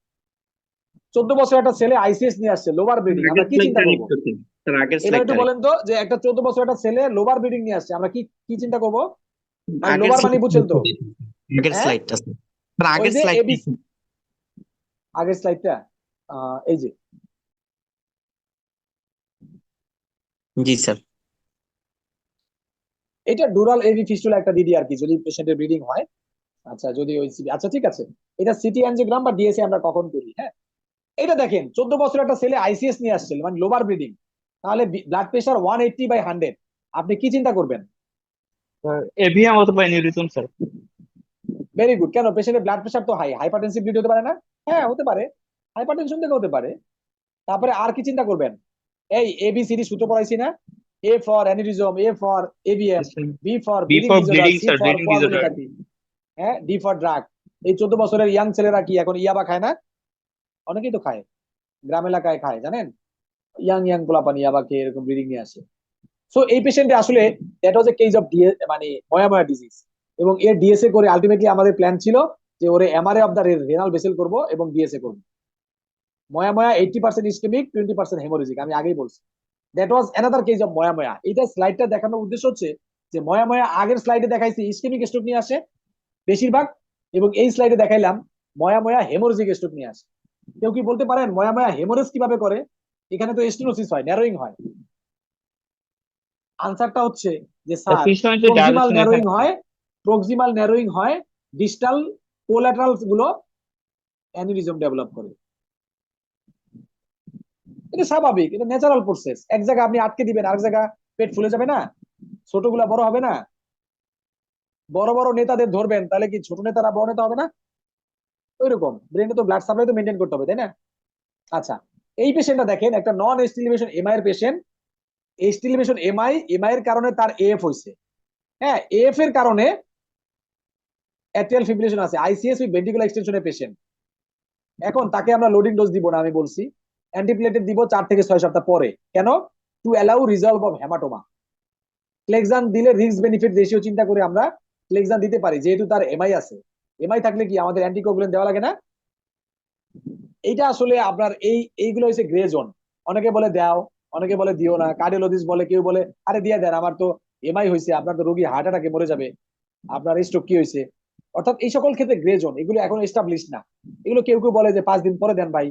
14 বছর একটা ছেলে আইসিএস নিয়ে আসছে, লোবার ব্লিডিং, আমরা কি চিন্তা করবো? এবার একটু বলেন তো, যে একটা 14 বছর একটা ছেলে লোবার ব্লিডিং নিয়ে আসছে, আমরা কি কি চিন্তা করবো? মানে লোবার মানে বুঝছেন তো? আগের হ্যাঁ? স্লাইডটা ওই আগের যে স্লাইড আগের স্লাইডটা, এই যে জি স্যার। এটা ডুরাল এভি ফিস্টুলা একটা দিদি আর কি, যদি পেশেন্টের ব্লিডিং হয়। আচ্ছা, যদি ওই আচ্ছা ঠিক আছে, এটা সিটি অ্যানজিওগ্রাম বা ডিএসএ আমরা কখন করি? হ্যাঁ, এটা দেখেন 14 বছর একটা ছেলে আইসিএস নিয়ে আসছে, মানে লোবার ব্লিডিং, তাহলে ব্লাড প্রেশার 180/100, আপনি কি চিন্তা করবেন? এভিএম হতে পারে নিউরিজম স্যার। Very good. কেন? পেশেন্টের ব্লাড প্রেশার তো হাই, হাইপারটেনসিভ ব্লিড হতে পারে না? হ্যাঁ হতে পারে, হাইপারটেনশন থেকে হতে পারে। তারপরে আর কি চিন্তা করবেন? এই এবিসিডি সূত্র পড়াইছি না? A for aneurysm, A for AVM, B for B bleeding for disorder, bleeding C sir, for bleeding disorder. Coagulopathy, হ্যাঁ, ডি ফর ড্রাগ। এই 14 বছরের ইয়াং ছেলেরা কি এখন ইয়াবা খায় না? অনেকেই তো খায়, গ্রাম এলাকায় খায়, জানেন? ইয়াং ইয়াং পোলাপান ইয়াবা খেয়ে এরকম ব্লিডিং নিয়ে আসে। সো এই পেশেন্টে আসলে that was a case of মানে ময়াময়া ডিজিজ, এবং এর ডিএসএ করে আলটিমেটলি আমাদের প্ল্যান ছিল যে ওরে MRI of the renal vessel করব এবং ডিএসএ করব। ময়াময়া 80% ইসকেমিক, 20% হেমোরেজিক, আমি আগেই বলছি। That was another case of moyamoya. এটা স্লাইডটা দেখানোর উদ্দেশ্য হচ্ছে যে ময়াময়া আগের স্লাইডে দেখাইছি ইসকেমিক স্ট্রোক নিয়ে আসে বেশিরভাগ, এবং এই স্লাইডে দেখাইলাম ময়াময়া হেমোরেজিক স্ট্রোক নিয়ে আসে। কেউ কি বলতে পারেন ময়াময়া হেমোরেজ কিভাবে করে? এখানে তো স্টেনোসিস হয়, ন্যারোয়িং হয়। আনসারটা হচ্ছে যে স্যার, পিছনে যে প্রক্সিমাল ডায়াবেটিস ন্যারোয়িং থাকে। হয়, প্রক্সিমাল ন্যারোয়িং হয়, ডিস্টাল কোলাটারালস গুলো অ্যানিউরিজম ডেভেলপ করে। এটা স্বাভাবিক, এটা ন্যাচারাল প্রসেস। এক জায়গায় আপনি আটকে দিবেন, আরেক জায়গা পেট ফুলে যাবে না? ছোটগুলা বড় হবে না? বড় বড় নেতাদের ধরবেন, তাহলে কি ছোট নেতারা বড় নেতা হবে না? ওইরকম ব্রেনে তো ব্লাড সাপ্লাই তো মেনটেন করতে হবে, তাই না? আচ্ছা, এই পেশেন্টটা দেখেন, একটা নন এস্টিলিভেশন এমআই এর পেশেন্ট। এস্টিলিভেশন এমআই এর কারণে তার এএফ হয়েছে। হ্যাঁ, এএফ এর কারণে অ্যাট্রিয়াল ফিব্রিলেশন আছে, আইসিএস উইথ ভেন্ট্রিকুলার এক্সটেনশনের পেশেন্ট। এখন তাকে আমরা লোডিং ডোজ দিব না, আমি বলছি অ্যান্টিপ্লেটেড দিব 4 থেকে 6 সপ্তাহ পরে। কেন? To allow resolve of haematoma. Clexane দিলে রিস্ক বেনিফিট রেশিও চিন্তা করে আমরা ক্লেক্সান দিতে পারি, যেহেতু তার এমআই আছে। এমআই থাকলে কি আমাদের অ্যান্টিকোগুলেন্ট দেওয়া লাগে না? এইটা আসলে আপনার এইগুলো হচ্ছে গ্রে জোন। অনেকে বলে দাও, অনেকে বলে দিও না। কার্ডিওলজিস্ট বলে, কেউ বলে আরে দিয়ে দেন, আমার তো এমআই হয়েছে, আপনার তো রোগী হার্ট অ্যাটাকে মরে যাবে, আপনার স্ট্রোক কি হয়েছে। অর্থাৎ এই সকল ক্ষেত্রে গ্রে জোন, এগুলো এখন এস্টাবলিশ না। এগুলো কেউ কেউ বলে যে 5 দিন পরে দেন ভাই।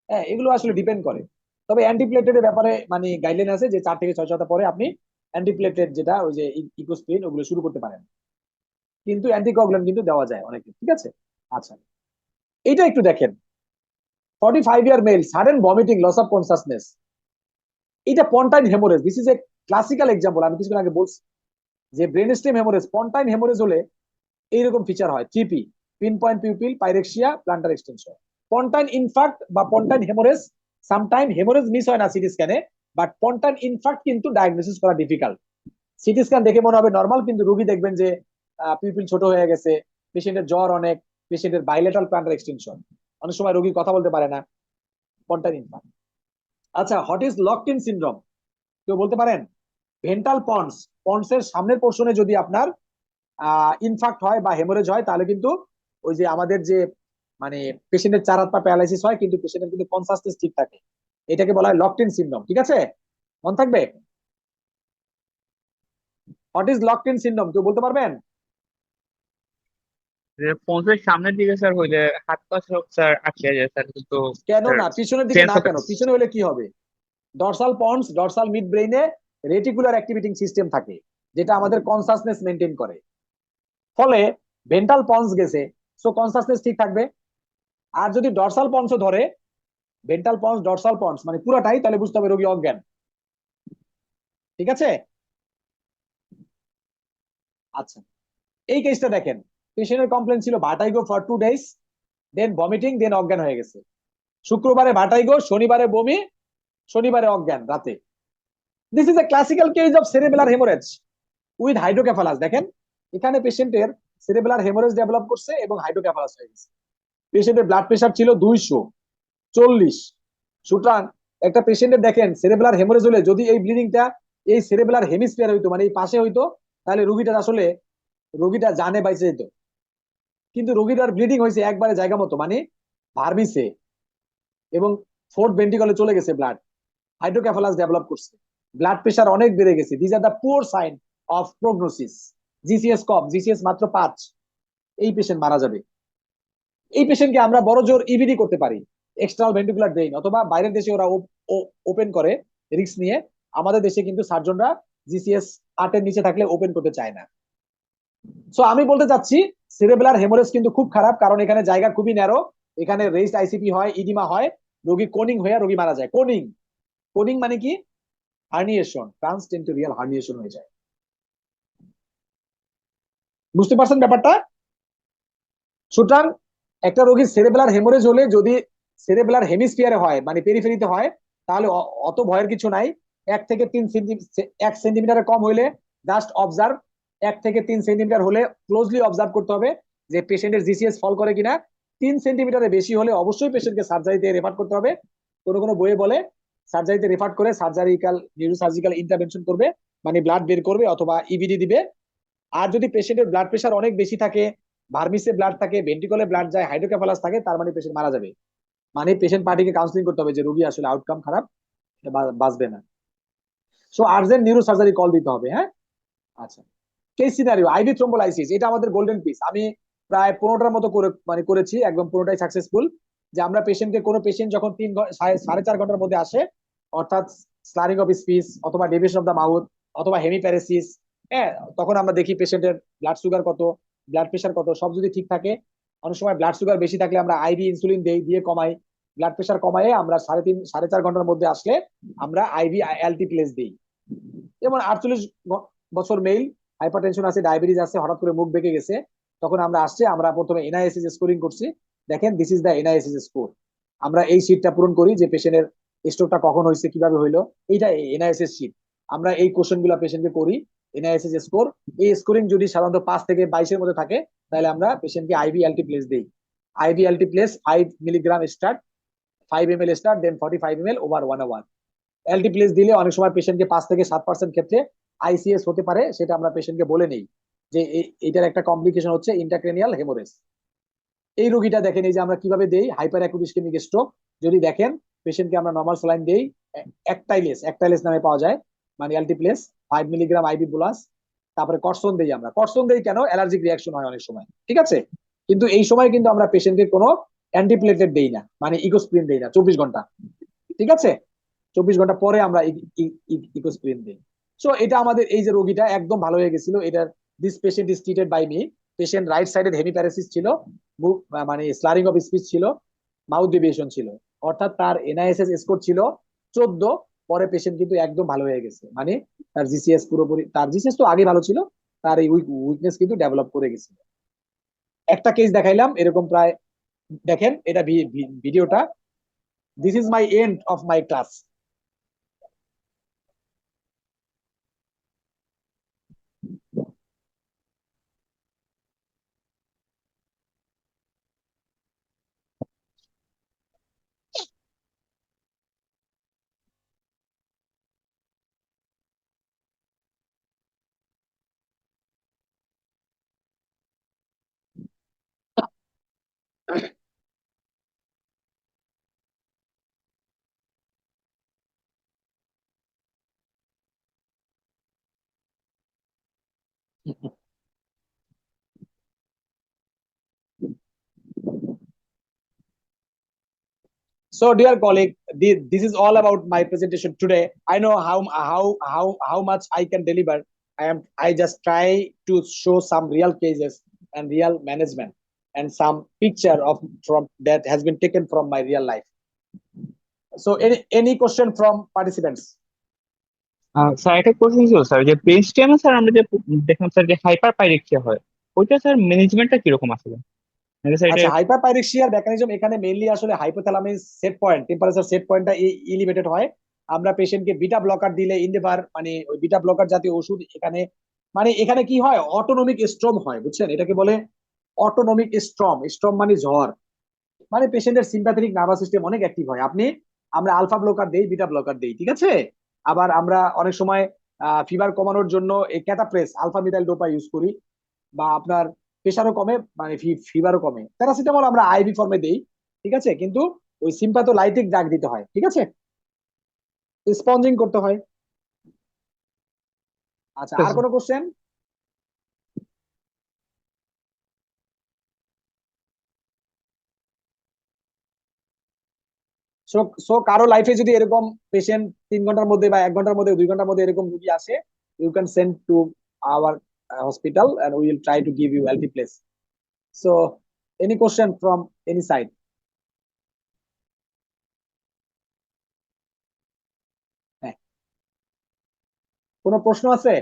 হ্যাঁ, এগুলো আসলে ডিপেন্ড করে। তবে অ্যান্টিপ্লেটের ব্যাপারে মানে গাইডলাইন আছে যে 4 থেকে 6 সপ্তাহ পরে আপনি অ্যান্টিপ্লেটেড যেটা ওই যে ইকোস্প্রিন ওগুলো শুরু করতে পারেন, কিন্তু অ্যান্টিকোগুলেন্ট কিন্তু দেওয়া যায় অনেকে। ঠিক আছে, আচ্ছা এইটা একটু দেখেন। 45-year male, sudden vomiting, loss of consciousness. এটা pontine haemorrhage. This is a classical example. আমি কিছুক্ষণ আগে বলছি যে ব্রেনস্টেম হেমোরেজ, পন্টাইন হেমোরেজ হলে এইরকম ফিচার হয়। 3P, pin point pupil, pyrexia, plantar extension. Pontine infarct বা pontine haemorrhage, sometime haemorrhage miss হয় না সিটি স্ক্যানে, বাট পন্টাইন ইনফাক্ট কিন্তু ডায়াগনোসিস করা ডিফিকাল্ট। সিটি স্ক্যান দেখে মনে হবে নর্মাল, কিন্তু রোগী দেখবেন যে পিউপিল ছোট হয়ে গেছে, পেশেন্টের জ্বর অনেক, পেশেন্টের বাইলেটারাল প্লান্টার এক্সটেনশন, অনেক সময় রোগী কথা বলতে পারে না, পন্টাইন ইনফাক্ট। আচ্ছা, what is locked in syndrome? কেউ বলতে পারেন? ভেন্টাল পন্স, পন্সের সামনের পোর্শনে যদি আপনার ইনফাক্ট হয় বা হেমোরেজ হয়, তাহলে কিন্তু ওই যে আমাদের যে মানে পেশেন্টের 4 হাত পা প্যারালাইসিস হয়, কিন্তু পেশেন্টের কিন্তু কনসাসনেস ঠিক থাকে। এটাকে বলা হয় লকড ইন সিনড্রোম। ঠিক আছে, মন থাকবে। What is locked in syndrome কেউ বলতে পারবেন? ফোনের সামনের দিকে স্যার হইলে হাত পা সব স্যার আটকে যায় স্যার, কিন্তু কেন স্যার না পিছনের দিকে না? কেন পিছনে হলে কি হবে? ডরসাল পন্স, ডরসাল মিড ব্রেইনে রেটিকুলার অ্যাক্টিভেটিং সিস্টেম থাকে, যেটা আমাদের কনসাসনেস মেনটেন করে। ফলে ভেন্টাল পন্স গেছে, সো কনসাসনেস ঠিক থাকবে। আর যদি ডরসাল পন্সও ধরে, ভেন্টাল পন্স ডরসাল পন্স মানে পুরাটাই, তাহলে বুঝতে হবে রোগী অজ্ঞান। ঠিক আছে, আচ্ছা এই কেসটা দেখেন। পেশেন্টের কমপ্লেন ছিল vertigo for 2 days, then vomiting, then অজ্ঞান হয়ে গেছে। শুক্রবারে ভাটাইগো, শনিবারে বমি, শনিবারে অজ্ঞান রাতে। This is a classical case of cerebellar haemorrhage with hydrocephalus. দেখেন এখানে পেশেন্টের সেরেবেলার হেমোরেজ ডেভেলপ করছে এবং হাইড্রোকেফালাস হয়ে গেছে। পেশেন্টের ব্লাড প্রেশার ছিল 240। সুতরাং একটা পেশেন্টের দেখেন সেরেবেলার হেমোরেজ হলে যদি এই ব্লিডিংটা এই সেরেবেলার হেমিস্ফিয়ার হইতো, মানে এই পাশে হইতো, তাহলে রোগীটা জানে বাইচে যেত। কিন্তু রোগীটার ব্লিডিং হয়েছে একবারে জায়গা মতো, মানে ভার্মিসে এবং ফোর্থ ভেন্ট্রিকলে চলে গেছে ব্লাড, হাইড্রোকেফালাস ডেভেলপ করছে, ব্লাড প্রেশার অনেক বেড়ে গেছে। This are the poor sign of prognosis. GCS কম, জিসিএস মাত্র 5, এই পেশেন্ট মারা যাবে। এই পেশেন্টকে আমরা বড় জোর ইবিডি করতে পারি, এক্সটার্নাল ভেন্ট্রিকুলার ড্রেইন, অথবা বাইরের দেশে ওরা ওপেন করে রিস্ক নিয়ে। আমাদের দেশে কিন্তু সার্জনরা জিসিএস 8 এর নিচে থাকলে ওপেন করতে চায় না। সো আমি বলতে চাচ্ছি সেরেবেলার হেমোরেজ কিন্তু খুব খারাপ, কারণ এখানে জায়গা খুবই ন্যারো, এখানে রেস্ট আইসিপি হয়, ইডিমা হয়, রোগী কোনিং হয়ে রোগী মারা যায়। কোনিং মানে কি? হার্নিয়েশন, ট্রান্সটেন্টোরিয়াল হার্নিয়েশন হয়ে যায়। বুঝতে পারছেন ব্যাপারটা? সুতরাং একটা রোগীর সেরেবেলার হেমোরেজ হলে যদি সেরেবেলার হেমিস্ফিয়ারে হয়, মানে পেরিফেরিতে হয়, তাহলে অত ভয়ের কিছু নাই। 1 থেকে 3 সেন্টিমিটারের কম হইলে জাস্ট অবজার্ভ, 1 থেকে 3 সেন্টিমিটার হলে ক্লোজলি অবজার্ভ করতে হবে যে পেশেন্টের জিসিএস ফল করে কিনা। 3 সেন্টিমিটারের বেশি হলে অবশ্যই পেশেন্টকে সার্জারিতে রেফার করতে হবে। কোনো বইয়ে বলে সার্জারিতে রেফার করে সার্জারিক্যাল নিউরোসার্জিক্যাল ইন্টারভেনশন করবে, মানে ব্লাড বের করবে অথবা ইবিডি দিবে। আর যদি পেশেন্টের ব্লাড প্রেশার অনেক বেশি থাকে, ভার্মিসে ব্লাড থাকে, ভেন্ট্রিকলে ব্লাড যায়, হাইড্রোকেফালাস থাকে, তার মানে পেশেন্ট মারা যাবে। মানে পেশেন্ট পার্টিকে কাউন্সিলিং করতে হবে যে রোগী আসলে আউটকাম খারাপ, বাঁচবে না। So urgent neuro surgery call দিতে হবে। হ্যাঁ, আচ্ছা। কেস সিনারিও আইভি থ্রোম্বোলাইসিস, এটা আমাদের গোল্ডেন পিস। আমি প্রায় 15টার মতো করেছি, একদম 15টাই সাকসেসফুল। যে আমরা কোনো পেশেন্ট যখন 3.5 ঘন্টার মধ্যে আসে, অর্থাৎ স্লারিং অফ স্পিচ অথবা ডেভিয়েশন অফ দ্য মাউথ অথবা হেমিপ্যারেসিস, হ্যাঁ, তখন আমরা দেখি পেশেন্টের ব্লাড সুগার কত, ব্লাড প্রেশার কত, সব যদি ঠিক থাকে। অনেক সময় ব্লাড সুগার বেশি থাকলে আমরা আইভি ইনসুলিন দিয়ে কমাই, ব্লাড প্রেশার কমাই। আমরা 3.5 ঘন্টার মধ্যে আসলে আমরা আইভি এলটি প্লেস দিই। যেমন 48 বছর মেল, হাইপারটেনশন আছে, ডায়াবেটিস আছে, হঠাৎ করে মুখ বেঁকে গেছে, তখন আমরা প্রথমে এনআইএসএস স্কোরিং করছি। দেখেন দিস ইজ দ্য এনআইএসএস স্কোর। আমরা এই শীটটা পূরণ করি যে পেশেন্টের স্ট্রোকটা কখন হয়েছে, কিভাবে হইলো, এইটা এনআইএসএস শীট। আমরা এই কোশ্চেন গুলা পেশেন্টকে করি, এনআইএসএস স্কোর। এই স্কোরিং যদি সাধারণত 5 থেকে 22-এর মধ্যে থাকে, তাহলে আমরা পেশেন্টকে আইভি এলটি প্লেস দিই। IV alteplase 5 milligram start, 5 ml start, then 45 ml over 1 hour. Alteplase দিলে অনেক সময় পেশেন্টকে 5 থেকে 7% ক্ষেত্রে আইসিএস হতে পারে, সেটা আমরা পেশেন্টকে বলে নেই যে এইটার একটা কমপ্লিকেশন হচ্ছে ইন্ট্রাক্রেনিয়াল হেমোরেজ। এই রোগীটা দেখেন, এই যে আমরা কিভাবে দেই হাইপার অ্যাকুট ইসকেমিক স্ট্রোক। যদি দেখেন পেশেন্টকে আমরা নর্মাল স্যালাইন দেই, একটাইলেস নামে পাওয়া যায়, মানে অ্যালটিপ্লেস 5 মিলিগ্রাম আইবি বুলাস। তারপরে কর্সন দেই। আমরা কর্সন দেই কেন? অ্যালার্জিক রিয়াকশন হয় অনেক সময়, ঠিক আছে। কিন্তু এই সময় কিন্তু আমরা পেশেন্টকে কোনো অ্যান্টিপ্লেটেড দেই না, মানে ইকোস্প্রিন দেই না 24 ঘন্টা, ঠিক আছে। 24 ঘন্টা পরে আমরা ইকোস্প্রিন দিই। সো এটা আমাদের এই যে রোগীটা একদম ভালো হয়ে গেছিল, এটার this patient is treated by me. Patient right sided hemiparesis ছিল, মানে স্লারিং অফ স্পিচ ছিল, মাউথ ডেভিয়েশন ছিল, অর্থাৎ তার এনআইএসএস স্কোর ছিল 14। পরে পেশেন্ট কিন্তু একদম ভালো হয়ে গেছে, মানে তার জিসিএস পুরোপুরি, তার জিসিএস তো আগে ভালো ছিল, তার এই উইকনেস কিন্তু ডেভেলপ করে গেছিল। একটা কেস দেখাইলাম এরকম প্রায়, দেখেন এটা ভিডিওটা। This is my end of my class. So, dear colleague, this is all about my presentation today. I know how much I can deliver. I just try to show some real cases and real management and some picture of from that has been taken from my real life. So, any question from participants? Sir একটা question ছিল sir, যে ব্রেনস্টেমে sir আমরা যে দেখলাম sir যে hyper pyrexia হয়, ওইটা sir ম্যানেজমেন্টটা কিরকম আসলে? স্যার এটা আচ্ছা, হাইপারপাইরেক্সিয়ার মেকানিজম এখানে মেইনলি আসলে hypothalamic set point, temperature set পয়েন্টটা এলিভেটেড হয়। আমরা পেশেন্টকে বিটা ব্লকার দিলে ইন্ডেভার মানে ওই বিটা ব্লকার জাতীয় ওষুধ এখানে মানে এখানে কি হয়, অটোনমিক স্ট্রম হয়, বুঝছেন? এটাকে বলে অটোনমিক স্ট্রম। স্ট্রম মানে ঝড়, মানে পেশেন্টের সিম্প্যাথেটিক নার্ভাস সিস্টেম অনেক অ্যাক্টিভ হয়। আমরা আলফা ব্লকার দেই, বিটা ব্লকার দেই, ঠিক আছে। আবার আমরা অনেক সময় ফিভার কমানোর জন্য এই ক্যাটাপ্রেস আলফা মিথাইল ডোপা ইউজ করি, বা আপনার প্রেশারও কমে, মানে ফিভারও কমে। প্যারাসিটামল আমরা আইভি ফর্মে দেই, ঠিক আছে, কিন্তু ওই সিম্প্যাথোলাইটিক ড্রাগ দিতে হয়, ঠিক আছে, স্পঞ্জিং করতে হয়। আচ্ছা, আর কোনো কোশ্চেন? সো সো কারো লাইফে যদি এরকম পেশেন্ট 3 ঘন্টার মধ্যে বা 1 ঘন্টার মধ্যে 2 ঘন্টার মধ্যে এরকম রুগী আসে, you can send to our hospital and we will try to give you LT place. So any question from any side? হ্যাঁ, কোনো প্রশ্ন আছে?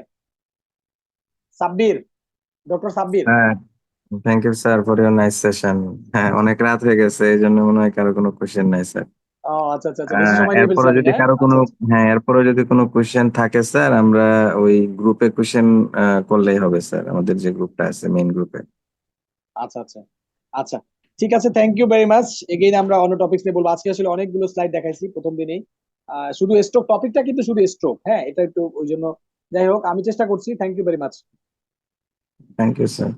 সাব্বির, ডক্টর সাব্বির। হ্যাঁ, thank you sir for your nice session. হ্যাঁ, অনেক রাত হয়ে গেছে, এই জন্য মনে হয় কারো কোনো কোশ্চেন নাই স্যার। ও আচ্ছা আচ্ছা আচ্ছা, বেশি সময় নিয়ে ফেলছি এরপরে আমি, যদি হ্যাঁ কারো কোনো আচ্ছা আচ্ছা হ্যাঁ এরপরে যদি কোনো কোশ্চেন থাকে স্যার, আমরা ওই গ্রুপে কোশ্চেন করলেই হবে স্যার, আমাদের যে গ্রুপটা আছে মেইন গ্রুপে। আচ্ছা আচ্ছা আচ্ছা, ঠিক আছে, thank you very much. Again আমরা অন্য টপিকস নিয়ে বলবো। আজকে আসলে অনেকগুলো স্লাইড দেখাইছি প্রথম দিনেই, শুধু স্ট্রোক টপিকটা কিন্তু শুধু স্ট্রোক, হ্যাঁ, এটা একটু ওই জন্য। যাই হোক, আমি চেষ্টা করছি। Thank you very much. Thank you sir.